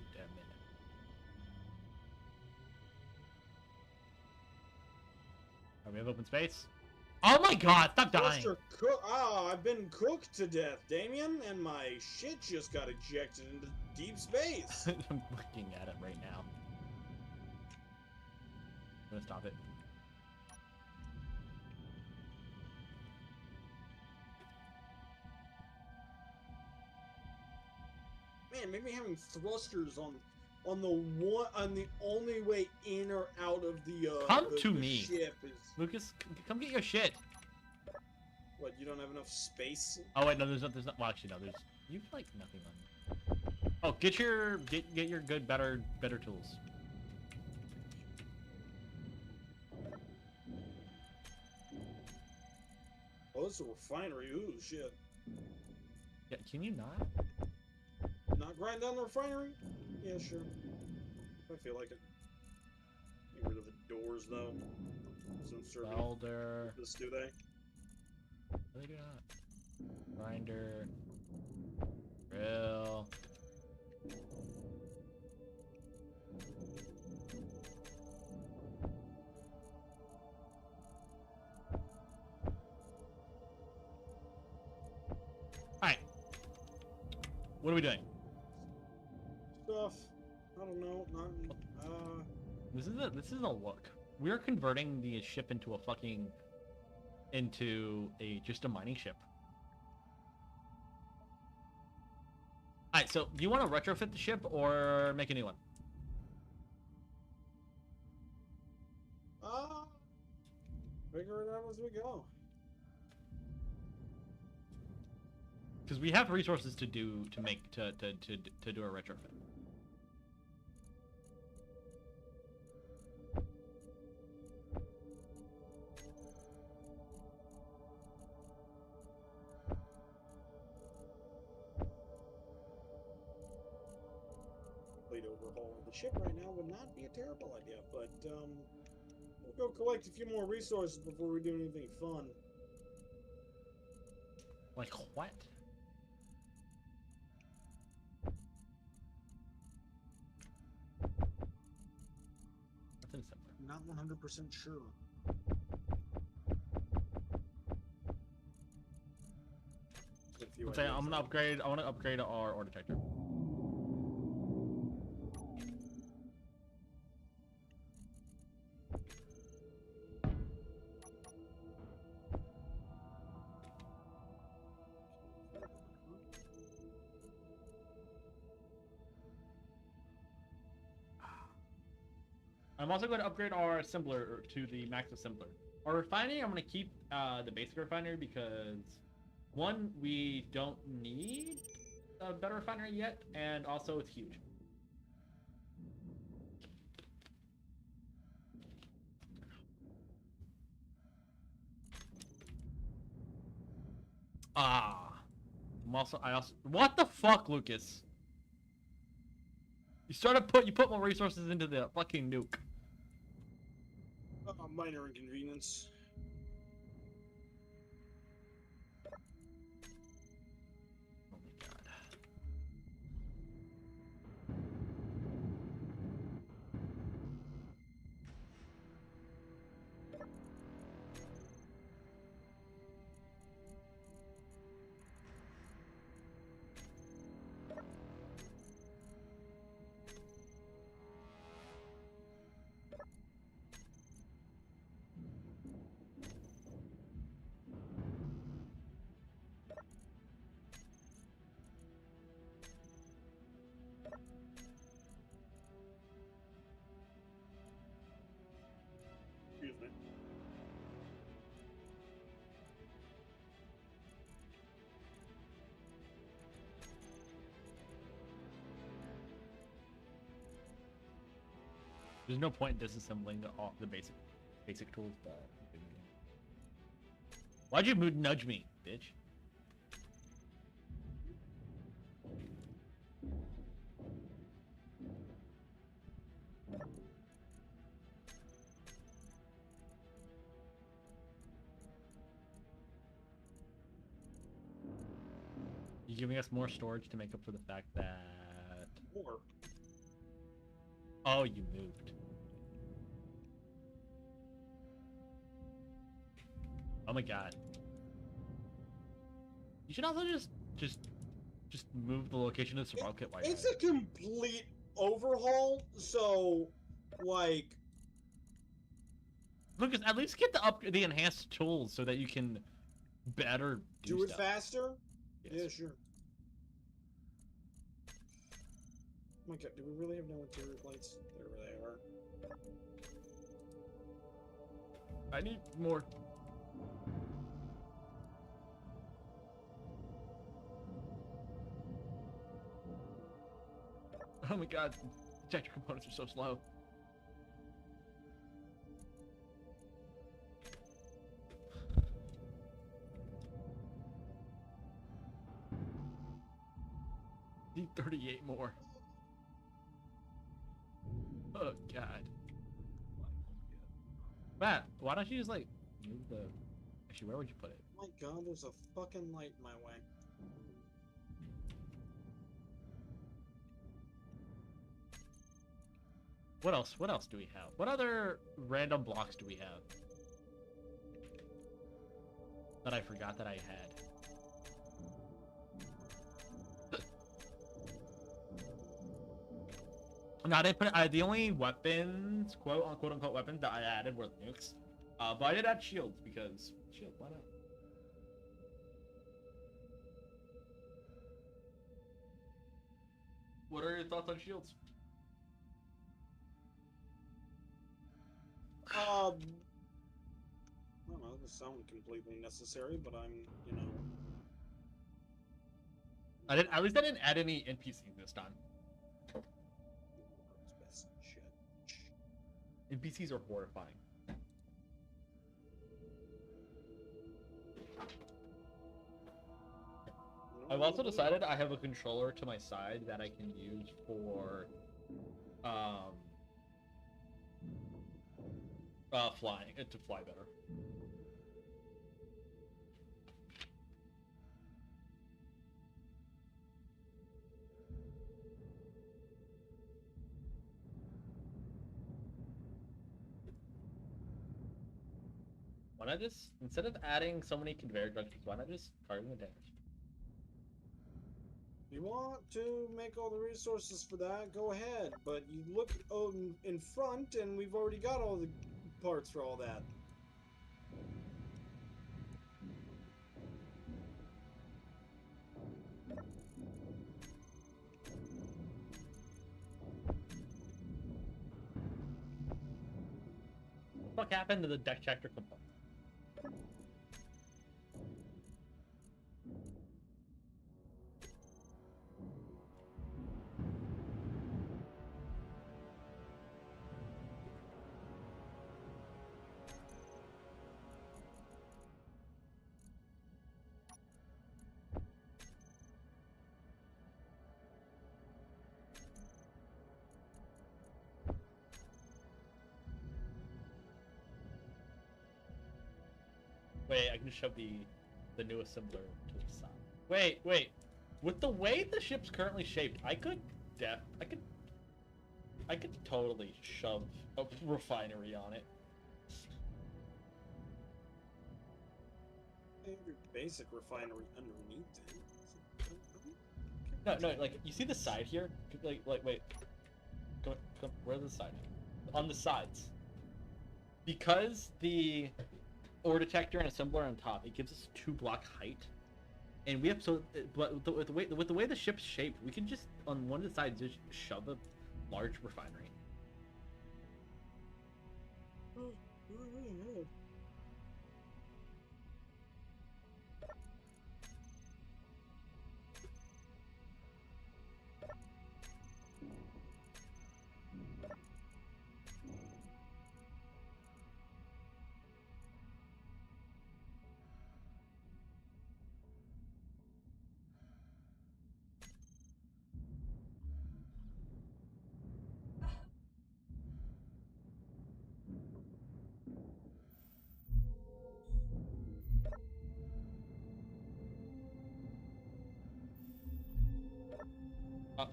Alright, we have open space. Oh my god, stop dying! I've been cooked to death, Damien, and my shit just got ejected into deep space. I'm looking at it right now. I'm gonna stop it. Man, maybe having thrusters on the only way in or out of the Come the to me. ship is Lucas, come get your shit. what? You don't have enough space? Oh wait, no, there's not. Well, actually, no. There's. You've like nothing on. Oh, get your good, better tools. Oh, it's a refinery. Ooh, shit. Yeah, can you not? Not grind down the refinery? Yeah, sure. I feel like it. Get rid of the doors, though. Some sort of Welder. this, do they? No, they do not. Grinder. Drill. Alright. What are we doing? Stuff. I don't know. Not. This is a look. We're converting the ship into a fucking just a mining ship. Alright, so do you want to retrofit the ship or make a new one? Figure it out as we go. Because we have resources to do to do a retrofit. Complete overhaul of the ship right now would not be a terrible idea, but we'll go collect a few more resources before we do anything fun. Like what? Nothing simpler. Not 100% sure. I'm saying I'm gonna upgrade. I want to upgrade our ore detector. I'm also going to upgrade our assembler to the max assembler. Our refinery, I'm going to keep the basic refinery because, one, we don't need a better refinery yet, and also it's huge. I also, what the fuck, Lucas? You put more resources into the fucking nuke. Minor inconvenience. Oh my god. Excuse me. There's no point in disassembling the basic tools, but why'd you nudge me, bitch? giving us more storage to make up for the fact that... More. Oh, you moved. Oh my god. You should also just move the location of the survival kit while you're It's at a complete overhaul, so like Lucas, at least get the enhanced tools so that you can better do it stuff. faster. Yes. Yeah, sure. Oh my god, do we really have no interior lights? There they are. I need more. Oh my god, detector components are so slow. Need 38 more. Oh god. Matt, why don't you just like move the... Actually, where would you put it? My god, there's a fucking light in my way. What else? What else do we have? What other random blocks do we have? That I forgot that I had. No, I didn't put the only weapons, quote unquote weapons that I added were nukes. But I did add shields because shield, why not? What are your thoughts on shields? I don't know, this sounds completely necessary, but I'm, you know. At least I didn't add any NPCs this time. Best shit. NPCs are horrifying. I've also decided I have a controller to my side that I can use for flying to fly better. Why not just, instead of adding so many conveyor junctions, why not just target the damage? You want to make all the resources for that, go ahead. But you look in front, and we've already got all the parts for all that. What the fuck happened to the detector component? Wait, I can shove the new assembler to the side. Wait. With the way the ship's currently shaped, I could totally shove a refinery on it. Every basic refinery underneath it. No, like you see the side here? Like wait. Come, where's the side? On the sides. Because the ore detector and assembler on top, it gives us 2-block height. And we have but with the way the ship's shaped, we can just on one of the sides just shove a large refinery.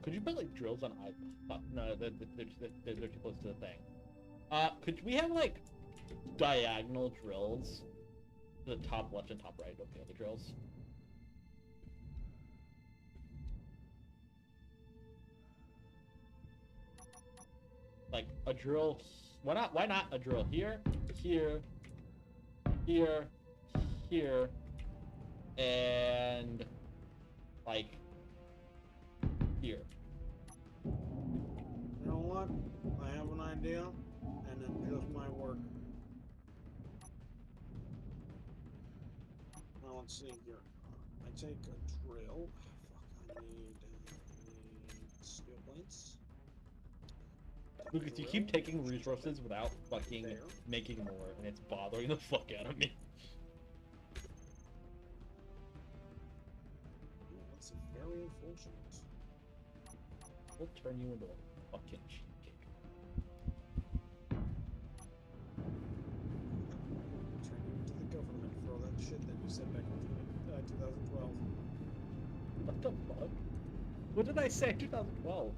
Could you put like drills on I? No, they're too close to the thing. Could we have like diagonal drills to the top left and top right of the other drills? Like a drill. Why not? Why not a drill here, here, here, here, and like here. You know what? I have an idea, and it just might work. Now let's see here. I take a drill. Fuck, I need steel plates. Lucas, you keep taking resources without fucking There. making more, and it's bothering the fuck out of me. Oh, that's very unfortunate. We'll turn you into a fucking cheesecake. Turn you into the government for all that shit that you said back in 2012. What the fuck? What did I say? 2012.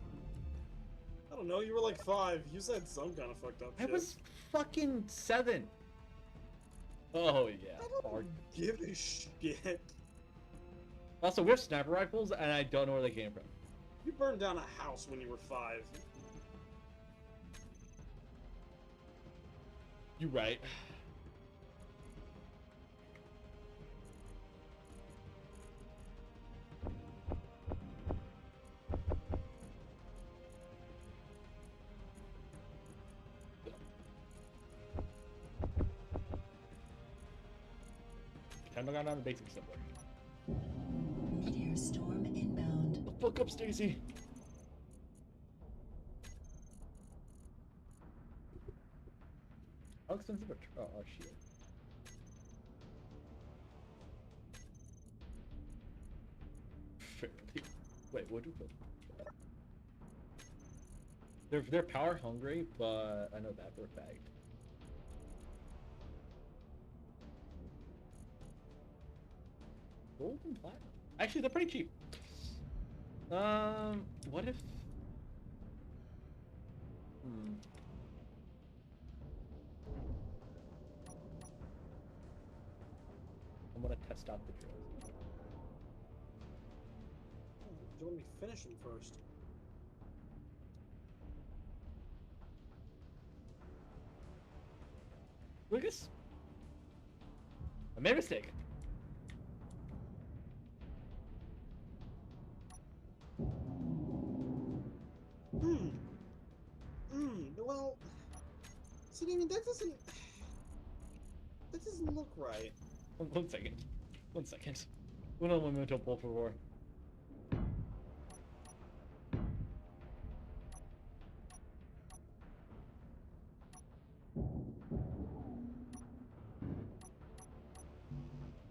I don't know, you were like 5. You said some kind of fucked up I shit. was fucking 7. Oh yeah. I don't Hard. give a shit. Also, we have sniper rifles, and I don't know where they came from. You burned down a house when you were 5. You right. Time to go down to basic assembly. Meteor storm inbound. The fuck up, Stacy. How expensive are our shield? Fairly. Wait, what do we put? They're power hungry, but I know that for a fact. Gold and platinum. Actually, they're pretty cheap. What if? I'm gonna test out the drills. You let me finish them first. Lucas, I made a mistake. Well, see, I mean, that doesn't look right. One second. 1 second. Uno momento, por favor.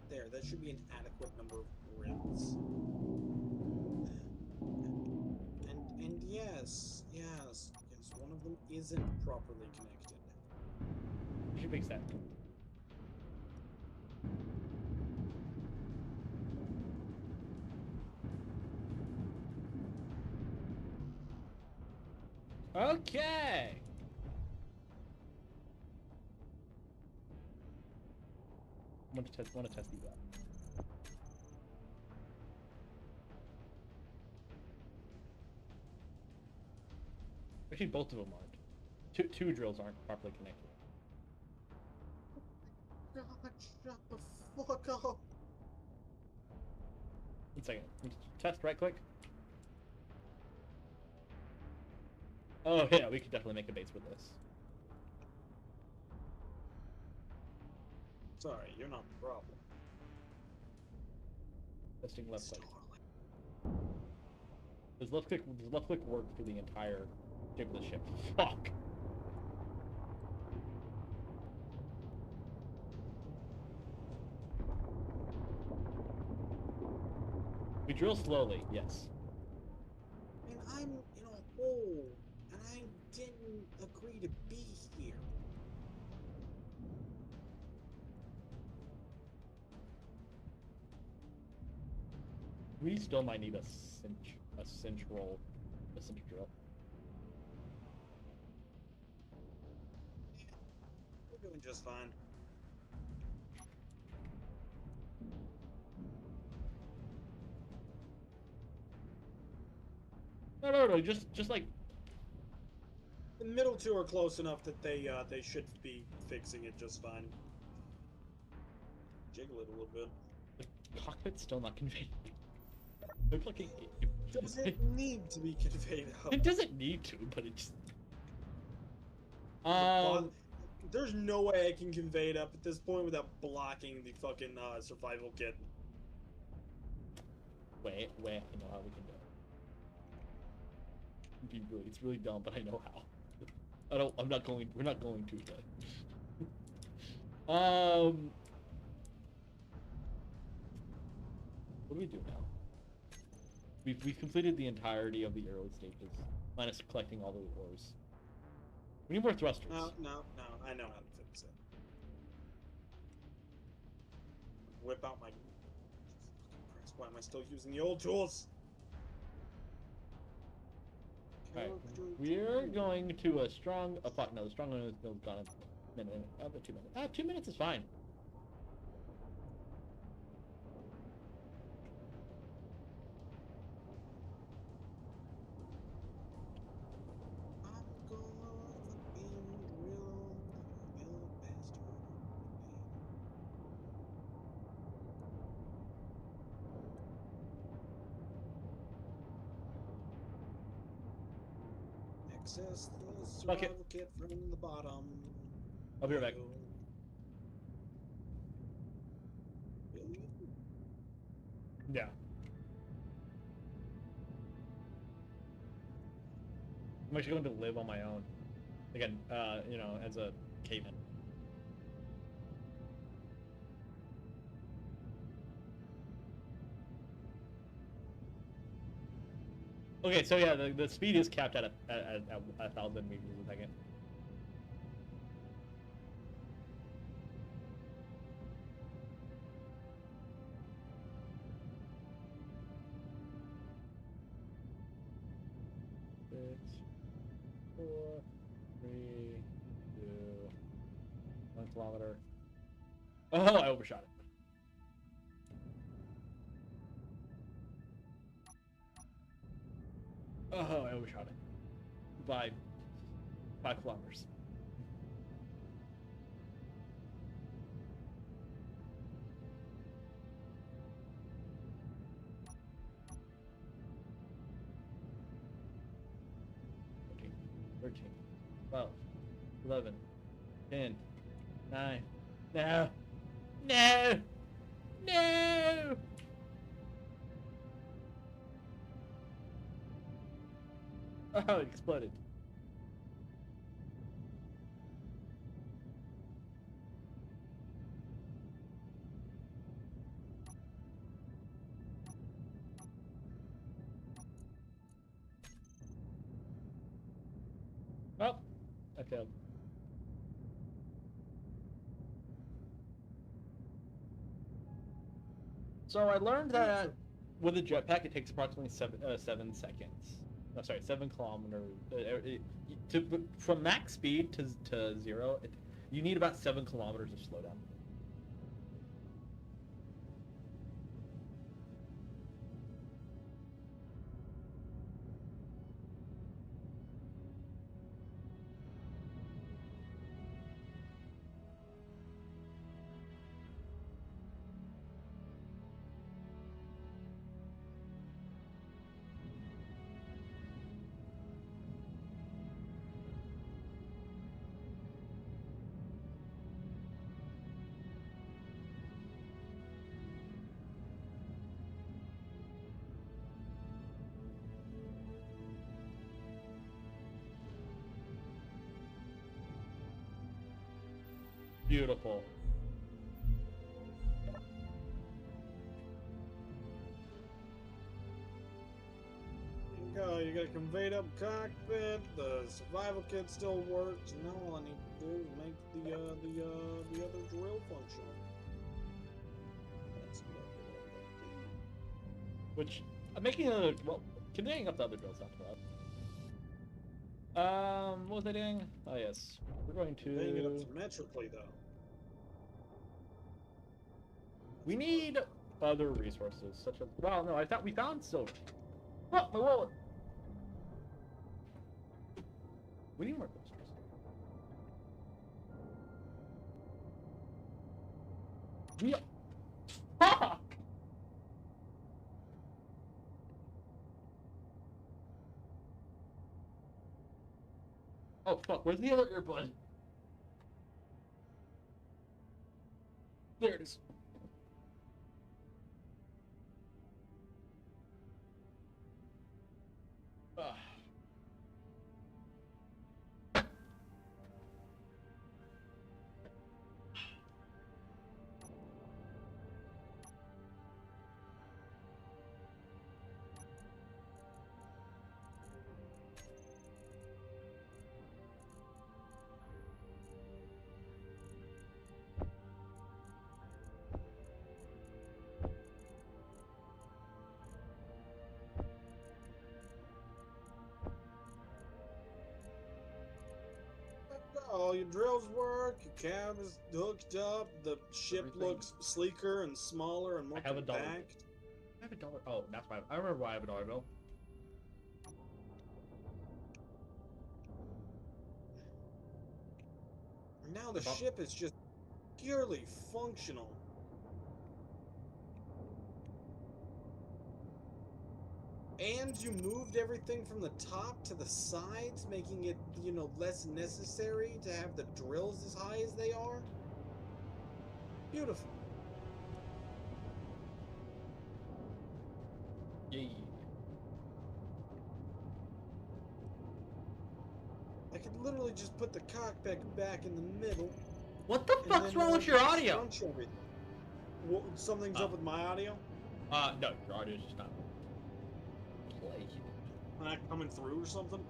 There, that should be an adequate number of rims. And yes, one of them isn't properly connected. You should fix that. Okay. I want to test these out. Actually, both of them aren't. Two drills aren't properly connected. God, shut the fuck up. 1 second. Test right click. Oh yeah, we could definitely make a base with this. Sorry, you're not the problem. Testing left click. Does left click work for the entire shape of the ship? Fuck. We drill slowly, yes. And I'm in a hole, and I didn't agree to be here. We still might need a cinch roll, a cinch drill. We're doing just fine. No, just like The middle two are close enough that they should be fixing it just fine. Jiggle it a little bit. the cockpit's still not conveyed. It's like Does it need to be conveyed up? it doesn't need to, but it just. There's no way I can convey it up at this point without blocking the fucking survival kit. Wait, I know how we can do it. It's really dumb, but I know how. We're not going to though. What do we do now? We've completed the entirety of the early stages, minus collecting all the ores. We need more thrusters. No, I know how to fix it. Whip out my... Christ, why am I still using the old tools? Alright, we're going to a strong... fuck, no, the strong one is gone in a minute. 2 minutes. 2 minutes is fine. Access the Fuck it. survival kit from the bottom. I'll be right back. Really? Yeah. I'm actually going to live on my own. Again, you know, as a caveman. Okay, so yeah, the speed is capped at 1,000 meters a second. Six, 4, 3, 2, 1 kilometer. Oh, I overshot it. Oh, I overshot it by 5 kilometers. Okay, 13, 12, 11, 10, 9. No, no, no. Oh, it exploded. Oh, I failed. So I learned that with a jetpack, it takes approximately 7 seconds. No, sorry, 7 kilometers. From max speed to 0, you need about 7 kilometers of slowdown. Beautiful. Go, you got a conveyed up cockpit, the survival kit still works, and now all I need to do is make the other drill functional. That's Which, making another, well, Continuing up the other drills after that. What was I doing? Oh yes, we're going Laying it up to. symmetrically, though. We need other resources, such as. Well, no, I thought we found silver. Oh, my wallet. We need more resources. We. Fuck! Oh fuck! Where's the other earbud? There it is. Ah. All your drills work, your cab is hooked up, the ship Everything. looks sleeker and smaller and more I have a dollar. compact. I have a dollar. Oh, that's why. I remember why I have a dollar bill. And now the About- ship is just purely functional. And you moved everything from the top to the sides, making it, less necessary to have the drills as high as they are. Beautiful. Yay. I could literally just put the cockpit back in the middle. What the and fuck's then, wrong with your just audio? scrunch everything. What, something's up with my audio? No, your audio's just not. Play. Not coming through or something?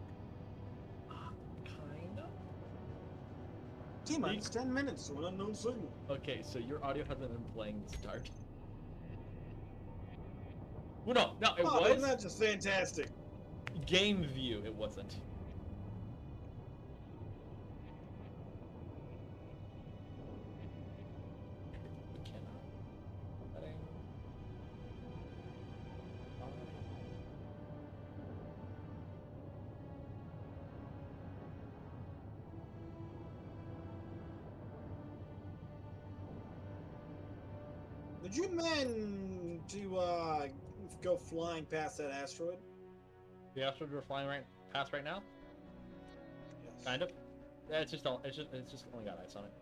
Kind of. T-minus 10 minutes to an unknown signal. Okay, so your audio hasn't been playing this start. Well, no, it Oh, was isn't that just fantastic? game view. It wasn't. We cannot. Setting. Would you mind to go flying past that asteroid? The asteroid we're flying right past right now. Yes. Kind of. Yeah, it's just only got ice on it.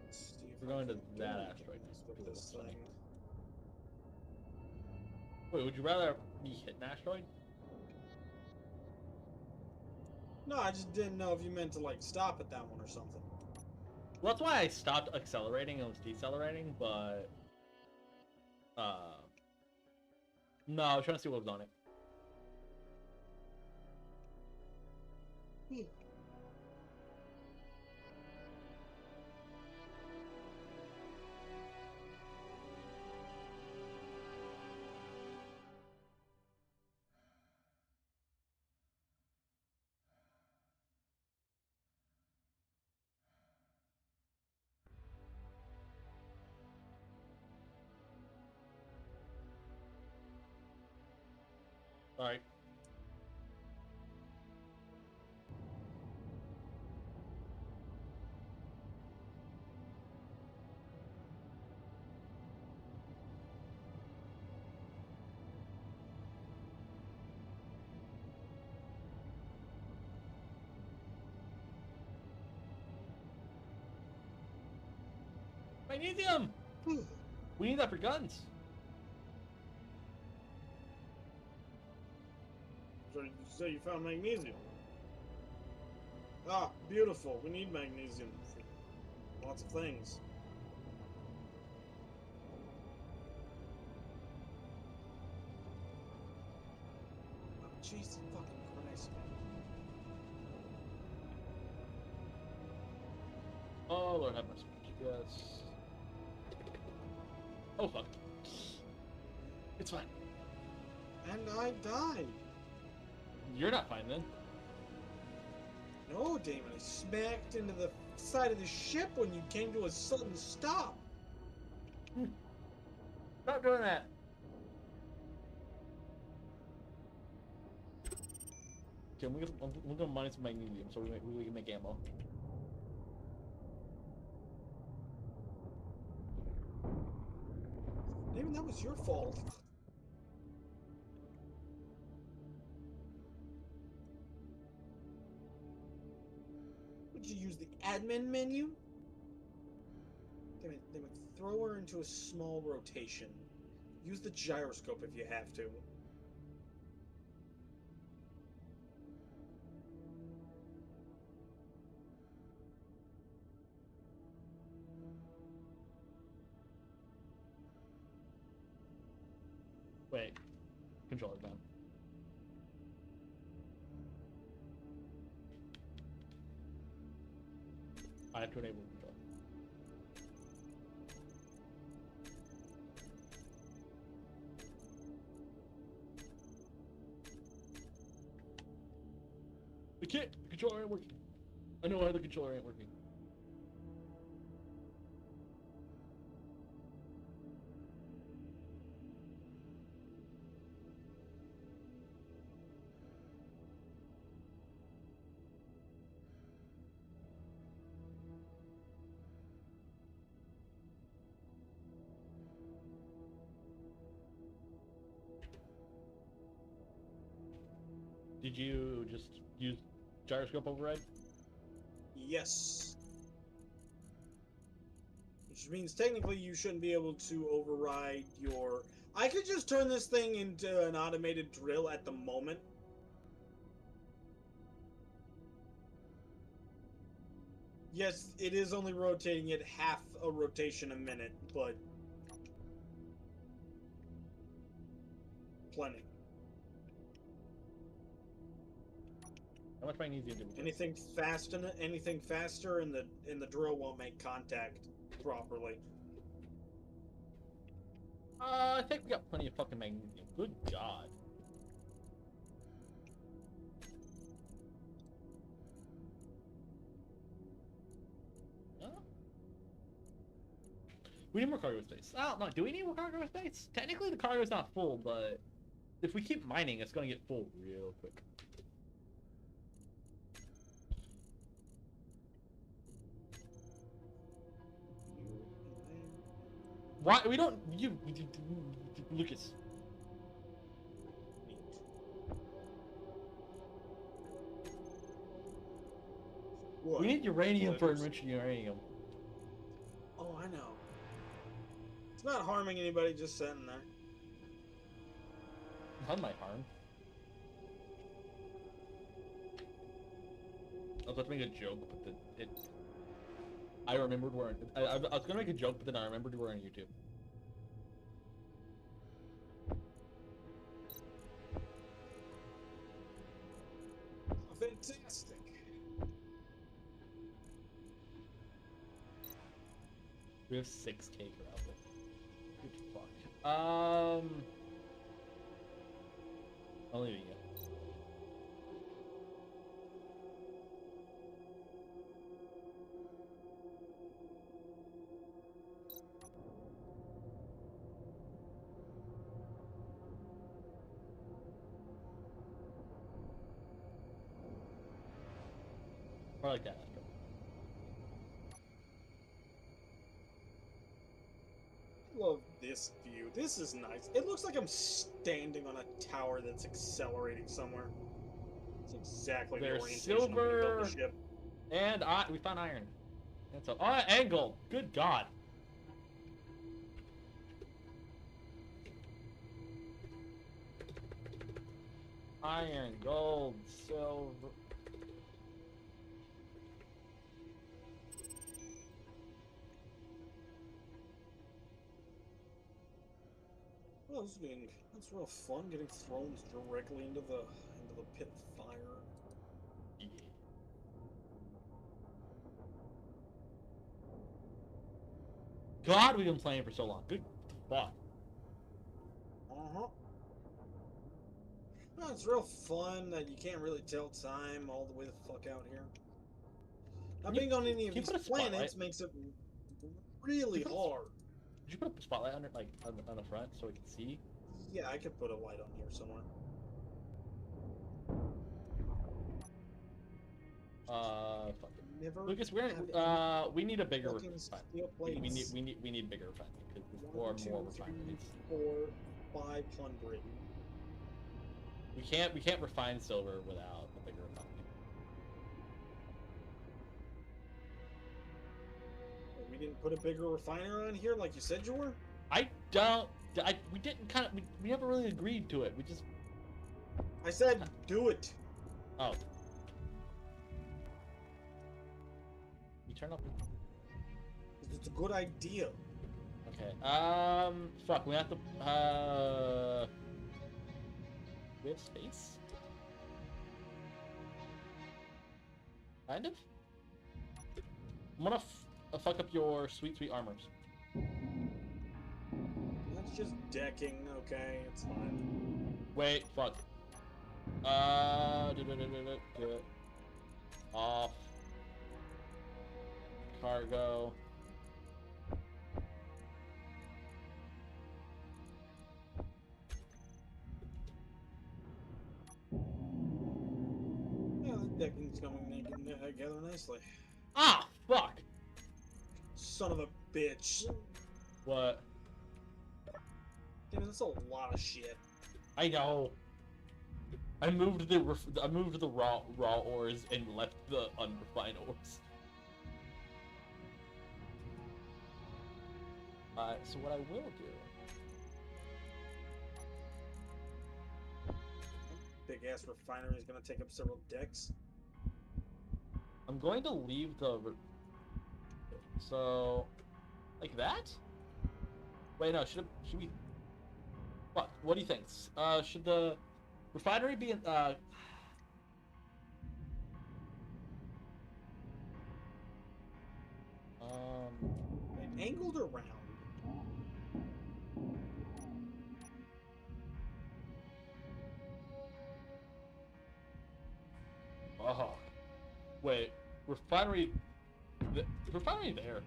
Let's see if We're I going to can do that anything asteroid. with this thing. Wait, would you rather be hit an asteroid? No, I just didn't know if you meant to like stop at that one or something. Well, that's why I stopped accelerating and was decelerating, but no, I was trying to see what was on it. All right. Magnesium! We need that for guns. So you found magnesium. Ah, beautiful. We need magnesium for lots of things. Oh, Jesus fucking Christ. Oh, Lord have mercy. Yes. Oh fuck. It's fine. And I died. You're not fine then. No, Damon, I smacked into the side of the ship when you came to a sudden stop. Stop doing that. Okay, we're gonna mine some magnesium so we can make ammo. Damon, that was your fault. Would you use the admin menu? Damn it, throw her into a small rotation. Use the gyroscope if you have to. Wait. Controller down. I have to enable control. I can't! The controller ain't working. I know why the controller ain't working. Did you just use gyroscope override? Yes. Which means technically you shouldn't be able to override your... I could just turn this thing into an automated drill at the moment. Yes, it is only rotating at half a rotation a minute, but... plenty. How much magnesium did we get? Anything faster and the drill won't make contact properly. I think we got plenty of fucking magnesium. Good God. Huh? We need more cargo space. I don't know. Do we need more cargo space? Technically, the cargo is not full, but if we keep mining, it's going to get full real quick. Why we don't Lucas? What? We need uranium for Letters? enriching uranium. Oh, I know. It's not harming anybody, just sitting there. That might harm. I was about to make a joke, but I remembered we're on. I was gonna make a joke, but then I remembered we're on YouTube. Fantastic. We have 6K gravel. Good fuck. I'll leave it. I like that. I love this view. This is nice. It looks like I'm standing on a tower that's accelerating somewhere. It's exactly There's the orientation I'm gonna build the silver. ship. And we found iron. That's all. And gold. Good God. Iron, gold, silver. Well, that's real fun getting thrown directly into the pit of fire. Yeah. God, we've been playing for so long. Good fuck. Uh-huh. No, it's real fun that you can't really tell time all the way the fuck out here. Not Can you- being on any of can you these put a spotlight? planets makes it really Can you put a- hard. Did you put a spotlight on it, like on the front, so we can see? Yeah, I could put a light on here somewhere. Fuck it. Never. Lucas, we need a bigger fucking refinery. steel plates. We need bigger refinery because there's more One, and more two, three, refineries. 4, 500. We can't refine silver without a bigger refinery. We didn't put a bigger refiner on here like you said you were? We didn't we never really agreed to it. We just I said do it. oh. You turn up. 'Cause it's a good idea. Okay. Fuck. We have to. We have space. Kind of. I'm gonna fuck up your sweet armors. That's just decking, okay, it's fine. Wait. Fuck. Do it. Off. Cargo. Yeah, the decking's coming together nicely. Ah, fuck. Son of a bitch. What? Damn, that's a lot of shit. I know. I moved the raw ores and left the unrefined ores. So what I will do. Big ass refinery is gonna take up several decks. I'm going to leave the. So, like that? Wait, no. Should we? What do you think? Should the refinery be in? Angled around. Oh, wait. Refinery. Refinery there.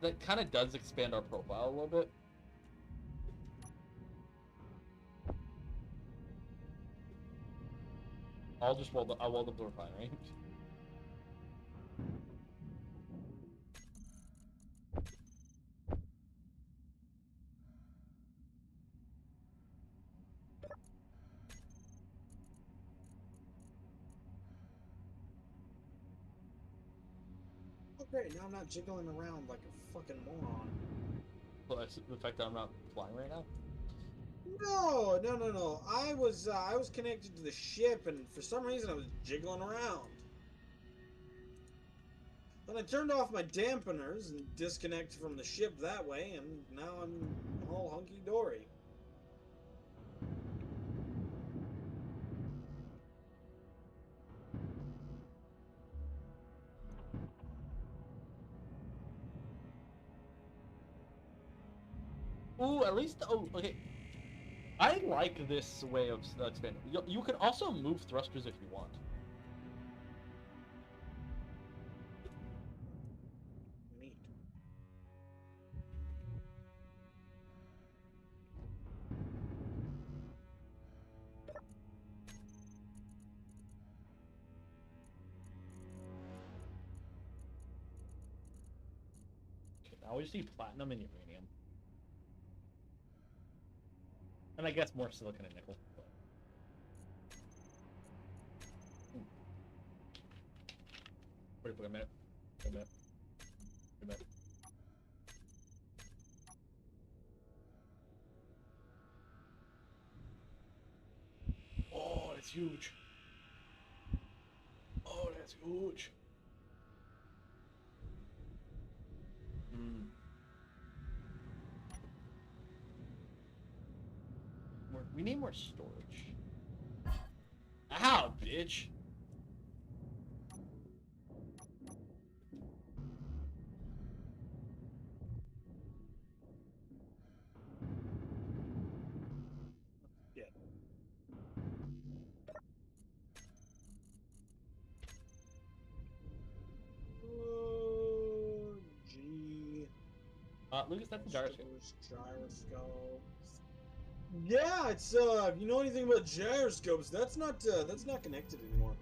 That kind of does expand our profile a little bit. I'll weld up the refinery. Oh great, now I'm not jiggling around like a fucking moron. Well, that's the fact that I'm not flying right now. No. I was connected to the ship, and for some reason I was jiggling around. Then I turned off my dampeners and disconnected from the ship that way, and now I'm all hunky dory. Ooh, at least okay. I like this way of expanding. You can also move thrusters if you want. Neat. Okay, now we just need platinum and uranium. And I guess more silicon and nickel. But... Wait a minute. Wait a minute. Wait a minute. Oh, that's huge. Oh, that's huge. Hmm. We need more storage. Ow, bitch. Lucas, that's a gyroscope. Gyroscopes. Yeah, it's if you know anything about gyroscopes, that's not connected anymore.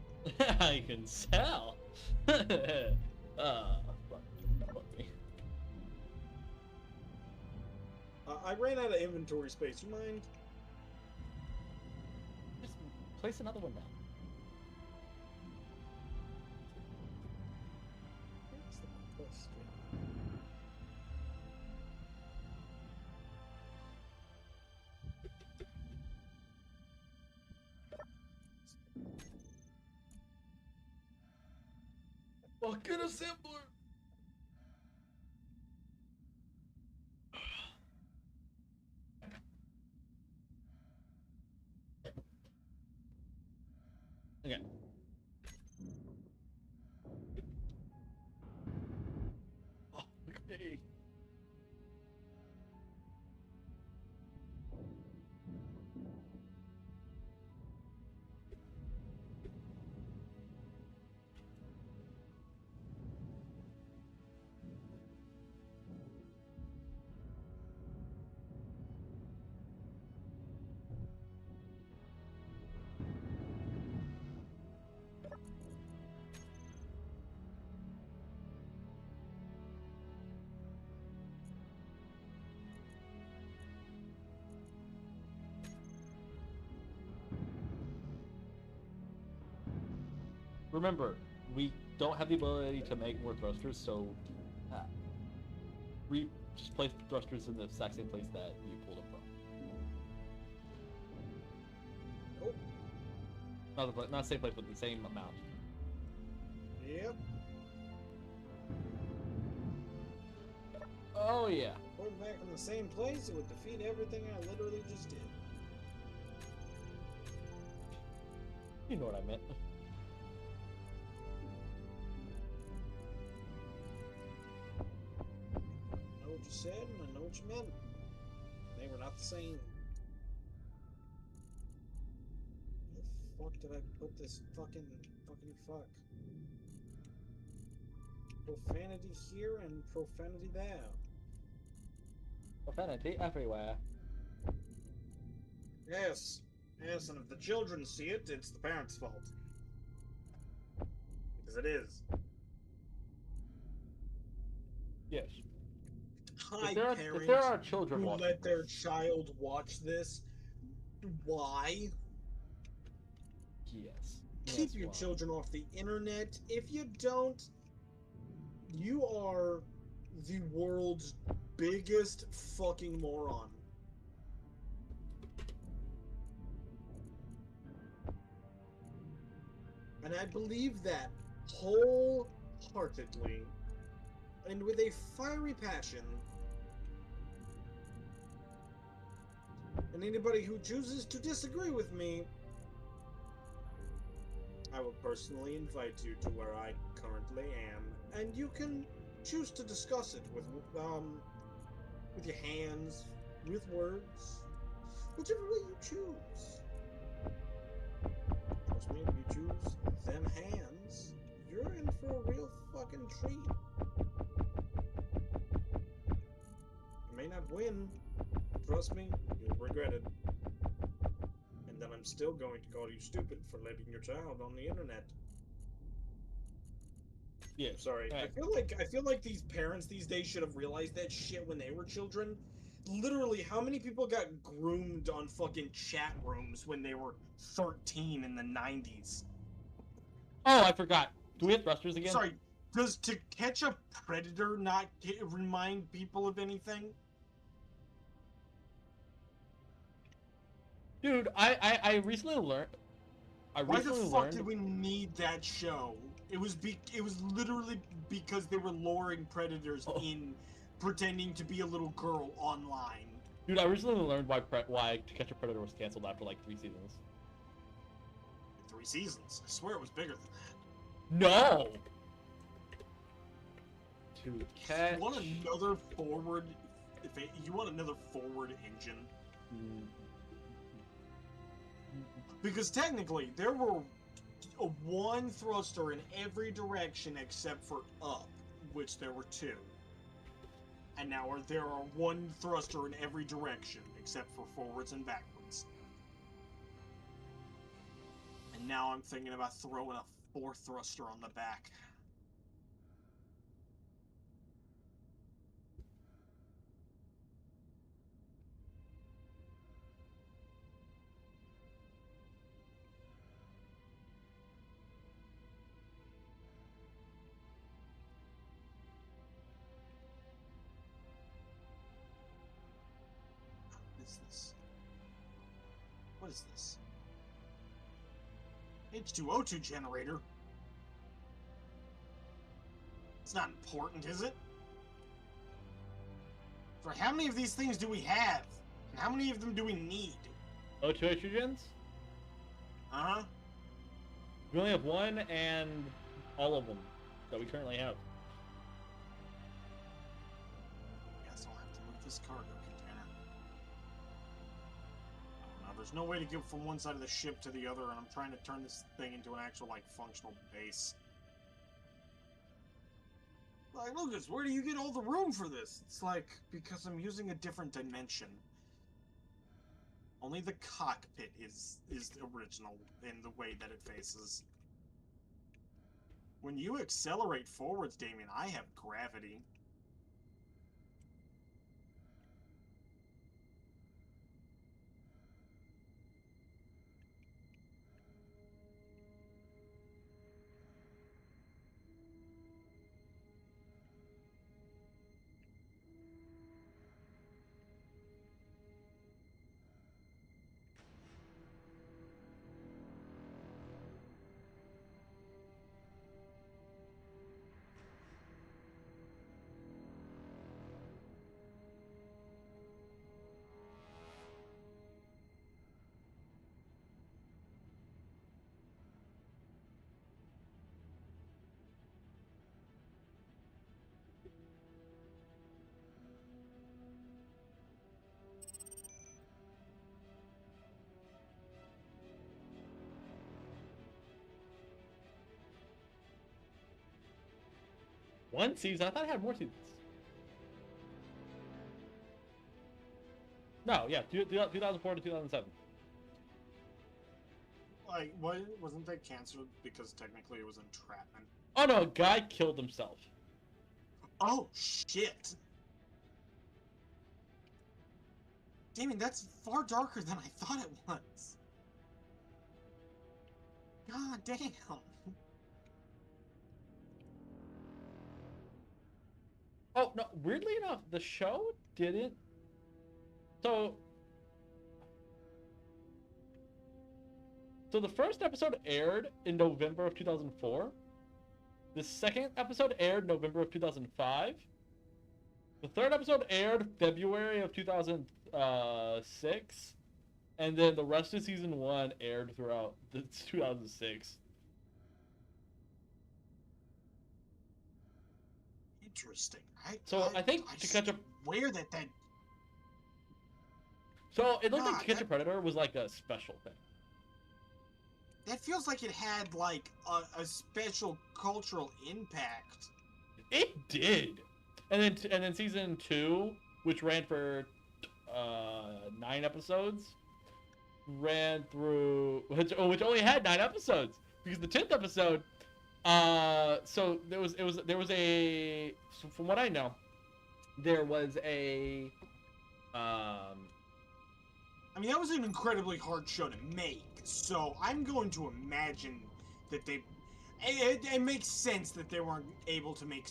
I can tell. Fuck me. I ran out of inventory space. You mind? Just place another one down. That's the question. Fucking assembler. Okay. Oh, okay. Remember, we don't have the ability to make more thrusters, so we just place the thrusters in the exact same place that you pulled them from. Oh, Not the same place, but the same amount. yep. Oh yeah. Put them back in the same place, it would defeat everything I literally just did. You know what I meant. I know what you said, and I know what you meant. They were not the same. Where the fuck did I put this fucking fuck? Profanity here and profanity there. Profanity everywhere. Yes. Yes, and if the children see it, it's the parents' fault. Because it is. Yes. Hi, If there parents are children who watching let their this, child watch this. Why? yes. Keep Yes, your why? children off the internet. If you don't, you are the world's biggest fucking moron. And I believe that wholeheartedly and with a fiery passion. And anybody who chooses to disagree with me, I will personally invite you to where I currently am, and you can choose to discuss it with your hands, with words, whichever way you choose. Trust me, if you choose them hands, you're in for a real fucking treat. You may not win. Trust me, you'll regret it. And then I'm still going to call you stupid for letting your child on the internet. Yes. Sorry. Right. I feel like these parents these days should have realized that shit when they were children. Literally, how many people got groomed on fucking chat rooms when they were 13 in the 90s? Oh, I forgot. Do we have thrusters again? Sorry, does To Catch a Predator not remind people of anything? Dude, I recently learned. Why the fuck did we need that show? It was literally because they were luring predators in, pretending to be a little girl online. Dude, I recently learned why To Catch a Predator was canceled after like 3 seasons. 3 seasons. I swear it was bigger than that. No. To Catch. You want another forward? You want another forward engine? Because technically, there were one thruster in every direction except for up, which there were 2. And now there are one thruster in every direction, except for forwards and backwards. And now I'm thinking about throwing a fourth thruster on the back. What is this? What is this? H2O2 generator? It's not important, is it? For how many of these things do we have? And how many of them do we need? O2 estrogens? Uh-huh. We only have one and all of them that we currently have. Guess I'll have to move this cargo container. Now, there's no way to get from one side of the ship to the other, and I'm trying to turn this thing into an actual, like, functional base. Like, Lucas, where do you get all the room for this? It's like, because I'm using a different dimension. Only the cockpit is original in the way that it faces. When you accelerate forwards, Damien, I have gravity. One season? I thought it had more seasons. No, yeah, 2004 to 2007. Like, what? Wasn't that canceled because technically it was entrapment? Oh no, a guy killed himself. Oh, shit! Damien, that's far darker than I thought it was. God damn. Oh no, weirdly enough, the show didn't. So the first episode aired in November of 2004. The second episode aired November of 2005. The third episode aired February of 2006. And then the rest of season 1 aired throughout the 2006. Interesting. I think To Catch a Where that So it looked God, like To Catch a Predator was like a special thing. that feels like it had like a special cultural impact. It did. And then season 2, which ran for 9 episodes, ran through which only had 9 episodes because the 10th episode so there was a so from what I know there was a I mean, that was an incredibly hard show to make, so I'm going to imagine that it makes sense that they weren't able to make,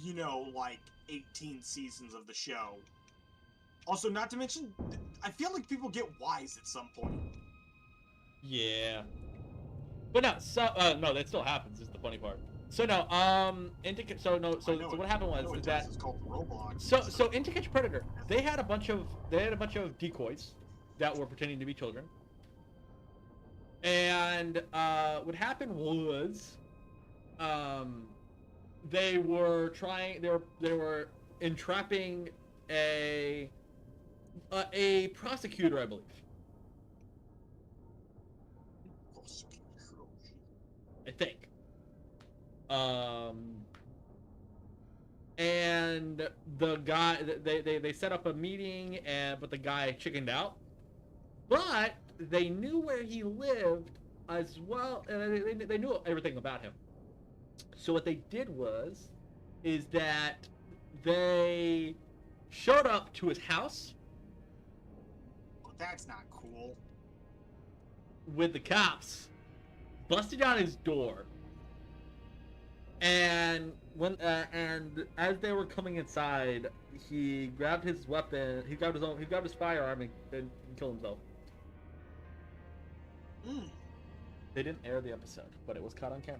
you know, like 18 seasons of the show. Also, not to mention, I feel like people get wise at some point. yeah, but no, no, that still happens is the funny part. So no, so what happened was that It's called Roblox. so in To Catch a Predator, they had a bunch of decoys that were pretending to be children. And what happened was they were entrapping a prosecutor, I believe. I think. and the guy they set up a meeting, but the guy chickened out. But they knew where he lived as well, and they knew everything about him. So what they did is that they showed up to his house Well, that's not cool. with the cops, busted down his door, and as they were coming inside, he grabbed his weapon. He grabbed his firearm and killed himself. Mm. They didn't air the episode, but it was caught on camera.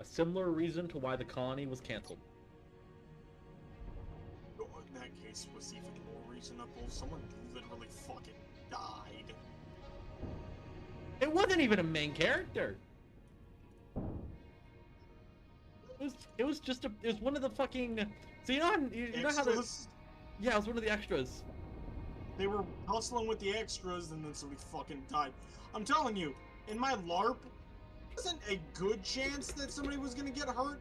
A similar reason to why the colony was canceled. In that case, was even more reasonable. Someone literally fucking died. It wasn't even a main character. It was one of the fucking. So you know how Extras? yeah, it was one of the extras. They were hustling with the extras, and then somebody fucking died. I'm telling you, in my LARP, wasn't a good chance that somebody was gonna get hurt.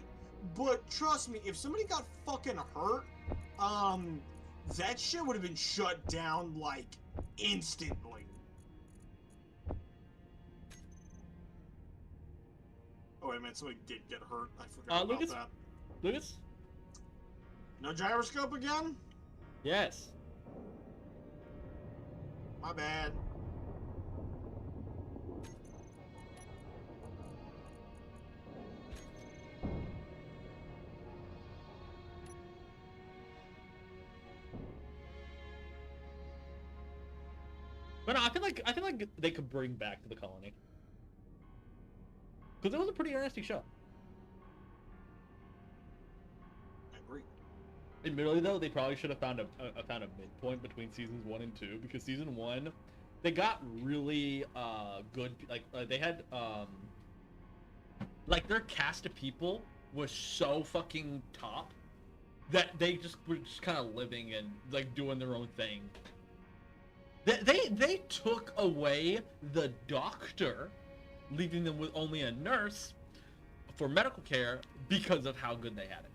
But trust me, if somebody got fucking hurt, that shit would have been shut down like instantly. Oh wait a minute, somebody did get hurt. I forgot about Lucas? that. Lucas? No gyroscope again? Yes. My bad. But no, I feel like they could bring back the colony. Because it was a pretty interesting show. I agree. Admittedly, though, they probably should have found a midpoint between seasons 1 and 2, because season 1, they got really good. They had like their cast of people was so fucking top that they just were just kind of living and like doing their own thing. They took away the doctor, leaving them with only a nurse for medical care because of how good they had it.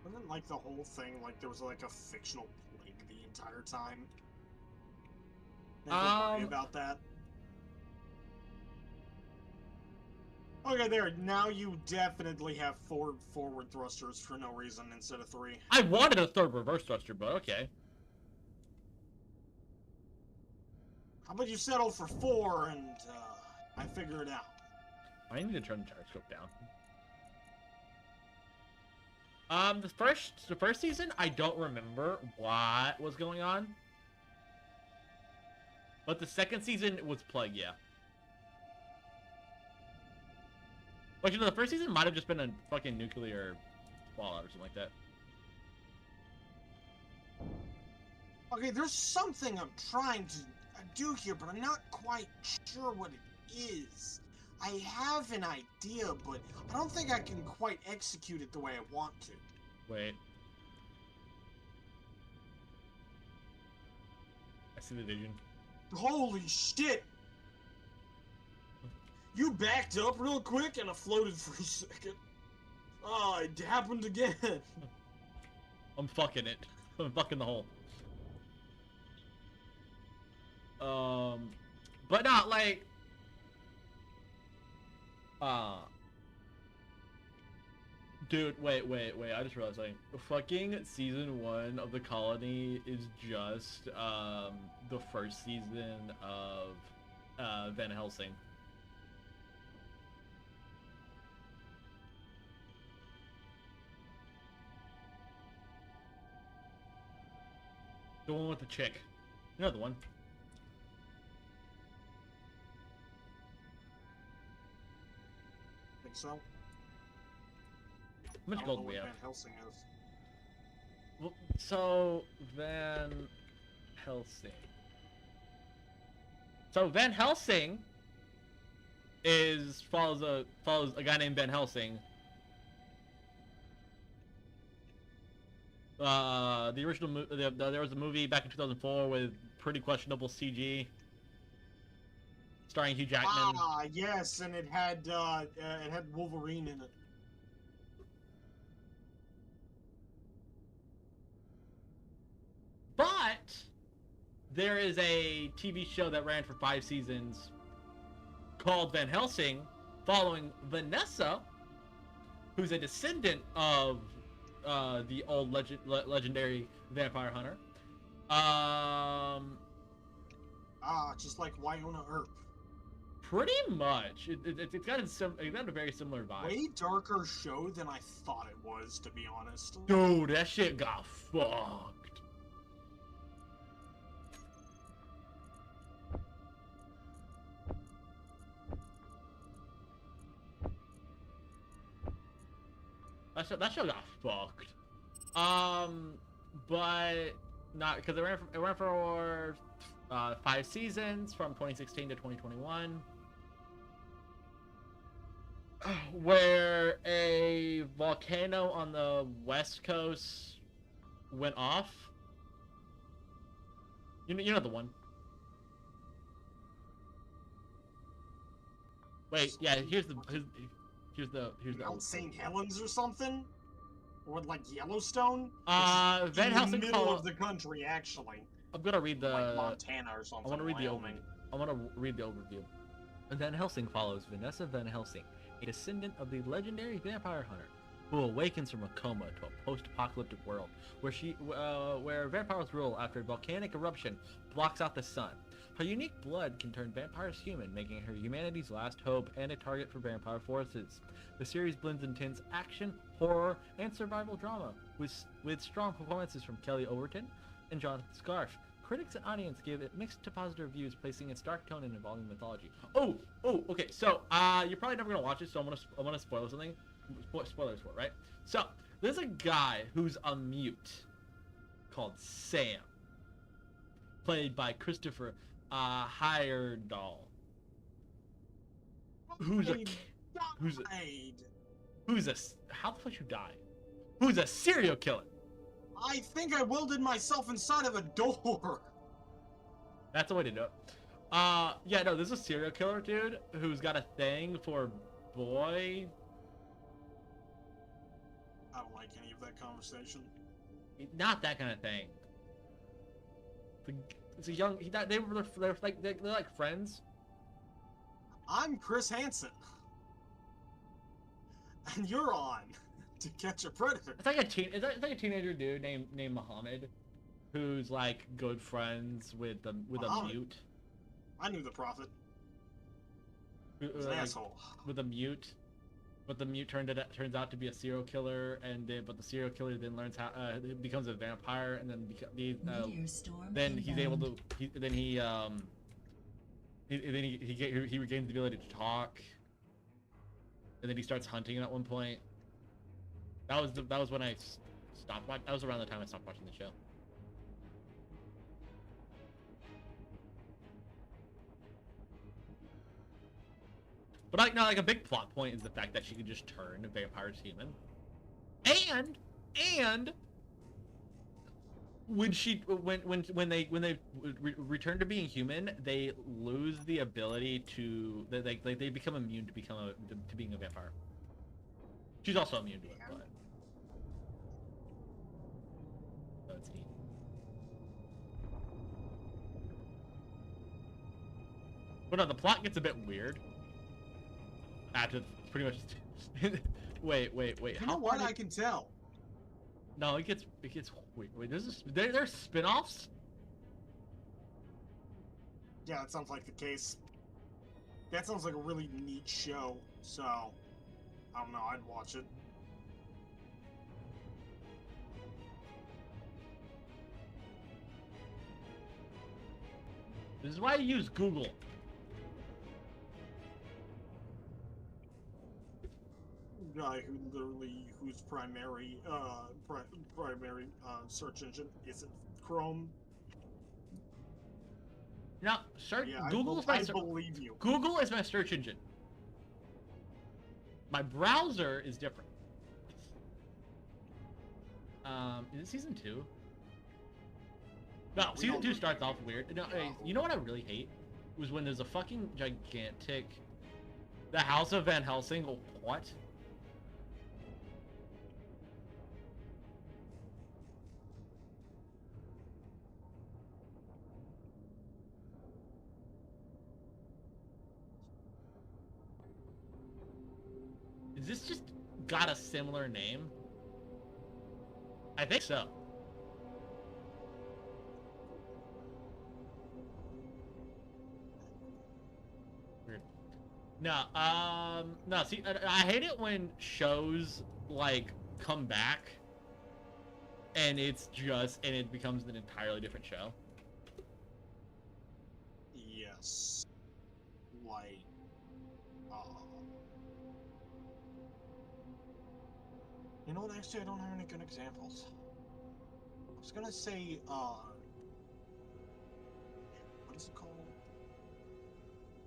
Wasn't like the whole thing like there was like a fictional plague the entire time? They don't worry about that. Okay, there. Now you definitely have 4 forward thrusters for no reason instead of 3. I wanted a third reverse thruster, but okay. How about you settle for 4 and I figure it out? I need to turn the gyroscope down. The first season, I don't remember what was going on. But the second season was Plague, yeah. Like, the first season might have just been a fucking nuclear fallout or something like that. Okay, there's something I'm trying to do here, but I'm not quite sure what it is. I have an idea, but I don't think I can quite execute it the way I want to. Wait. I see the vision. Holy shit! You backed up real quick and I floated for a second. Oh, it happened again. I'm fucking it. I'm fucking the hole. But not like, dude, wait, I just realized something. Fucking season 1 of The Colony is just, the first season of, Van Helsing. The one with the chick. You know the one. Think so? How I much don't gold know do we what have? Van Helsing is. Well, so Van Helsing. So Van Helsing follows a guy named Van Helsing. The original there was a movie back in 2004 with pretty questionable CG, starring Hugh Jackman. Ah, yes, and it had Wolverine in it. But there is a TV show that ran for 5 seasons called Van Helsing, following Vanessa, who's a descendant of the old legendary vampire hunter. Just like Wynonna Earp. Pretty much. It's got a very similar vibe. Way darker show than I thought it was, to be honest. Dude, that shit got fucked. That show got fucked. But not because it ran for 5 seasons from 2016 to 2021, where a volcano on the west coast went off. You know the one. Wait, yeah. Here's the. Mount St. Helens or something, or like Yellowstone. Van Helsing in the middle follow- of the country, actually. I'm gonna read the. Like Montana or something. I want to read the Wyoming. overview. I want to read the overview. Van Helsing follows Vanessa Van Helsing, a descendant of the legendary vampire hunter, who awakens from a coma to a post-apocalyptic world where vampires rule after a volcanic eruption blocks out the sun. Her unique blood can turn vampires human, making her humanity's last hope and a target for vampire forces. The series blends intense action, horror, and survival drama, with strong performances from Kelly Overton and Jonathan Scarf. Critics and audience give it mixed to positive reviews, placing its dark tone and involving mythology. Oh, okay. So, you're probably never gonna watch it, so I'm gonna spoil something. Spoilers for it, right? So, there's a guy who's a mute called Sam, played by Christopher Heyerdahl, who's a how the fuck you die? Who's a serial killer? I think I welded myself inside of a door. That's the way to do it. Yeah, no, there's a serial killer dude who's got a thing for boy. I don't like any of that conversation. Not that kind of thing. It's a young. They're like friends. I'm Chris Hansen, and you're on To Catch a Predator. It's like a teenager dude named Muhammad, who's like good friends with a mute. I knew the prophet. He's an Like, asshole. with a mute, but the mute turns out to be a serial killer, but the serial killer then learns how becomes a vampire, and then Meteor storm then he's able inbound. to he regains the ability to talk, and then he starts hunting at one point. That was when I stopped watching. That was around the time I stopped watching the show. But like a big plot point is the fact that she could just turn vampires human, and when they return to being human, they lose the ability to they become immune to being a vampire. She's also immune to it, but that's neat. But no, the plot gets a bit weird. After pretty much. wait. You know what? I can tell. No, it gets wait. There's spin-offs? Yeah, that sounds like the case. That sounds like a really neat show. So, I don't know. I'd watch it. This is why I use Google. Guy whose primary search engine isn't Chrome. No, search. Yeah, I believe you. Google is my search engine. My browser is different. Is it season 2? No, We season don't 2 know. starts off weird. No, hey, you know what I really hate? Was when there's a fucking gigantic... The House of Van Helsing, what? Is this just got a similar name? I think so. Weird. No, see, I hate it when shows, like, come back, and it becomes an entirely different show. Yes. Like, you know what? Actually, I don't have any good examples. I was gonna say, what is it called?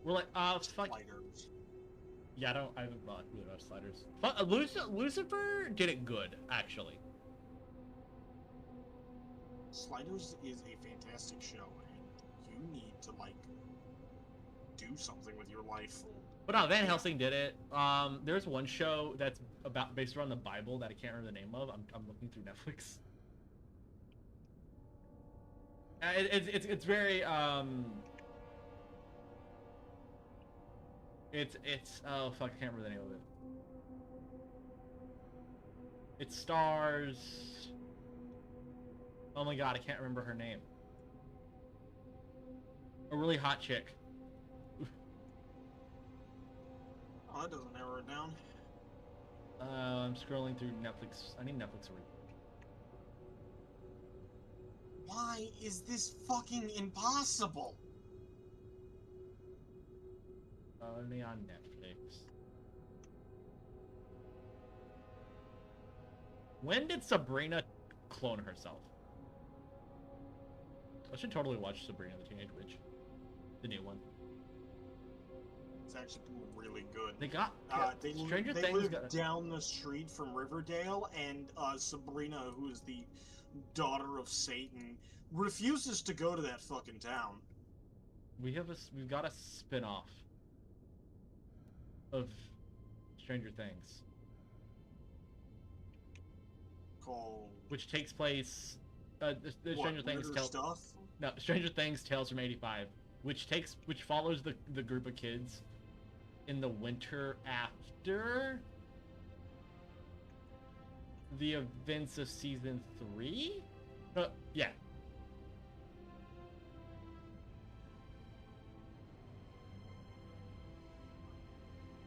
We're like, fuck. Sliders. Yeah, I haven't really watched Sliders. Lucifer did it good, actually. Sliders is a fantastic show, and you need to, like, do something with your life. But no, Van Helsing did it. There's one show that's based around the Bible that I can't remember the name of. I'm looking through Netflix. It's very It's oh fuck, I can't remember the name of it. It stars. Oh my god, I can't remember her name. A really hot chick. Oh, that doesn't narrow it down. I'm scrolling through Netflix. I need Netflix. Why is this fucking impossible? Only on Netflix. When did Sabrina clone herself? I should totally watch Sabrina the Teenage Witch. The new one. It's actually really good. They got They Stranger Things live got down the street from Riverdale, and Sabrina, who is the daughter of Satan, refuses to go to that fucking town. we've got a spin-off of Stranger Things, Called which takes place the what, Stranger Things Weirder stuff. No, Stranger Things Tales from '85, which follows the group of kids in the winter after the events of season 3. Yeah.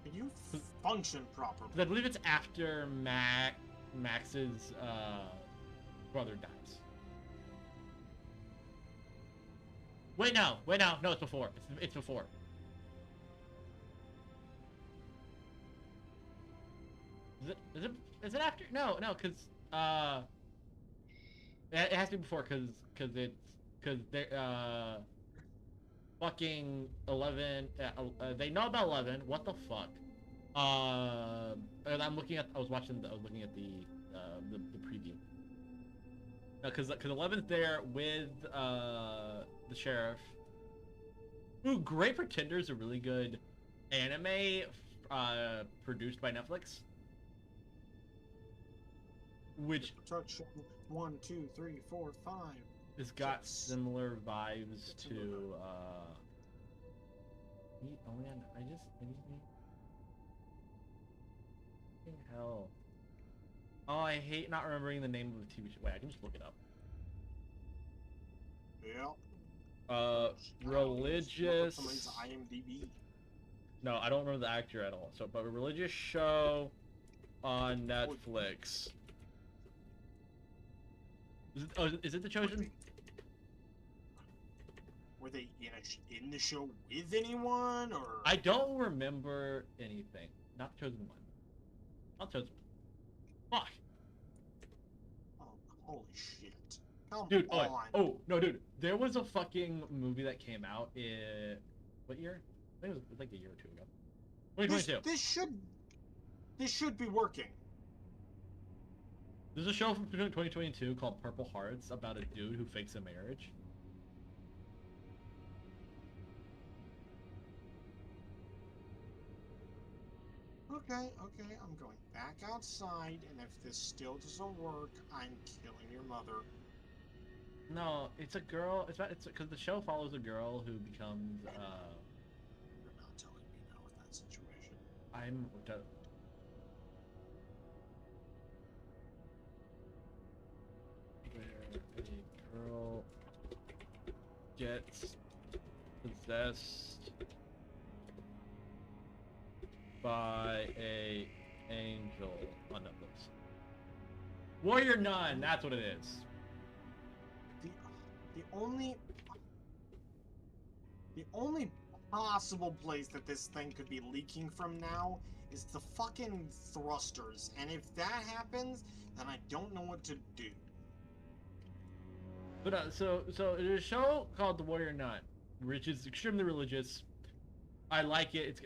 Can you function properly? I believe it's after Max's brother dies. Wait, no, it's before. It's before. Is it after? No, because it has to be before, because they fucking 11. They know about 11. What the fuck? And I was looking at the preview. Because 11's there with the sheriff. Ooh, Great Pretender is a really good anime produced by Netflix. Which Touch 1, 2, 3, 4, 5. has got Six. similar vibes to oh man, I need hell. Oh, I hate not remembering the name of the TV show. Wait, I can just look it up. Yeah. Religious. Somebody's IMDb. No, I don't remember the actor at all. So, but a religious show on Netflix. Is it The Chosen? Were they in the show with anyone, or? I don't remember anything. Not Chosen One. Not Chosen One. Fuck. Oh, holy shit! Come Dude, on. oh, no, dude. There was a fucking movie that came out in... What year? I think it was like a year or two ago. 2022. This should be working. There's a show from 2022 called Purple Hearts about a dude who fakes a marriage. Okay, I'm going back outside, and if this still doesn't work, I'm killing your mother. No, it's a girl. It's because the show follows a girl who becomes. You're not telling me no in that situation. I'm. Where a girl gets possessed by a angel on Netflix. Warrior Nun, that's what it is. The only possible place that this thing could be leaking from now is the fucking thrusters, and if that happens, then I don't know what to do. But so there's a show called The Warrior Nun, which is extremely religious. I like it.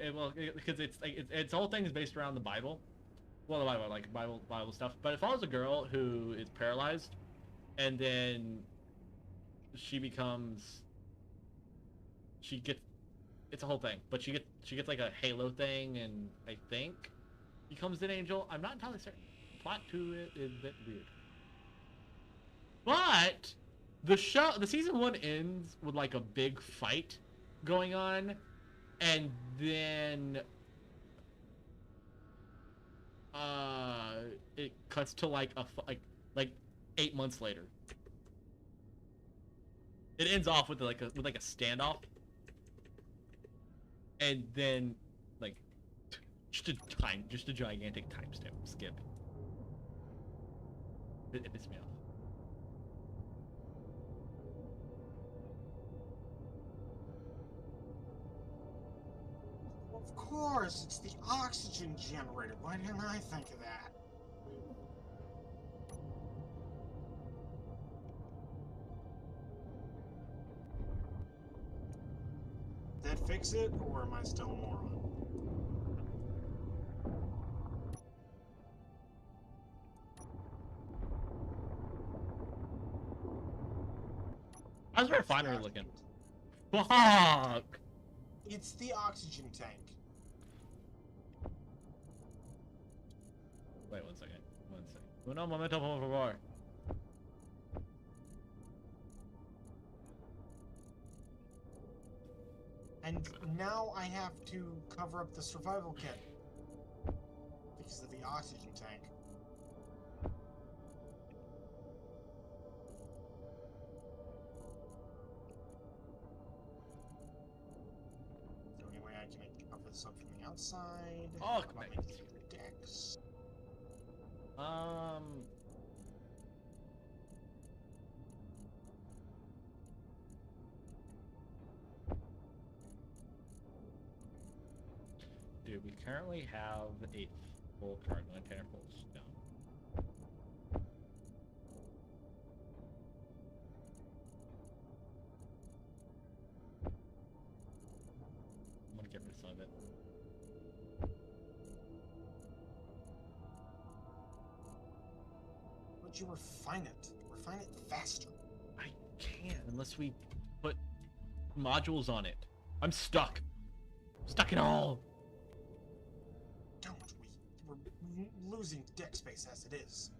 Because its whole thing is based around the Bible. Well, the Bible, like Bible stuff. But it follows a girl who is paralyzed, and then she gets. It's a whole thing, but she gets like a halo thing, and I think becomes an angel. I'm not entirely certain. Plot to it is a bit weird. But the season 1 ends with like a big fight going on, and then it cuts to like 8 months later. It ends off with like a standoff, and then like just a gigantic time skip. It pissed me off. Of course, it's the oxygen generator. Why didn't I think of that? That fix it, or am I still a moron? How's the refinery looking? Fuck! It's the oxygen tank. Wait, 1 second. Un momento, por favor. And now I have to cover up the survival kit because of the oxygen tank. Is there any way I can cover this up from the outside? Oh, How about making it through decks? Dude, we currently have a full cargo container full of stone. I'm gonna get rid of some of it. But you refine it. Refine it faster. I can't unless we put modules on it. I'm stuck. Stuck in all. Don't we? We're losing deck space as it is.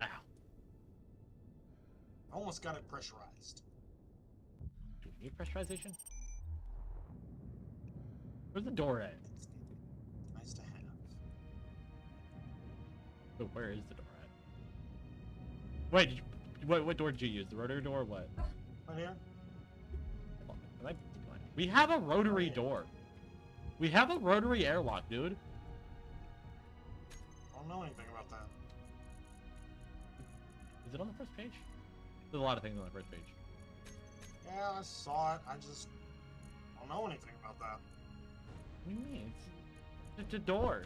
Ow. Almost got it pressurized. Do we need pressurization? Where's the door at? It's nice to have. So where is the door at? Wait, what door did you use? The rotary door or what? Right here? Am I blind? We have a rotary door. We have a rotary airlock, dude. I don't know anything about that. Is it on the first page? There's a lot of things on the first page. Yeah, I saw it. I just don't know anything about that. What do you mean? It's a door.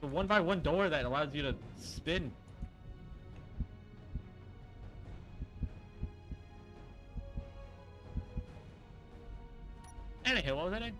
The 1x1 door that allows you to spin. Anywho, what was that name?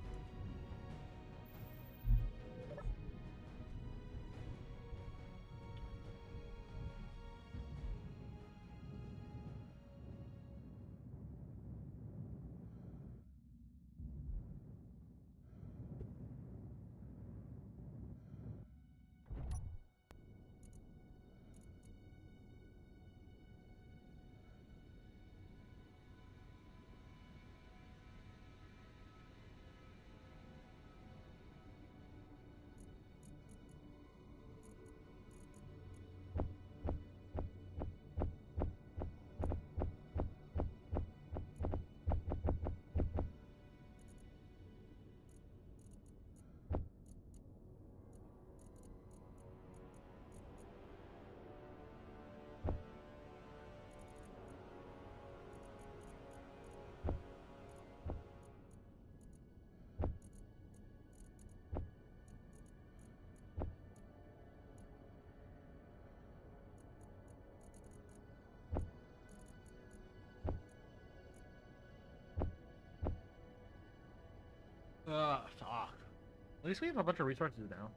least we have a bunch of resources now.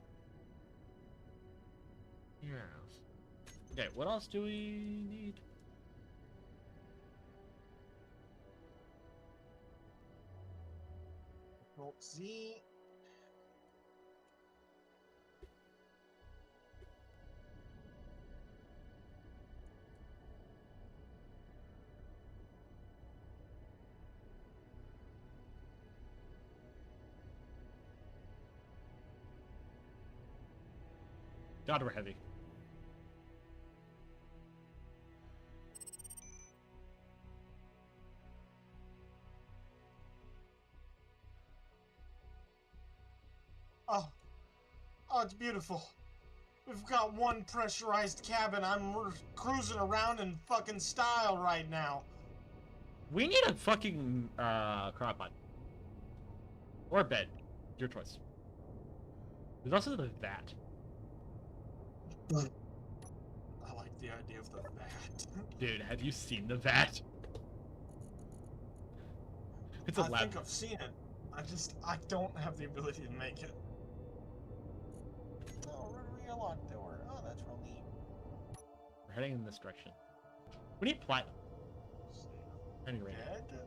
Yes. Okay, what else do we need? Alt Z. God, we're heavy. Oh, it's beautiful. We've got one pressurized cabin. We're cruising around in fucking style right now. We need a fucking cryopod. Or a bed. Your choice. There's also the vat. I like the idea of the vat. Dude, have you seen the vat? It's a I lab. think I've seen it. I don't have the ability to make it. Oh, rotary airlock door. Oh, that's real neat. We're heading in this direction. We need platinum. Anyway. Bed?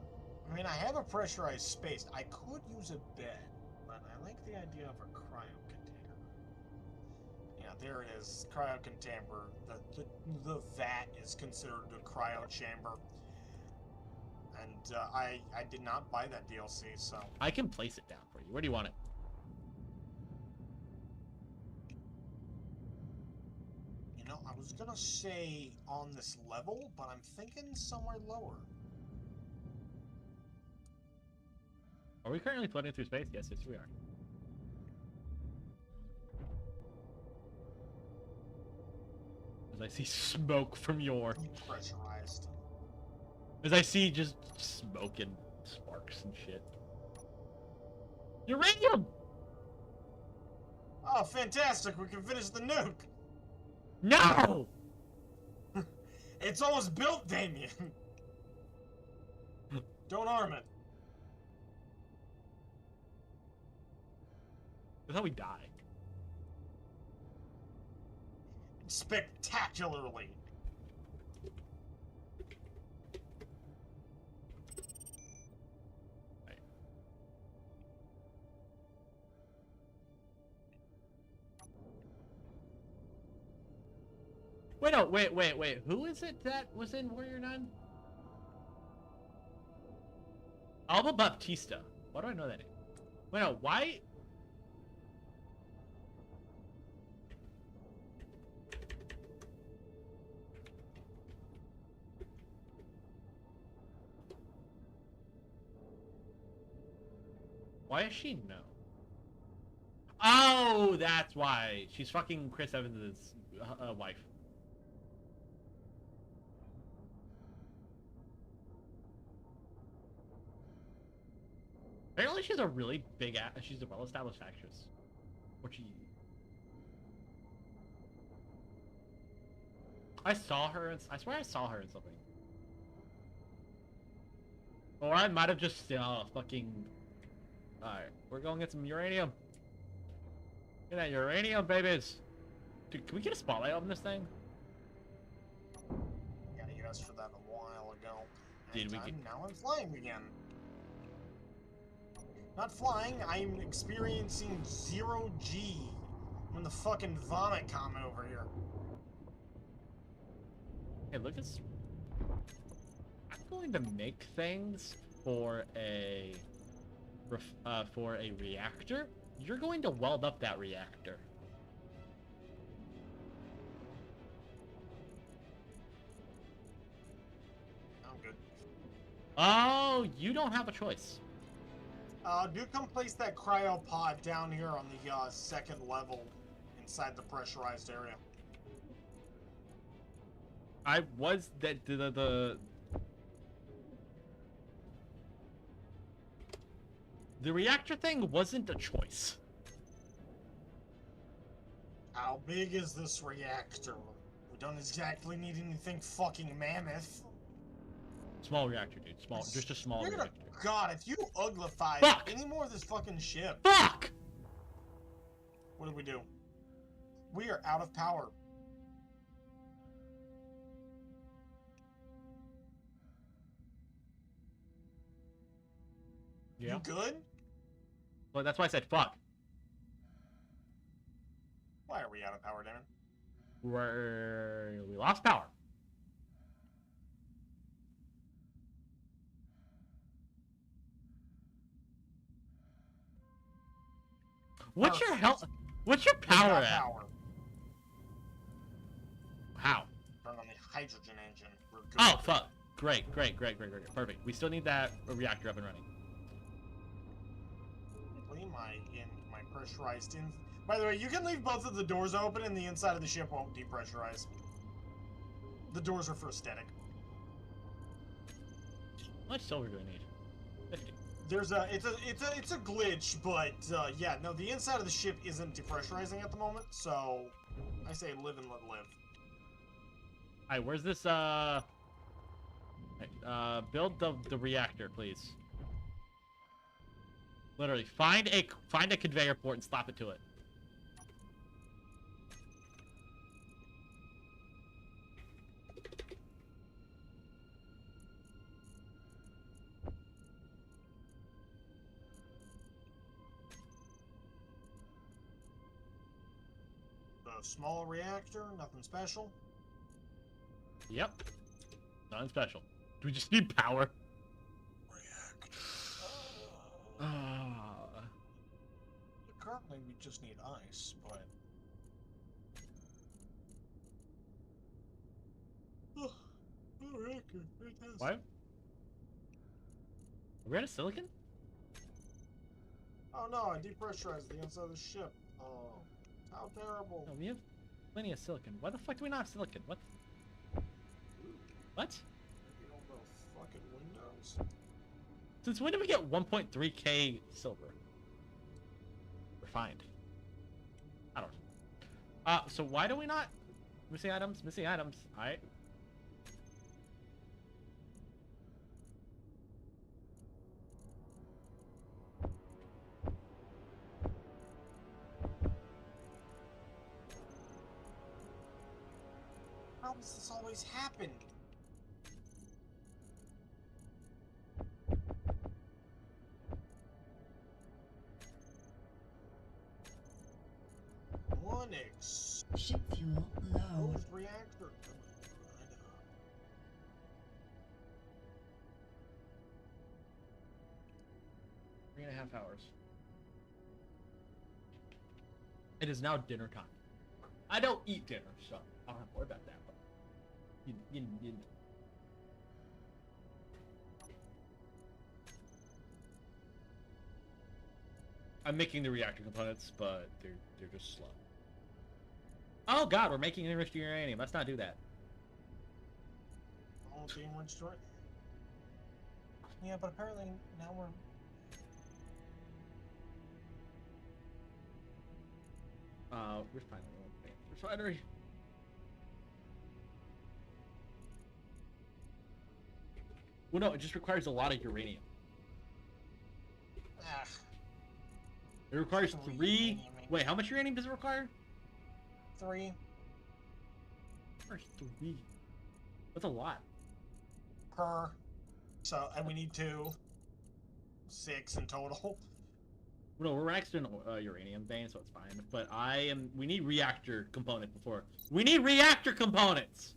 I mean, I have a pressurized space. I could use a bed, but I like the idea of a cryo container. Yeah, there it is. Cryo container. The vat is considered a cryo chamber. And I did not buy that DLC, so. I can place it down for you. Where do you want it? You know, I was gonna say on this level, but I'm thinking somewhere lower. Are we currently floating through space? Yes, yes, we are. As I see smoke from your... Pressurized. As I see just smoke and sparks and shit. Uranium! Oh, fantastic! We can finish the nuke! No! It's almost built, Damien! Don't arm it. That's how we die. Spectacularly. Right. Wait, no, wait. Who is it that was in Warrior 9? Alba Baptista. Why do I know that name? Wait, no, why? Why is she no? Oh, that's why. She's fucking Chris Evans' wife. Apparently she's a really big she's a well-established actress. What she... I saw her in... I swear I saw her in something. Or I might have just fucking... Alright, we're going to get some uranium. Get that uranium, babies! Dude, can we get a spotlight on this thing? Yeah, you asked for that a while ago. Did we And now I'm flying again. Not flying, I'm experiencing 0G. I'm in the fucking vomit comet over here. Hey, look at... I'm going to make things for a reactor. You're going to weld up that reactor. I'm good. Oh, you don't have a choice. Do come place that cryopod down here on the second level inside the pressurized area. I was that the reactor thing wasn't a choice. How big is this reactor? We don't exactly need anything fucking mammoth. Small reactor, dude. Small, just a small You're gonna- reactor. God, if you uglify Fuck! any more of this fucking ship. Fuck! What did we do? We are out of power. Yeah. You good? Well, that's why I said fuck. Why are we out of power, Darren? We lost power. What's your health? What's your We power got at? power. How? Turn on the hydrogen engine. We're good. Oh fuck! Great. Perfect. We still need that reactor up and running. Leave my pressurized in. By the way, you can leave both of the doors open, and the inside of the ship won't depressurize. The doors are for aesthetic. How much silver do I need? 50. There's a it's a glitch, but yeah, no, the inside of the ship isn't depressurizing at the moment, so I say live and let live. Alright, where's this build the reactor, please. Literally, find a conveyor port and slap it to it. The small reactor, nothing special. Yep. Nothing special. Do we just need power? Reactor. Currently, we just need ice, but. Oh, reactor, fantastic. What? Are we out of silicon? Oh no, I depressurized the inside of the ship. Oh, how terrible. No, we have plenty of silicon. Why the fuck do we not have silicon? What? What? You don't know fucking windows. Since when did we get 1.3k silver? Refined. I don't know. So why do we not... Missing items? Missing items. Alright. How does this always happen? Ship fuel low. Closed reactor. 3.5 hours. It is now dinner time. I don't eat dinner, so I don't have to worry about that. But you know. I'm making the reactor components, but they're just slow. Oh god, we're making enriched uranium. Let's not do that. Oh, the enriched uranium. Yeah, but apparently now we're. Refinery. Well, no, it just requires a lot of uranium. Ah, It requires Three 3. uranium. Wait, how much uranium does it require? 3 Or 3. That's a lot. per. So, and we need 2. 6 in total. No, we're maxed in uranium vein, so it's fine. But we need reactor component before. We need reactor components!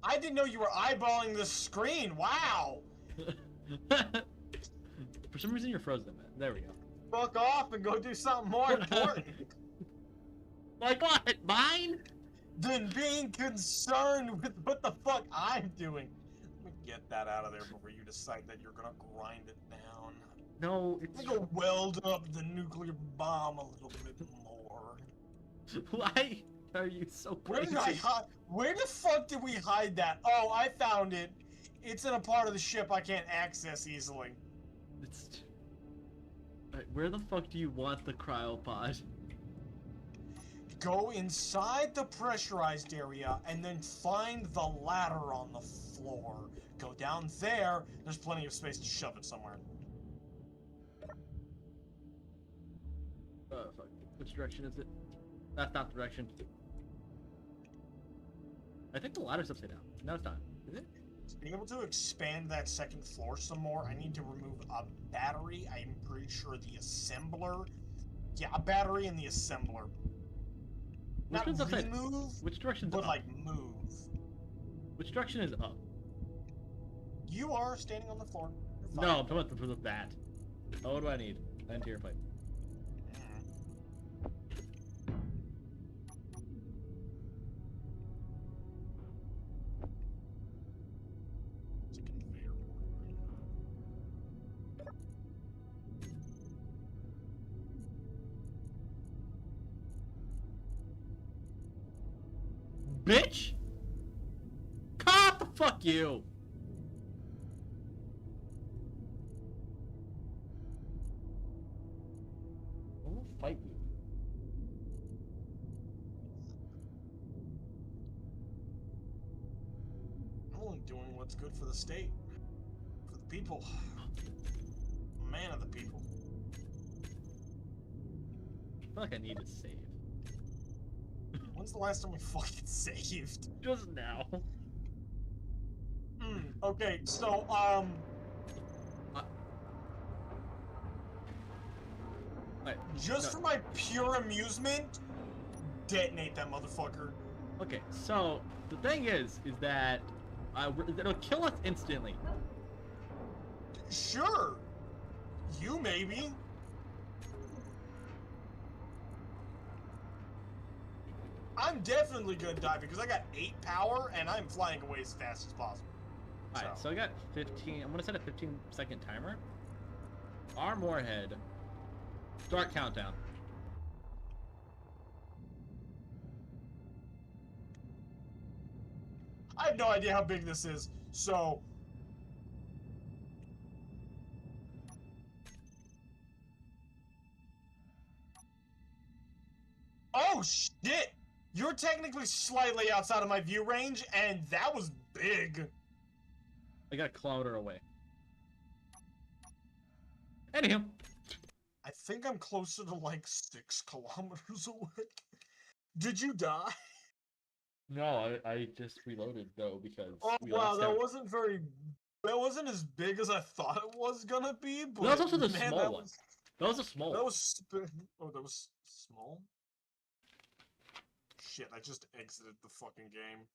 I didn't know you were eyeballing the screen. Wow. For some reason, you're frozen, man. There we go. Fuck off and go do something more important Like what? Mine? than being concerned with what the fuck I'm doing. Let me get that out of there before you decide that you're gonna grind it down. No, Let it's... me go weld up the nuclear bomb a little bit more. Why are you so Where crazy? did I hide? Where the fuck did we hide that? Oh, I found it. It's in a part of the ship I can't access easily. It's... Alright, where the fuck do you want the cryopod? Go inside the pressurized area and then find the ladder on the floor. Go down there. There's plenty of space to shove it somewhere. Fuck. Which direction is it? That's not the direction. I think the ladder's upside down. No, it's not. Is it? Being able to expand that second floor some more, I need to remove a battery. I'm pretty sure the assembler. Yeah, a battery and the assembler. Which Not one's upside? remove, Which direction's but up? like move. Which direction is up? You are standing on the floor. You're fine. No, I'm talking about the that. Oh, what do I need? Interior plate. It's a conveyor belt right now. Bitch! Cop! Fuck you! I will fight you. I'm only doing what's good for the state, for the people. I'm a man of the people. I feel like I need to save. When's the last time we fucking saved? Just now. Okay, so, Wait, just no. for my pure amusement, detonate that motherfucker. Okay, so the thing is that it'll kill us instantly. Sure. You maybe. I'm definitely gonna die because I got 8 power and I'm flying away as fast as possible. Alright, so I got 15. I'm gonna set a 15-second timer. Arm warhead. Start countdown. I have no idea how big this is, so... Oh, shit! You're technically slightly outside of my view range, and that was big. I got a kilometer away. Anywho. I think I'm closer to, like, 6 kilometers away. Did you die? No, I just reloaded though because Oh, we wow, lost that every- wasn't very... That wasn't as big as I thought it was gonna be, but... That was also the man, small that one. was- That was a small That one. was... Oh, that was small? Shit, I just exited the fucking game.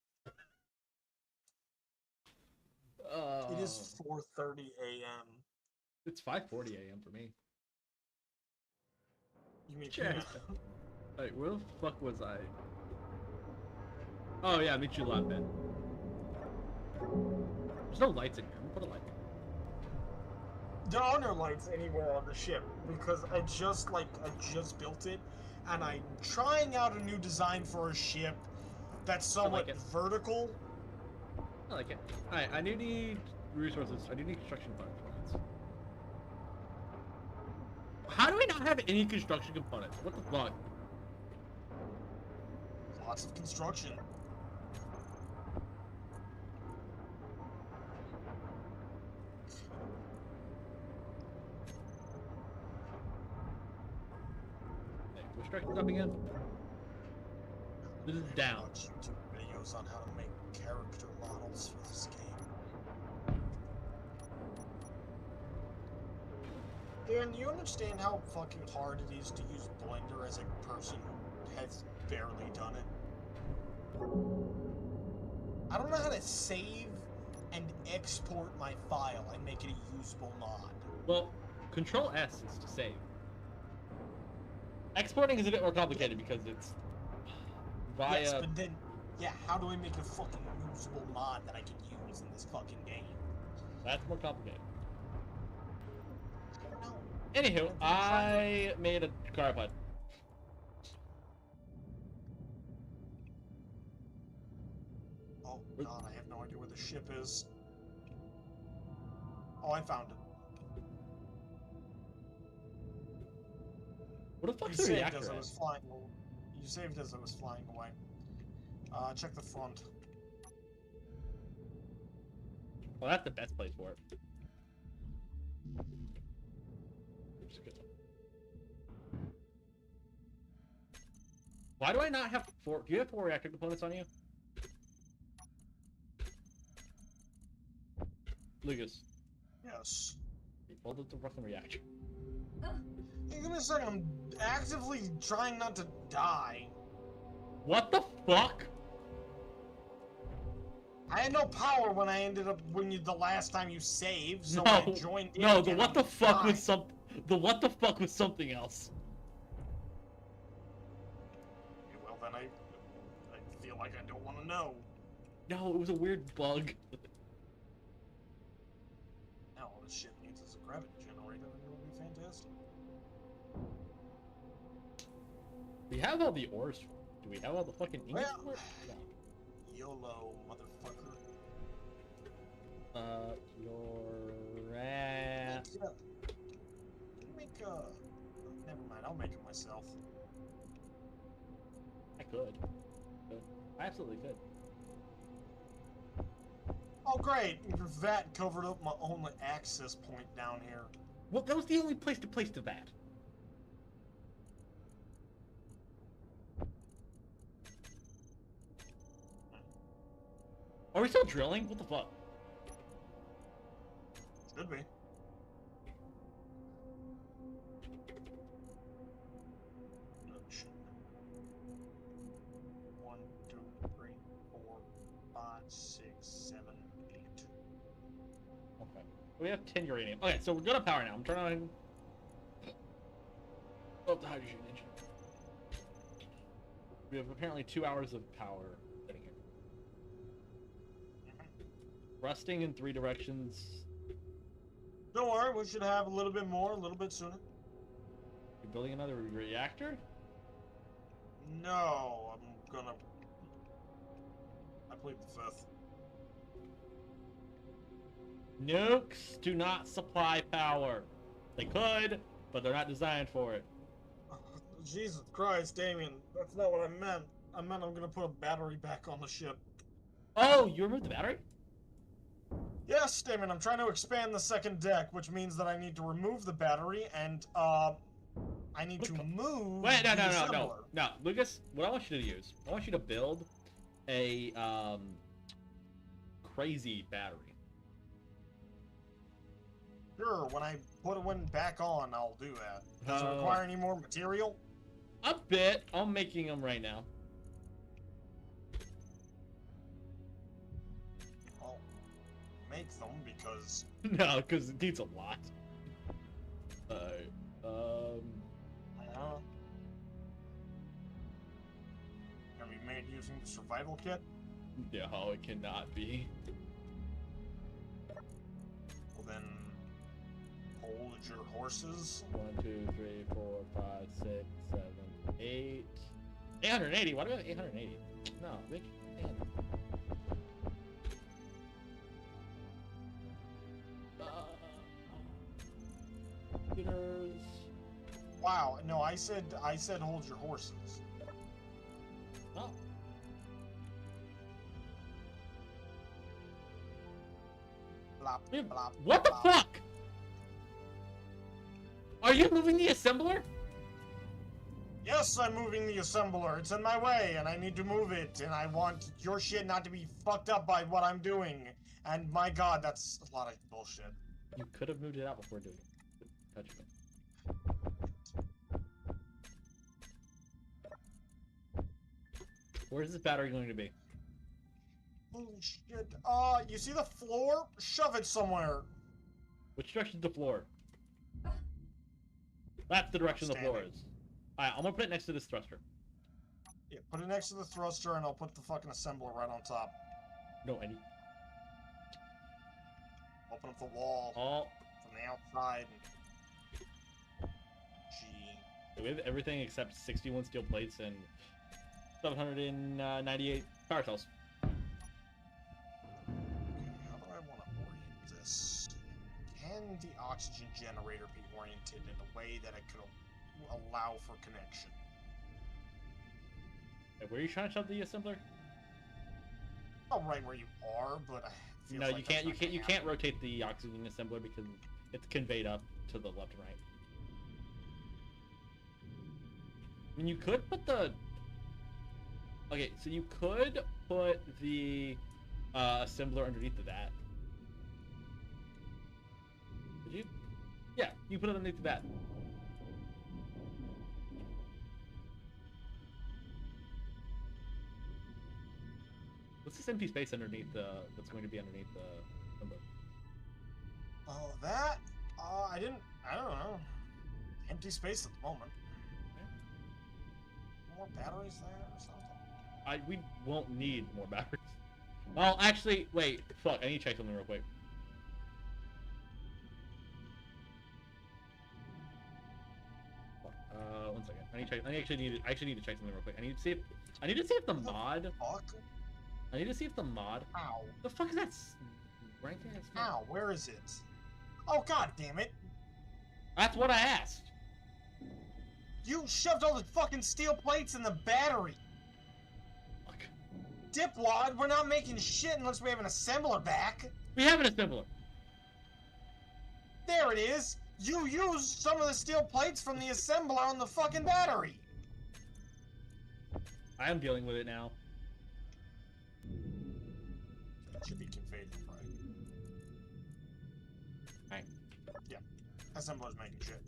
It is 4:30 a.m. It's 5:40 a.m. for me. You mean... Cheers. Wait, where the fuck was I? Oh yeah, meet you lot, man. There's no lights in here. I'm gonna put a light. There are no lights anywhere on the ship because I just built it, and I'm trying out a new design for a ship that's somewhat it. vertical. I like it. Alright, I do need resources. I do need construction components. How do we not have any construction components? What the fuck? Lots of construction. Hey, construction's up again. This is down. Watch YouTube videos on how to make character models for this game. Dan, do you understand how fucking hard it is to use Blender as a person who has barely done it? I don't know how to save and export my file and make it a usable mod. Well, Control S is to save. Exporting is a bit more complicated because it's via. Yes, but then, yeah, how do I make a fucking usable mod that I can use in this fucking game? That's more complicated. No. Anywho, I made a cryopod. Oh god, I have no idea where the ship is. Oh, I found it. What the You fuck's the saved reactor as I at? was flying. You saved as I was flying away. Check the front. Well, that's the best place for it. Oops, good. Why do I not have 4? Do you have 4 reactor components on you? Lucas, Yes. you pulled up the fucking reactor. Hey, give me a second. I'm actively trying not to die. What the fuck? I had no power when I ended up the last time you saved, so No, I joined in. No, the again what and the fuck died. was what the fuck was something else. Okay, well then I feel like I don't want to know. No, it was a weird bug. Now all this shit needs is a gravity generator, and it'll be fantastic. We have all the ores. Do we have all the fucking ingots Well- for it? No. YOLO, motherfucker. Your Can you make never mind, I'll make it myself. I could. I absolutely could. Oh great, that covered up my only access point down here. Well, that was the only place to place the vat. Are we still drilling? What the fuck? Should be. No, shit. 1, 2, 3, 4, 5, 6, 7, 8. Okay. We have 10 uranium. Okay, so we're good on power now. I'm turning on... Oh, the hydrogen engine. We have apparently 2 hours of power sitting here. Rusting in 3 directions. Don't worry, we should have a little bit more, a little bit sooner. You're building another reactor? No, I'm gonna... I plead the 5th. Nukes do not supply power. They could, but they're not designed for it. Jesus Christ, Damien, that's not what I meant. I meant I'm gonna put a battery back on the ship. Oh, you removed the battery? Yes, Damien, I'm trying to expand the second deck, which means that I need to remove the battery and, I need to move Wait, no, the no, no, assembler. no, no, Lucas. What I want you to do is, I want you to build a crazy battery. Sure, when I put one back on, I'll do that. Does it Oh. require any more material? A bit. I'm making them right now. I'll make them because... No, because it needs a lot. Alright. Can be made using the survival kit? No, it cannot be. Well then, hold your horses. 1, 2, 3, 4, 5, 6, 7, 8. 880. Why do we have 880? No, make 800. Computers. Wow, no, I said hold your horses. Oh. Blop, Yeah, blop, What the blop. fuck? Are you moving the assembler? Yes, I'm moving the assembler. It's in my way, and I need to move it, and I want your shit not to be fucked up by what I'm doing. And my god, that's a lot of bullshit. You could have moved it out before doing it. Touch me. Where's this battery going to be? Bullshit. You see the floor? Shove it somewhere. Which direction's the floor? That's the direction the floor is. Alright, I'm gonna put it next to this thruster. Yeah, put it next to the thruster, and I'll put the fucking assembler right on top. No, any. Open up the wall All. from the outside. And... Gee. We have everything except 61 steel plates and 798 power cells. Okay, how do I want to orient this? Can the oxygen generator be oriented in a way that it could allow for connection? Hey, where are you trying to shove the assembler? Not right where you are, but I feel No, like you that's can't. You not can't. gonna You can't happen. rotate the oxygen assembler because it's conveyed up to the left and right. I mean, you could put the Okay, so you could put the assembler underneath of that. Did you? Yeah, you put it underneath of that. What's this empty space underneath the? That's going to be underneath the assembler? Oh, that? I don't know. Empty space at the moment. More batteries there or something? We won't need more batteries. Well, actually, wait. Fuck, I need to check something real quick. Fuck, 1 second. I actually need to check something real quick. I need to see if the mod. Fuck? I need to see if the mod. Ow. The fuck is that? Right there. It's not- Ow, where is it? Oh, god damn it. That's what I asked. You shoved all the fucking steel plates in the battery. Fuck. Dipwad, we're not making shit unless we have an assembler back. We have an assembler. There it is. You used some of the steel plates from the assembler on the fucking battery. I am dealing with it now. That should be configured, right? Right. Yeah. Assembler's making shit.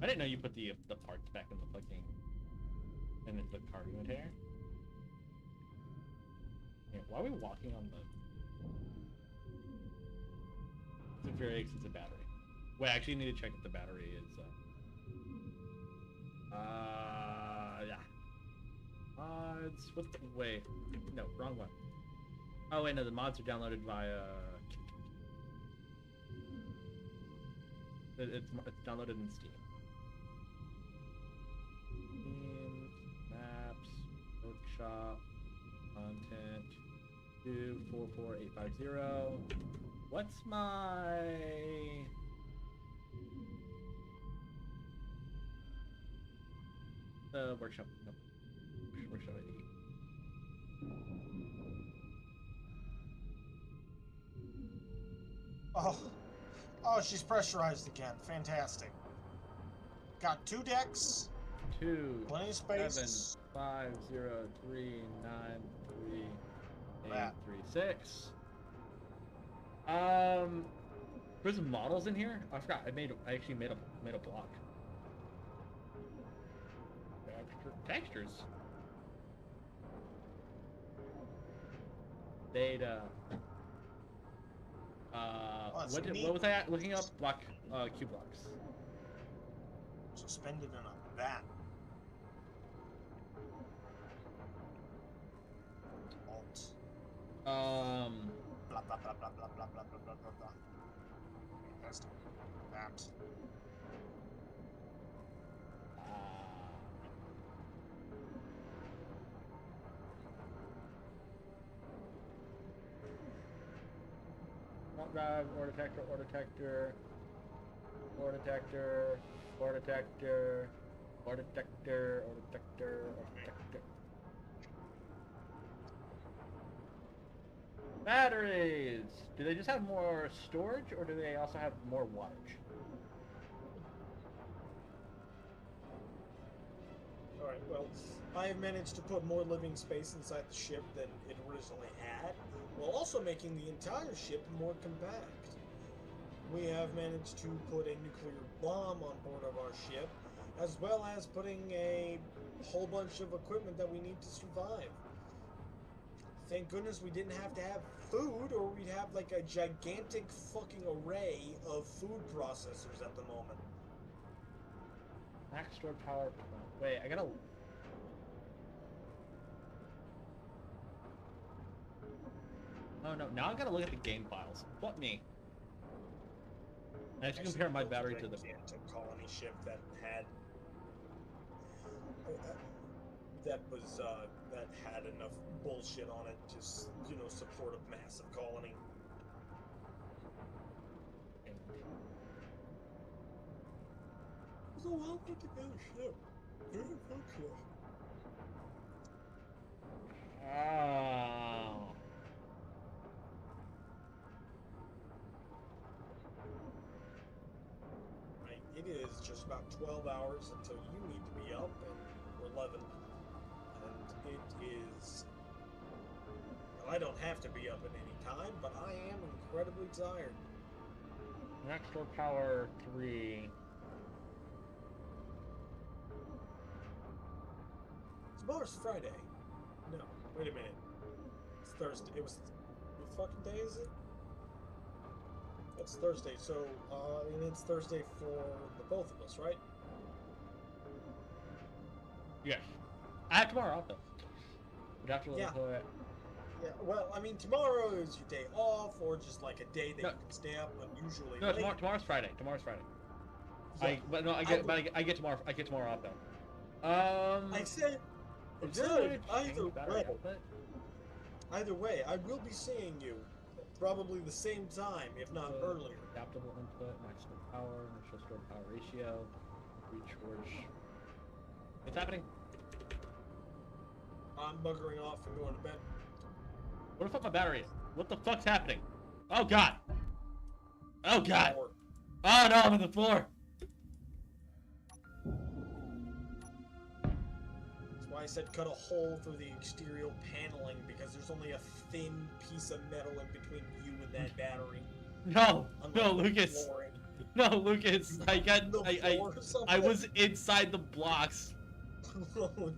I didn't know you put the parts back in the fucking the cargo container. Yeah, why are we walking on the? It's a very expensive battery. Wait, I actually need to check if the battery is. Yeah. Mods. What the? Wait. No, wrong one. Oh wait, no, the mods are downloaded via. It's downloaded in Steam. Steam, maps, workshop, content, 244850. What's my workshop? No, workshop ID. Oh, she's pressurized again. Fantastic. Got 2 decks. 2 Plenty of 7 space. 5 0 3 9 3 8 That. 3 6. There's some models in here. I forgot. I actually made a block. Textures. Data. that's What neat. was I looking up? Block. Cube blocks. Suspended in a vat. Alt. Blah, blah, blah, blah, blah, blah, blah, blah, blah, blah, blah. Fantastic. That. Front drive, ore detector, ore detector, ore detector, ore detector, ore detector, ore detector, ore detector. Batteries! Do they just have more storage, or do they also have more wattage? Alright, well, I have managed to put more living space inside the ship than it originally had, while also making the entire ship more compact. We have managed to put a nuclear bomb on board of our ship, as well as putting a whole bunch of equipment that we need to survive. Thank goodness we didn't have to have food, or we'd have like a gigantic fucking array of food processors at the moment. Max stored power. Wait, I gotta. Oh no! Now I gotta look at the game files. Fuck me. I have to compare my battery to the. gigantic colony ship that had that had enough bullshit on it to support a massive colony. So well put together ship. Very functional. Oh. Right, it is just about 12 hours until you need to be up, and we're 11. It is. I don't have to be up at any time, but I am incredibly tired. Reactor power 3. Tomorrow's Friday. No, wait a minute. It's Thursday. It was. What fucking day is it? It's Thursday, so, and it's Thursday for the both of us, right? Yes. I have tomorrow off though. We'd have to Yeah. look at Yeah, well, I mean, tomorrow is your day off, or just like a day that No. you can stay up unusually No, late. tomorrow's Friday. Tomorrow's Friday. Yeah. I get tomorrow. I get tomorrow off though. I said, Is there a way to either change battery way, output? either way, I will be seeing you probably the same time, if not earlier. Adaptable input, maximum power, initial stored power ratio, recharge. What's happening? I'm buggering off and going to bed. What the fuck my battery is? What the fuck's happening? Oh god! Oh god! Or- Oh no, I'm on the floor! That's why I said cut a hole through the exterior paneling, because there's only a thin piece of metal in between you and that battery. No! Unlike No, the Lucas! flooring. No, Lucas! I got. The floor or something? I was inside the blocks. Oh no.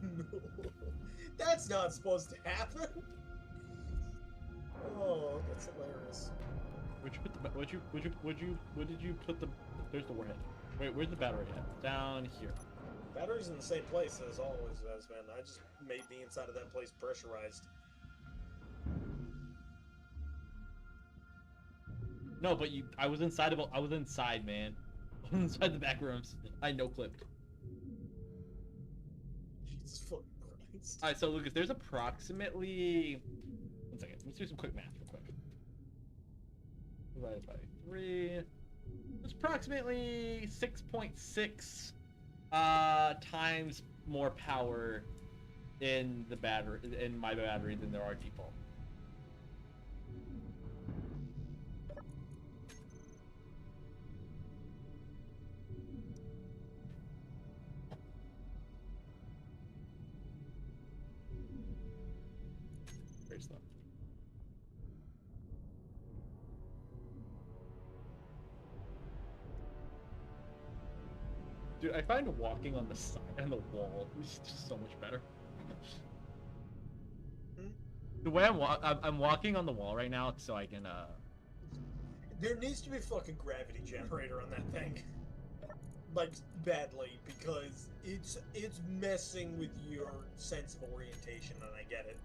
That's not supposed to happen. Oh, that's hilarious. Where'd you put the? Where did you put the? There's the warhead. Wait, where's the battery at? Down here. Battery's in the same place as always, as man. I just made the inside of that place pressurized. No, but you. I was inside, man. I was inside the back rooms. I no clipped. Jesus fucking Christ. All right, so Lucas, there's approximately. 1 second. Let's do some quick math real quick. Divided by 3. There's approximately 6.6 times more power in the battery in my battery than there are default. Very slow. Dude, I find walking on the side and the wall is just so much better. The way I'm walking on the wall right now, so I can There needs to be a fucking gravity generator on that thing. Like, badly, because it's messing with your sense of orientation, and I get it.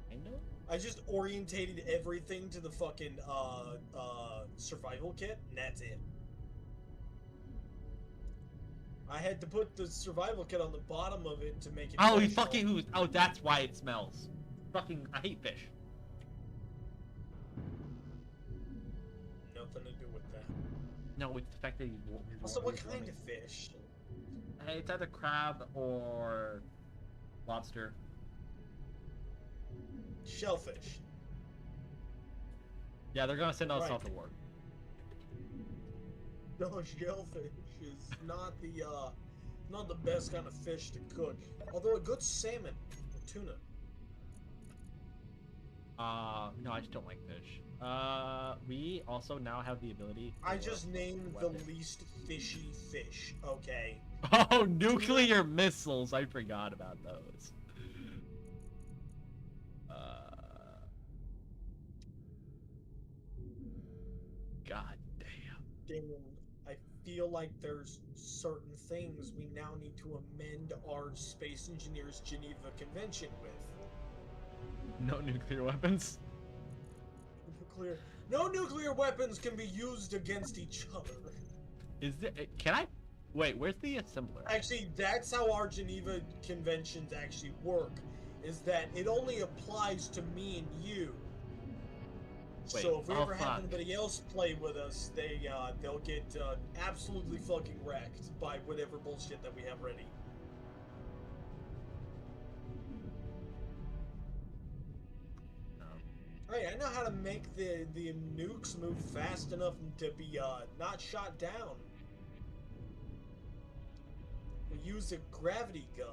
kind of. I just orientated everything to the fucking survival kit, and that's it. I had to put the survival kit on the bottom of it to make it. Oh, you functional. fucking! Oh, that's why it smells. Fucking! I hate fish. Nothing to do with that. No, it's the fact that he's. Also, what kind of fish? Hey, it's either crab or lobster. Shellfish. Yeah, they're gonna send us Right. off to work. No, shellfish is not the best kind of fish to cook. Although a good salmon or tuna. No, I just don't like fish. We also now have the ability. I for just named weapon. the least fishy fish. Okay. Oh, nuclear missiles! I forgot about those. God damn. Damn, I feel like there's certain things we now need to amend our Space Engineers Geneva Convention with. No nuclear weapons. No nuclear weapons can be used against each other. Is there? Can I? Wait, where's the assembler? Actually, that's how our Geneva conventions actually work. Is that it only applies to me and you. Wait, So if we oh, ever have fuck. anybody else play with us, they'll get absolutely fucking wrecked by whatever bullshit that we have ready. Hey, I know how to make the nukes move fast enough to be not shot down. We use a gravity gun.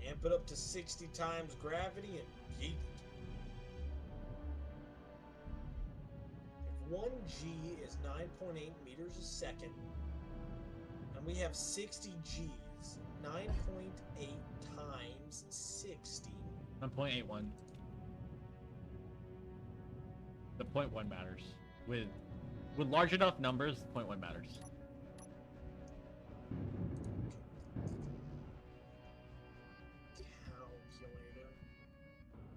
Amp it up to 60 times gravity and yeet it. If 1G is 9.8 meters a second, and we have 60 Gs, 9.8 times 60. 1.81. The 0.1 matters. With large enough numbers, 0.1 matters. Calculator.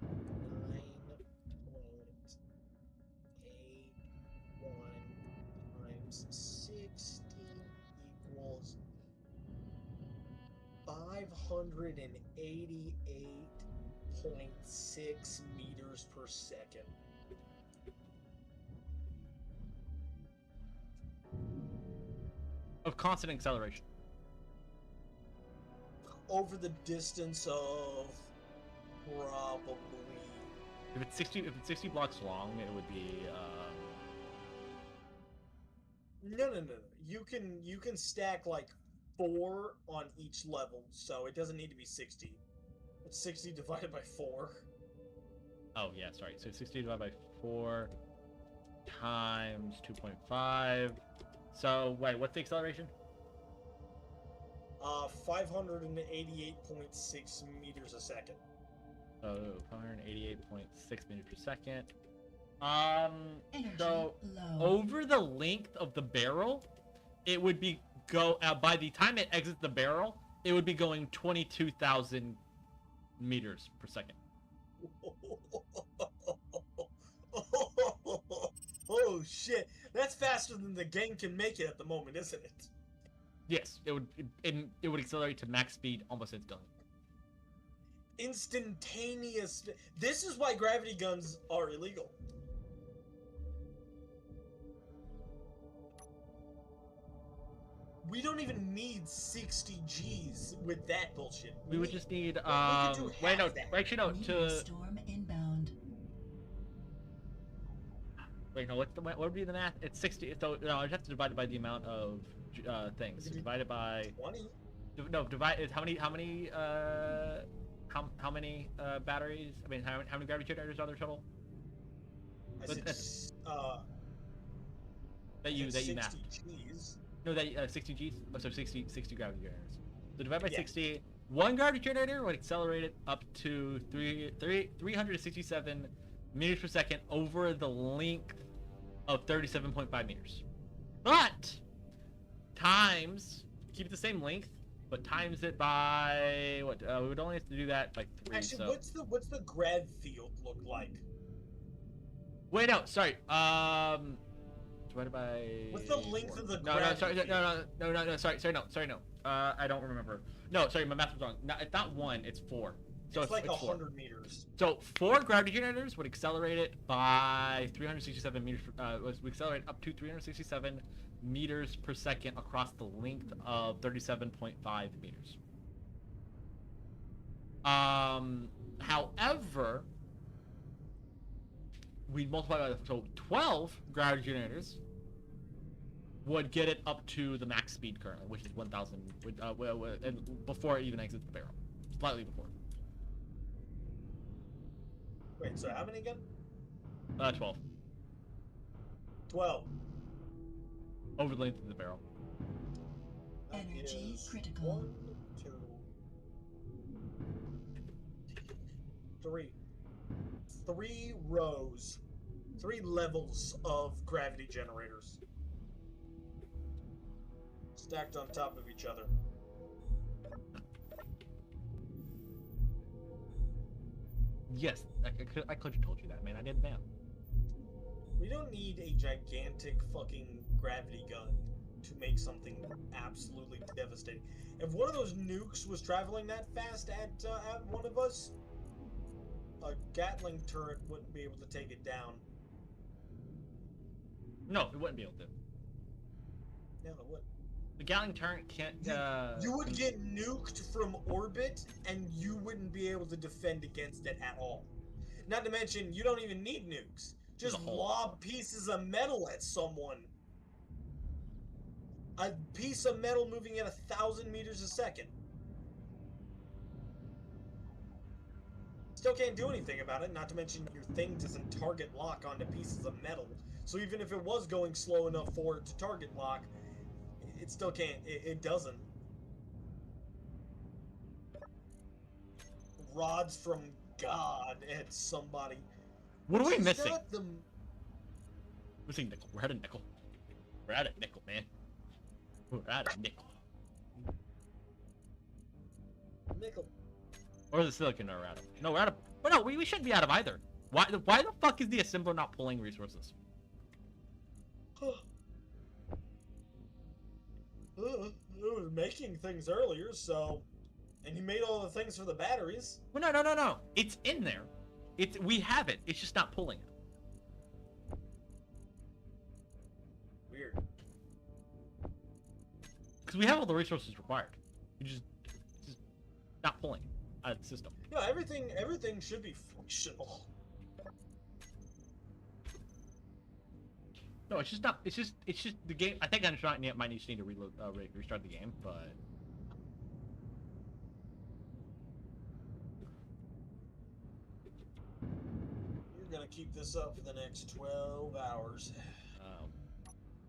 9.81 times 60 equals 588.6 meters per second. Of constant acceleration. Over the distance of probably If it's 60 blocks long, it would be no. You can stack like 4 on each level, so it doesn't need to be 60. It's 60 divided by 4. oh yeah, sorry. So 60 divided by 4 times 2.5. So wait, what's the acceleration? 588.6 meters a second. So 588.6 meters per second. Energy So low. over the length of the barrel, it would be by the time it exits the barrel, it would be going 22,000 meters per second. Oh shit! That's faster than the game can make it at the moment, isn't it? Yes, it would accelerate to max speed almost instantly. Instantaneous. This is why gravity guns are illegal. We don't even need 60 Gs with that bullshit. We would just need could do wait no half that. actually no Meteor to storm inbound. wait no what would be the math? It's 60. So no, I'd have to divide it by the amount of things. So divide it by 20. no divide is how many batteries? I mean how many gravity generators are there total? I But said, that's- I That you said math. 60 Gs. No, that 60 Gs. Oh, so 60 gravity generators. So divide by Yeah. 60. One gravity generator would accelerate it up to 367 meters per second over the length of 37.5 meters. But times keep it the same length, but times it by what? We would only have to do that by 3. Actually, So what's the grav field look like? wait, no, sorry. Divided by. What's the length of the No, gravity sorry, field? no, sorry, no. I don't remember. No, sorry, my math was wrong. No, it's not 1, it's 4. So It's like it's 4. 100 meters. So 4 gravity generators would accelerate it by 367 meters. Would accelerate up to 367 meters per second across the length of 37.5 meters. However, we multiply by so 12 gravity generators would get it up to the max speed currently, which is 1,000, and before it even exits the barrel, slightly before. Wait, so how many again? 12 12. over the length of the barrel. That Energy is critical. 1, 2, 3. 3 rows. 3 levels of gravity generators. Stacked on top of each other. Yes, I could have told you that, man. I did math. We don't need a gigantic fucking gravity gun to make something absolutely devastating. If one of those nukes was traveling that fast at one of us, a Gatling turret wouldn't be able to take it down. No, it wouldn't be able to. No, it would. The Gatling turret can't. You would get nuked from orbit, and you wouldn't be able to defend against it at all. Not to mention, you don't even need nukes. There's Just a hole. lob pieces of metal at someone. A piece of metal moving at 1,000 meters a second. Still can't do anything about it, not to mention your thing doesn't target lock onto pieces of metal. So even if it was going slow enough for it to target lock, it still can't, it doesn't. Rods from God at somebody. What are we She's missing? got the- Missing nickel. We're at a nickel. We're at a nickel, man. We're at a nickel. Nickel. Or the silicon are out of. No, we're out of. But no, we shouldn't be out of either. Why the fuck is the assembler not pulling resources? It was making things earlier, so... And you made all the things for the batteries. Well, no. It's in there. We have it. It's just not pulling it. Weird. Because we have all the resources required. We just not pulling out of the system. Yeah, everything should be functional. No, it's just not. It's just the game. I think I might need to reload, restart the game, but. You're gonna keep this up for the next 12 hours.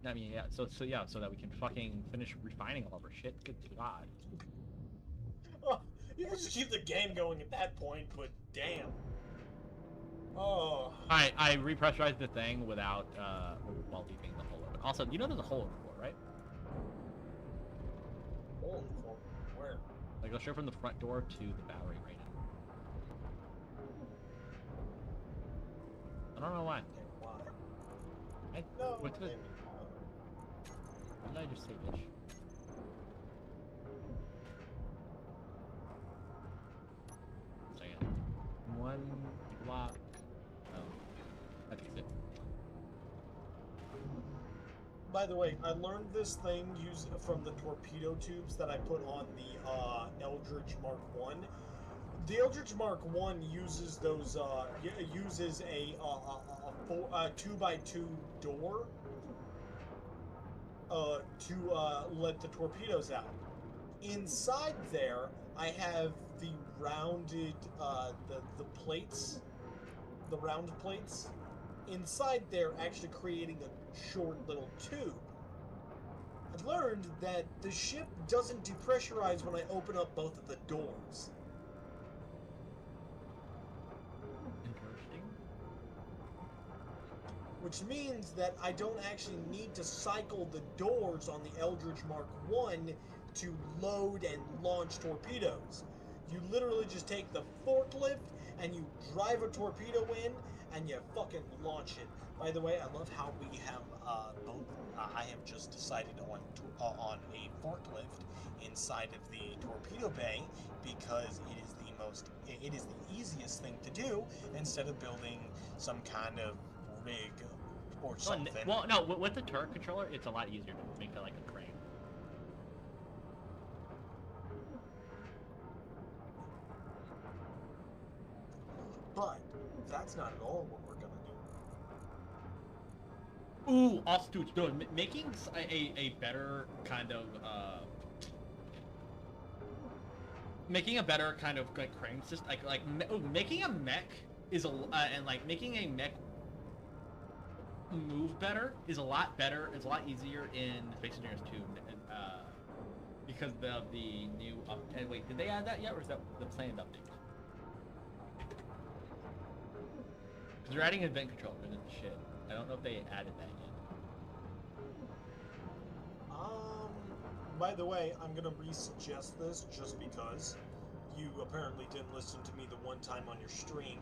I mean, yeah. So that we can fucking finish refining all of our shit. Good God. Oh, you can just keep the game going at that point, but damn. Oh. I repressurized the thing without while leaving the hole open. Also, you know there's a hole in the floor, right? Hole in the floor. Where? Like, go straight from the front door to the battery right now. I don't know why. Okay, why? I, No, what's the, maybe. what did I just say, bitch? Second. One block. Oh, I fixed it. By the way, I learned this thing from the torpedo tubes that I put on the Eldritch Mark 1. The Eldritch Mark 1 uses those uses a 2x2 door to let the torpedoes out. Inside there, I have the rounded the plates, the round plates. Inside there, actually creating a short little tube. I've learned that the ship doesn't depressurize when I open up both of the doors. Interesting. Which means that I don't actually need to cycle the doors on the Eldritch Mark 1 to load and launch torpedoes. You literally just take the forklift and you drive a torpedo in and you fucking launch it. By the way, I love how we have both. I have just decided on a forklift inside of the torpedo bay because it is the easiest thing to do instead of building some kind of rig or something. Well, no, with the turret controller, it's a lot easier to make it like a crane. But that's not at all what we're gonna do. Ooh, also, dude, making a better kind of making a better kind of like crane system, making a mech is and like making a mech move better is a lot better. It's a lot easier in Space Engineers 2, because of the new and wait, did they add that yet, or is that the planned update? Because they're adding event controller into the shit. I don't know if they added that yet. By the way, I'm gonna re-suggest this just because you apparently didn't listen to me the one time on your stream.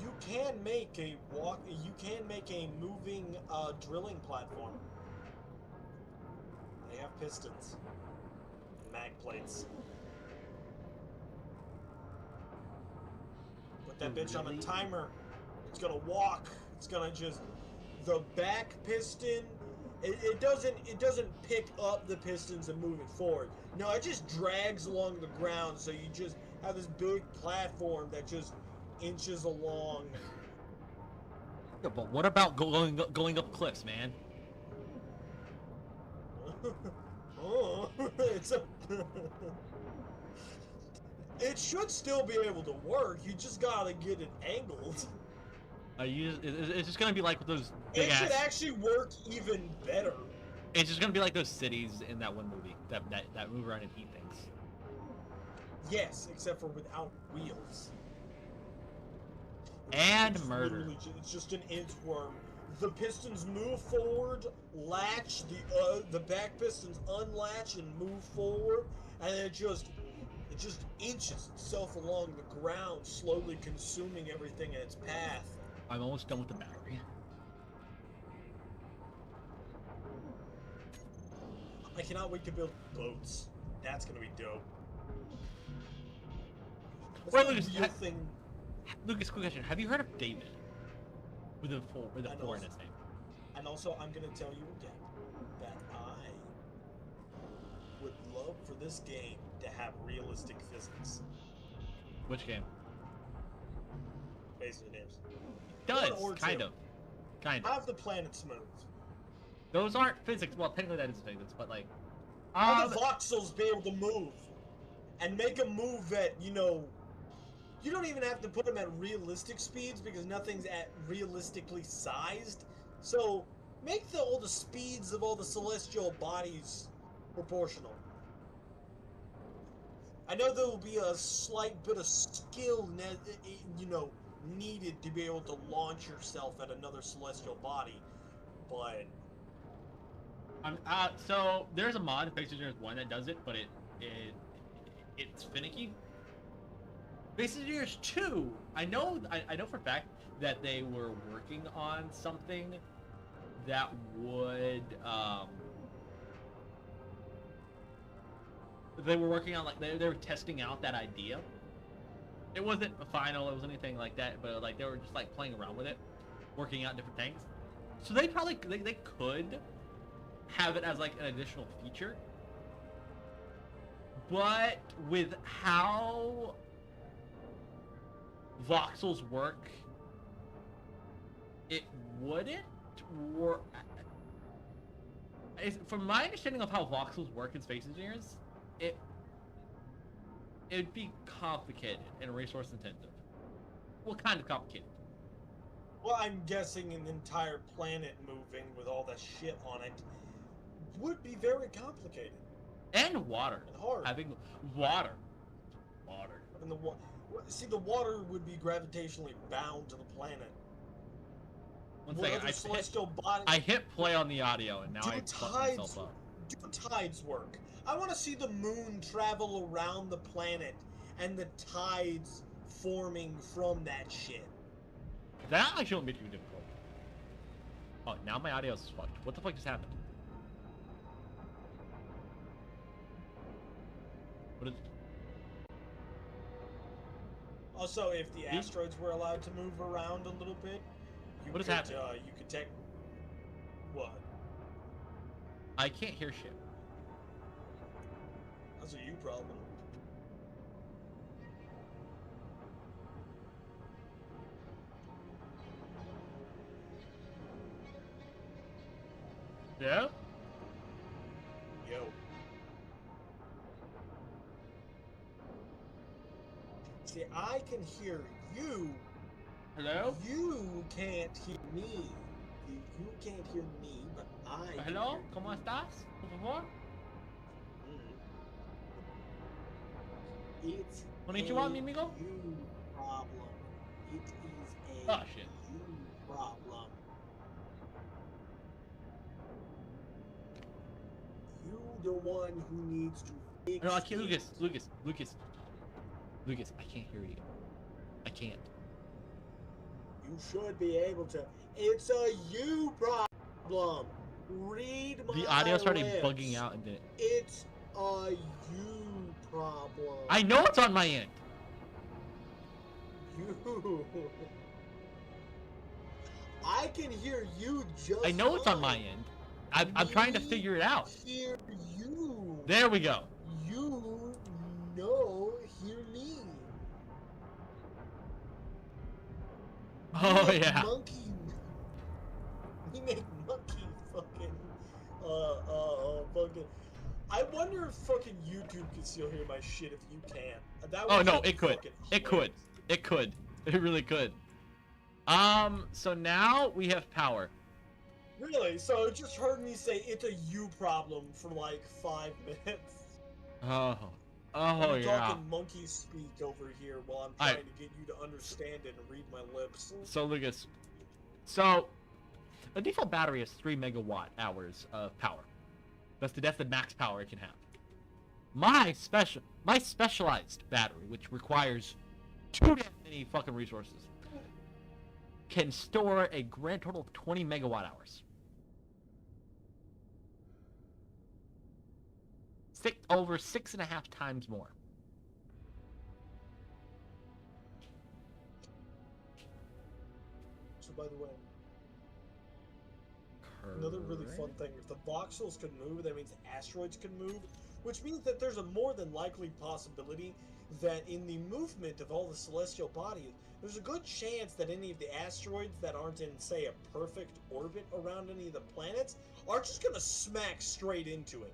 You can make a moving drilling platform. They have pistons and mag plates. Put that bitch on a timer. It's gonna walk. It's gonna just the back piston. It doesn't pick up the pistons and move it forward. No, it just drags along the ground. So you just have this big platform that just inches along. Yeah, but what about going up cliffs, man? Oh, it's a. It should still be able to work. You just gotta get it angled. It's just gonna be like those big It should ass. actually work even better. It's just gonna be like those cities in that one movie that move around and eat things. Yes, except for without wheels. And It's murder. literally it's just an inchworm. The pistons move forward, latch, the back pistons unlatch and move forward, and it just inches itself along the ground, slowly consuming everything in its path. I'm almost done with the battery. I cannot wait to build boats. That's gonna be dope. That's Wait, a Lucas, real thing. Lucas, quick question: have you heard of David? With a four in his name. And also, I'm gonna tell you again that I would love for this game to have realistic physics. Which game? Space Engineers. Does or kind two. of. Have the planet smooth. Those aren't physics. Well, technically that is physics, but like. Have the voxels be able to move, and make them move at you don't even have to put them at realistic speeds because nothing's at realistically sized. So make all the speeds of all the celestial bodies proportional. I know there will be a slight bit of skill, needed to be able to launch yourself at another celestial body, but So there's a mod in Space Engineers 1 that does it, but it's finicky. Space Engineers 2, I know for a fact that they were working on something that would they were working on, like, they were testing out that idea. It wasn't a final, it wasn't anything like that, but like they were just like playing around with it, working out different things. So they probably they could have it as like an additional feature, but with how voxels work, it wouldn't work. From my understanding of how voxels work in Space Engineers, it'd be complicated and resource intensive. Well, kind of complicated. well, I'm guessing an entire planet moving with all that shit on it would be very complicated And water. and hard. Having water. And the water would be gravitationally bound to the planet. One What second, other celestial body? I hit play on the audio and now Do I fucked myself up. Do tides work? I want to see the moon travel around the planet and the tides forming from that shit. That actually won't be too difficult. Oh, now my audio's fucked. What the fuck just happened? What is... Also, if the asteroids were allowed to move around a little bit, What is happening? You could take what? I can't hear shit. That's a you problem. Yeah? Yo. See, I can hear you. Hello? You can't hear me. You can't hear me, but I. can Hello? hear you. ¿Cómo estás? Por favor? It's Konnichiwa, a mi amigo? you problem. It is a Oh, shit. you problem. You the one who needs to fix No, I can't. it. Lucas, I can't hear you. I can't. You should be able to. It's a you problem. Read my The audio started lips. bugging out and it. It's a you problem. I know it's on my end. You. I can hear you just. I know it's on my fine. end. I'm trying to figure it out. Hear you. There we go. You know, hear me. Oh We make yeah. Monkey. We make monkey fucking. Fucking. I wonder if fucking YouTube can still hear my shit if you can. That Oh would no, be it could. fucking It could. hilarious. It could. It really could. So now we have power. Really? So it just heard me say it's a you problem for like 5 minutes. Oh. Oh I'm yeah. talking monkey speak over here while I'm Alright. trying to get you to understand it and read my lips. So Lucas. So a default battery has 3 megawatt hours of power. That's the max power it can have. My specialized battery, which requires too damn many fucking resources, can store a grand total of 20 megawatt hours. Over 6.5 times more. So by the way, another really fun thing, if the voxels can move, that means asteroids can move, which means that there's a more than likely possibility that in the movement of all the celestial bodies, there's a good chance that any of the asteroids that aren't in, say, a perfect orbit around any of the planets are just gonna smack straight into it.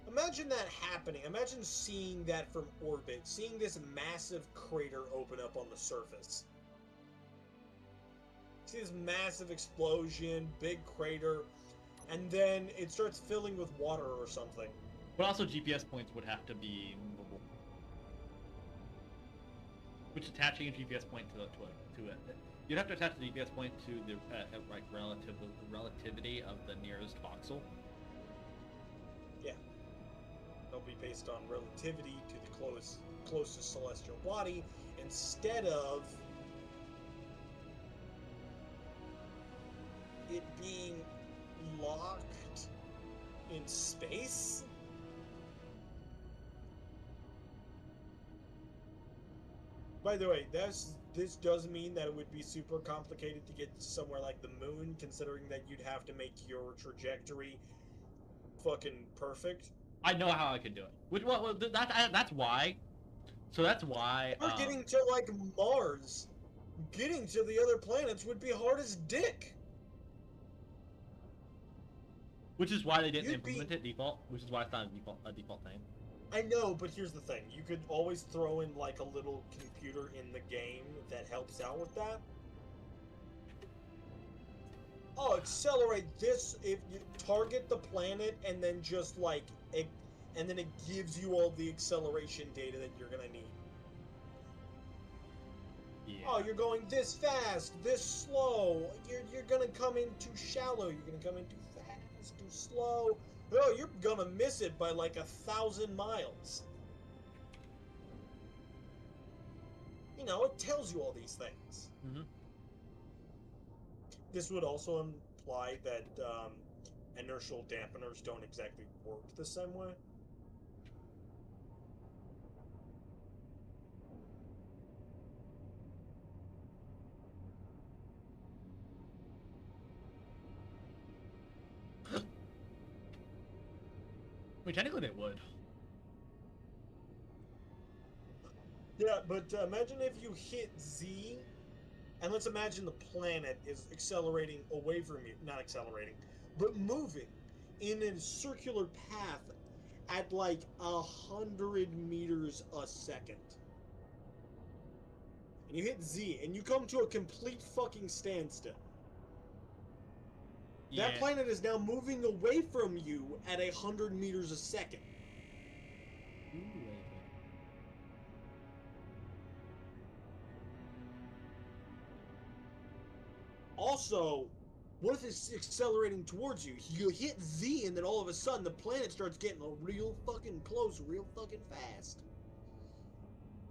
Imagine that happening. Imagine seeing that from orbit, seeing this massive crater open up on the surface. See this massive explosion, big crater, and then it starts filling with water or something. But also GPS points would have to be movable. Which attaching a GPS point to it. You'd have to attach the GPS point to the like relativity of the nearest voxel. Yeah. They'll be based on relativity to the closest celestial body instead of it being locked in space. By the way, this does mean that it would be super complicated to get somewhere like the moon, considering that you'd have to make your trajectory fucking perfect. I know how I could do it. That's why. So that's why. We're getting to like Mars. Getting to the other planets would be hard as dick. Which is why they didn't You'd implement be- it default. Which is why it's not a default thing. I know, but here's the thing. You could always throw in like a little computer in the game that helps out with that. Oh, accelerate this if you target the planet and then just like and then it gives you all the acceleration data that you're gonna need. Yeah. Oh, you're going this fast, this slow. You're gonna come in too shallow. You're gonna come in too fast, too slow. Oh, you're gonna miss it by like 1,000 miles. You know, it tells you all these things. Mhm. This would also imply that inertial dampeners don't exactly work the same way. I mean, technically they would. Yeah, but imagine if you hit Z, and let's imagine the planet is accelerating away from you. Not accelerating, but moving in a circular path at like 100 meters a second. And you hit Z, and you come to a complete fucking standstill. Yeah. That planet is now moving away from you at 100 meters a second. Ooh, Also, what if it's accelerating towards you? You hit Z, and then all of a sudden the planet starts getting real fucking close, real fucking fast.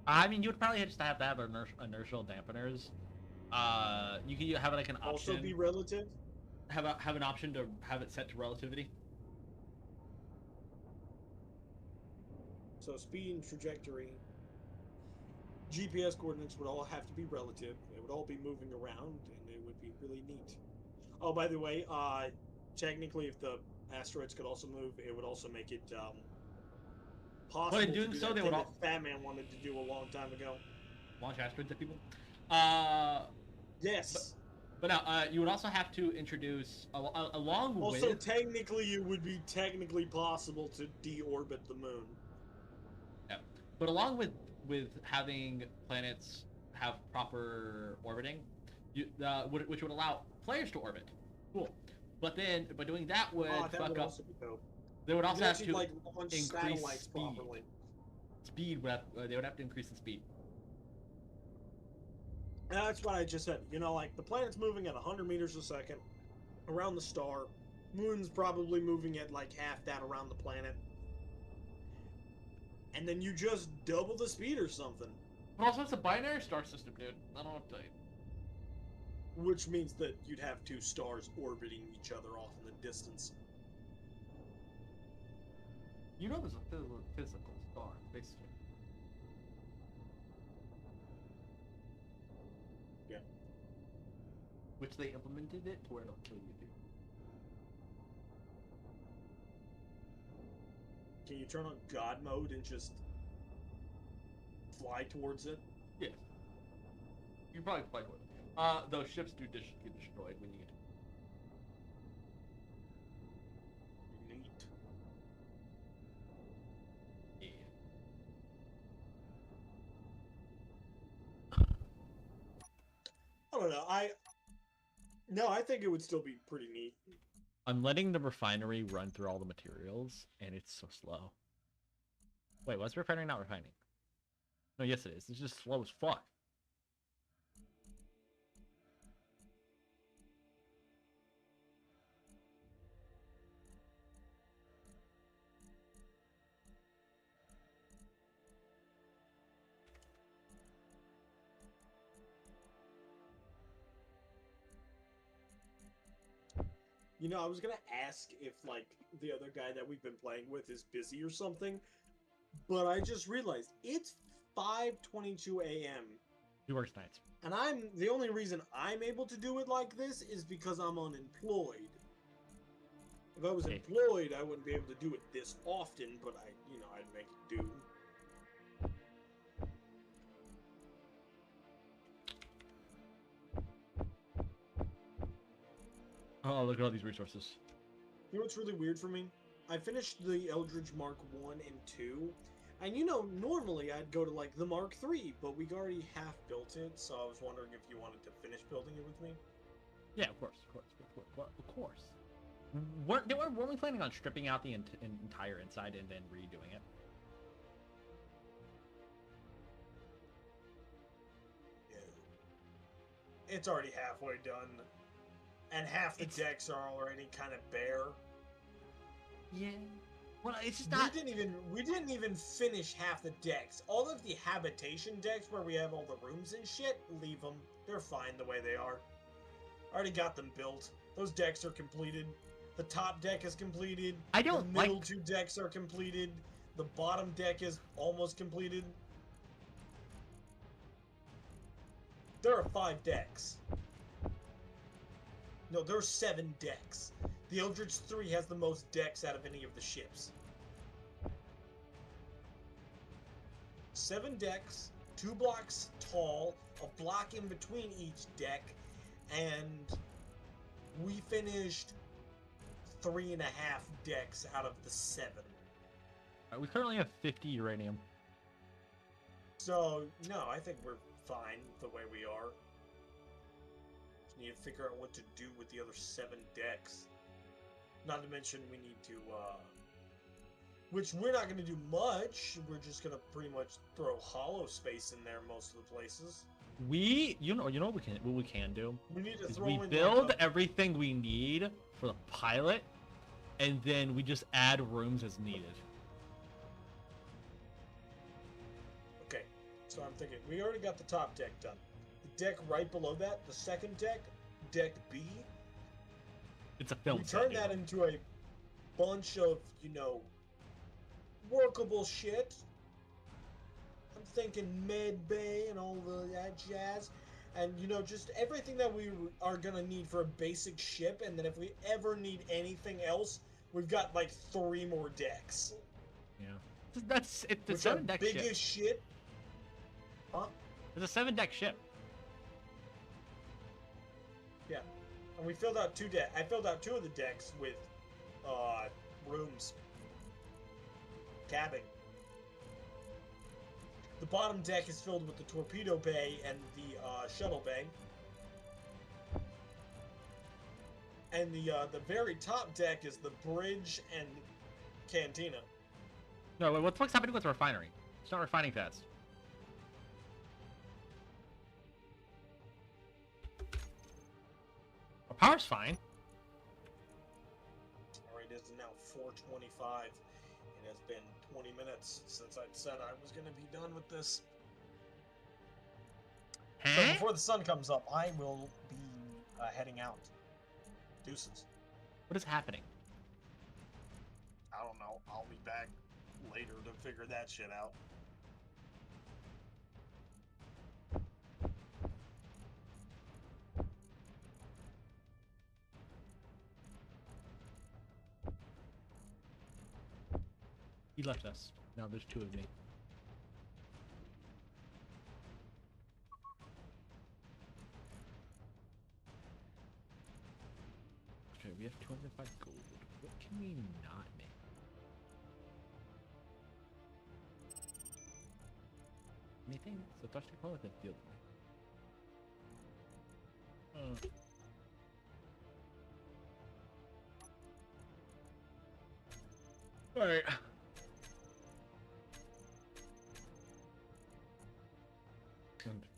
I mean, you would probably just have to have inertial dampeners. You could have like an option. Also be relative. Have an option to have it set to relativity. So speed and trajectory. GPS coordinates would all have to be relative. They would all be moving around, and it would be really neat. Oh, by the way, technically, if the asteroids could also move, it would also make it possible But in doing to do so, that they thing would that Fat Man wanted to do a long time ago. Launch asteroids at people. Yes. But now, you would also have to introduce, along Also, with... technically, it would be technically possible to deorbit the moon. Yeah. But along with having planets have proper orbiting, which would allow players to orbit. Cool. But then, by doing that would Oh, that fuck would up... also be dope. They would You also could have actually, to like, launch increase satellites speed. properly. Speed would have, they would have to increase the speed. And that's what I just said. You know, like, the planet's moving at 100 meters a second around the star. Moon's probably moving at, like, half that around the planet. And then you just double the speed or something. But also, it's a binary star system, dude. I don't know what to tell you. Which means that you'd have two stars orbiting each other off in the distance. You know there's a physical star, basically. Yeah. Which they implemented it to where it'll kill you, dude. Can you turn on God mode and just fly towards it? Yes. You can probably fly with it. Those ships do get destroyed when you get... Neat. Yeah. I don't know. I think it would still be pretty neat. I'm letting the refinery run through all the materials, and it's so slow. Wait, why's the refinery not refining? No, yes it is. It's just slow as fuck. You know, I was gonna ask if, like, the other guy that we've been playing with is busy or something, but I just realized it's 5:22 a.m. He works nights. and the only reason I'm able to do it like this is because I'm unemployed. If I was Okay. employed, I wouldn't be able to do it this often, but I'd make it do. Oh, look at all these resources. You know what's really weird for me? I finished the Eldridge Mark 1 and 2, and normally I'd go to, like, the Mark 3, but we already half built it, so I was wondering if you wanted to finish building it with me. Yeah, of course. Weren't we planning on stripping out the entire inside and then redoing it? Yeah. It's already halfway done, and half the decks are already kind of bare. Yeah. Well, it's just not... We didn't even finish half the decks. All of the habitation decks where we have all the rooms and shit, leave them. They're fine the way they are. I already got them built. Those decks are completed. The top deck is completed. I don't The middle like... two decks are completed. The bottom deck is almost completed. There are 5 decks. No, there are 7 decks. The Eldritch 3 has the most decks out of any of the ships. 7 decks, 2 blocks tall, a block in between each deck, and we finished 3.5 decks out of the 7. We currently have 50 uranium. So, no, I think we're fine the way we are. Just need to figure out what to do with the other 7 decks. Not to mention we need to, which we're not going to do much. We're just going to pretty much throw hollow space in there most of the places. You know what we can do? We need to Is throw we in build like everything we need for the pilot, and then we just add rooms as needed. Okay, so I'm thinking we already got the top deck done. The deck right below that, the second deck, deck B. It's a film We set, turn dude. that into a bunch of, workable shit. I'm thinking med bay and all that jazz. And, just everything that we are going to need for a basic ship. And then if we ever need anything else, we've got, like, 3 more decks. Yeah. It's a Which are 7-deck big ship. as shit. Huh? It's a 7-deck ship. Yeah, and we filled out I filled out 2 of the decks with rooms, cabin. The bottom deck is filled with the torpedo bay and the shuttle bay. And the very top deck is the bridge and cantina. No, wait, what the fuck's happening with the refinery? It's not refining fast. Our power's fine. Alright, it is now 4:25. It has been 20 minutes since I said I was going to be done with this. So Huh? before the sun comes up, I will be heading out. Deuces. What is happening? I don't know. I'll be back later to figure that shit out. He left us. Now there's 2 of me. Okay, we have 205 gold. What can we not make? Anything? So touch the corner with the field. Alright.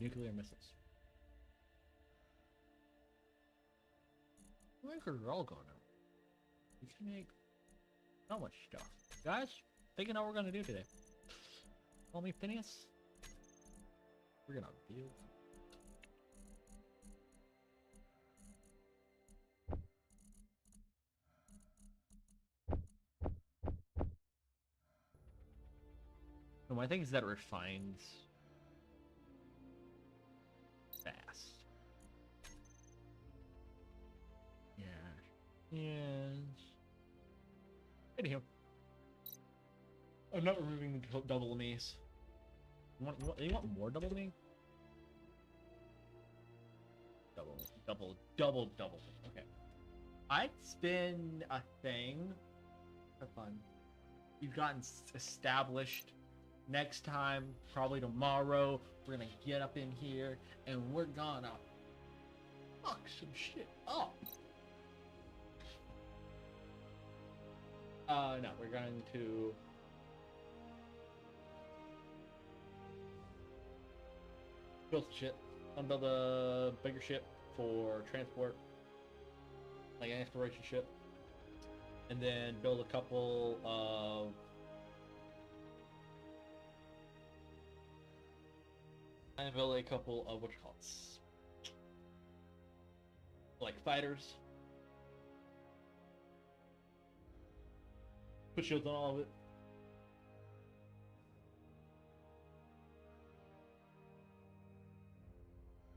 Nuclear missiles. I think we're all going out. We can make so much stuff. Guys, thinking what we're gonna do today. Call me Phineas. We're gonna build. So my thing is that it refines fast. Yeah. Yes. Anyhow. I'm not removing the double knees. You want more double knee? Double. Okay. I'd spin a thing. Have fun. You've gotten established. Next time, probably tomorrow, we're gonna get up in here and we're gonna fuck some shit up. No, we're going to build some shit. I'm gonna build a bigger ship for transport, like an exploration ship, and then build a couple of what you call it, like fighters. Put shields on all of it.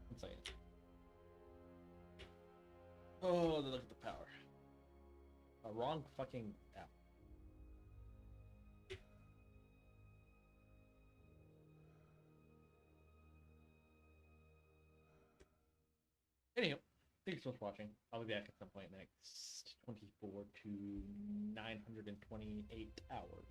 One second. Oh, look at the power. Wrong fucking app. Anywho, thanks so much for watching. I'll be back at some point in the next 24 to 928 hours.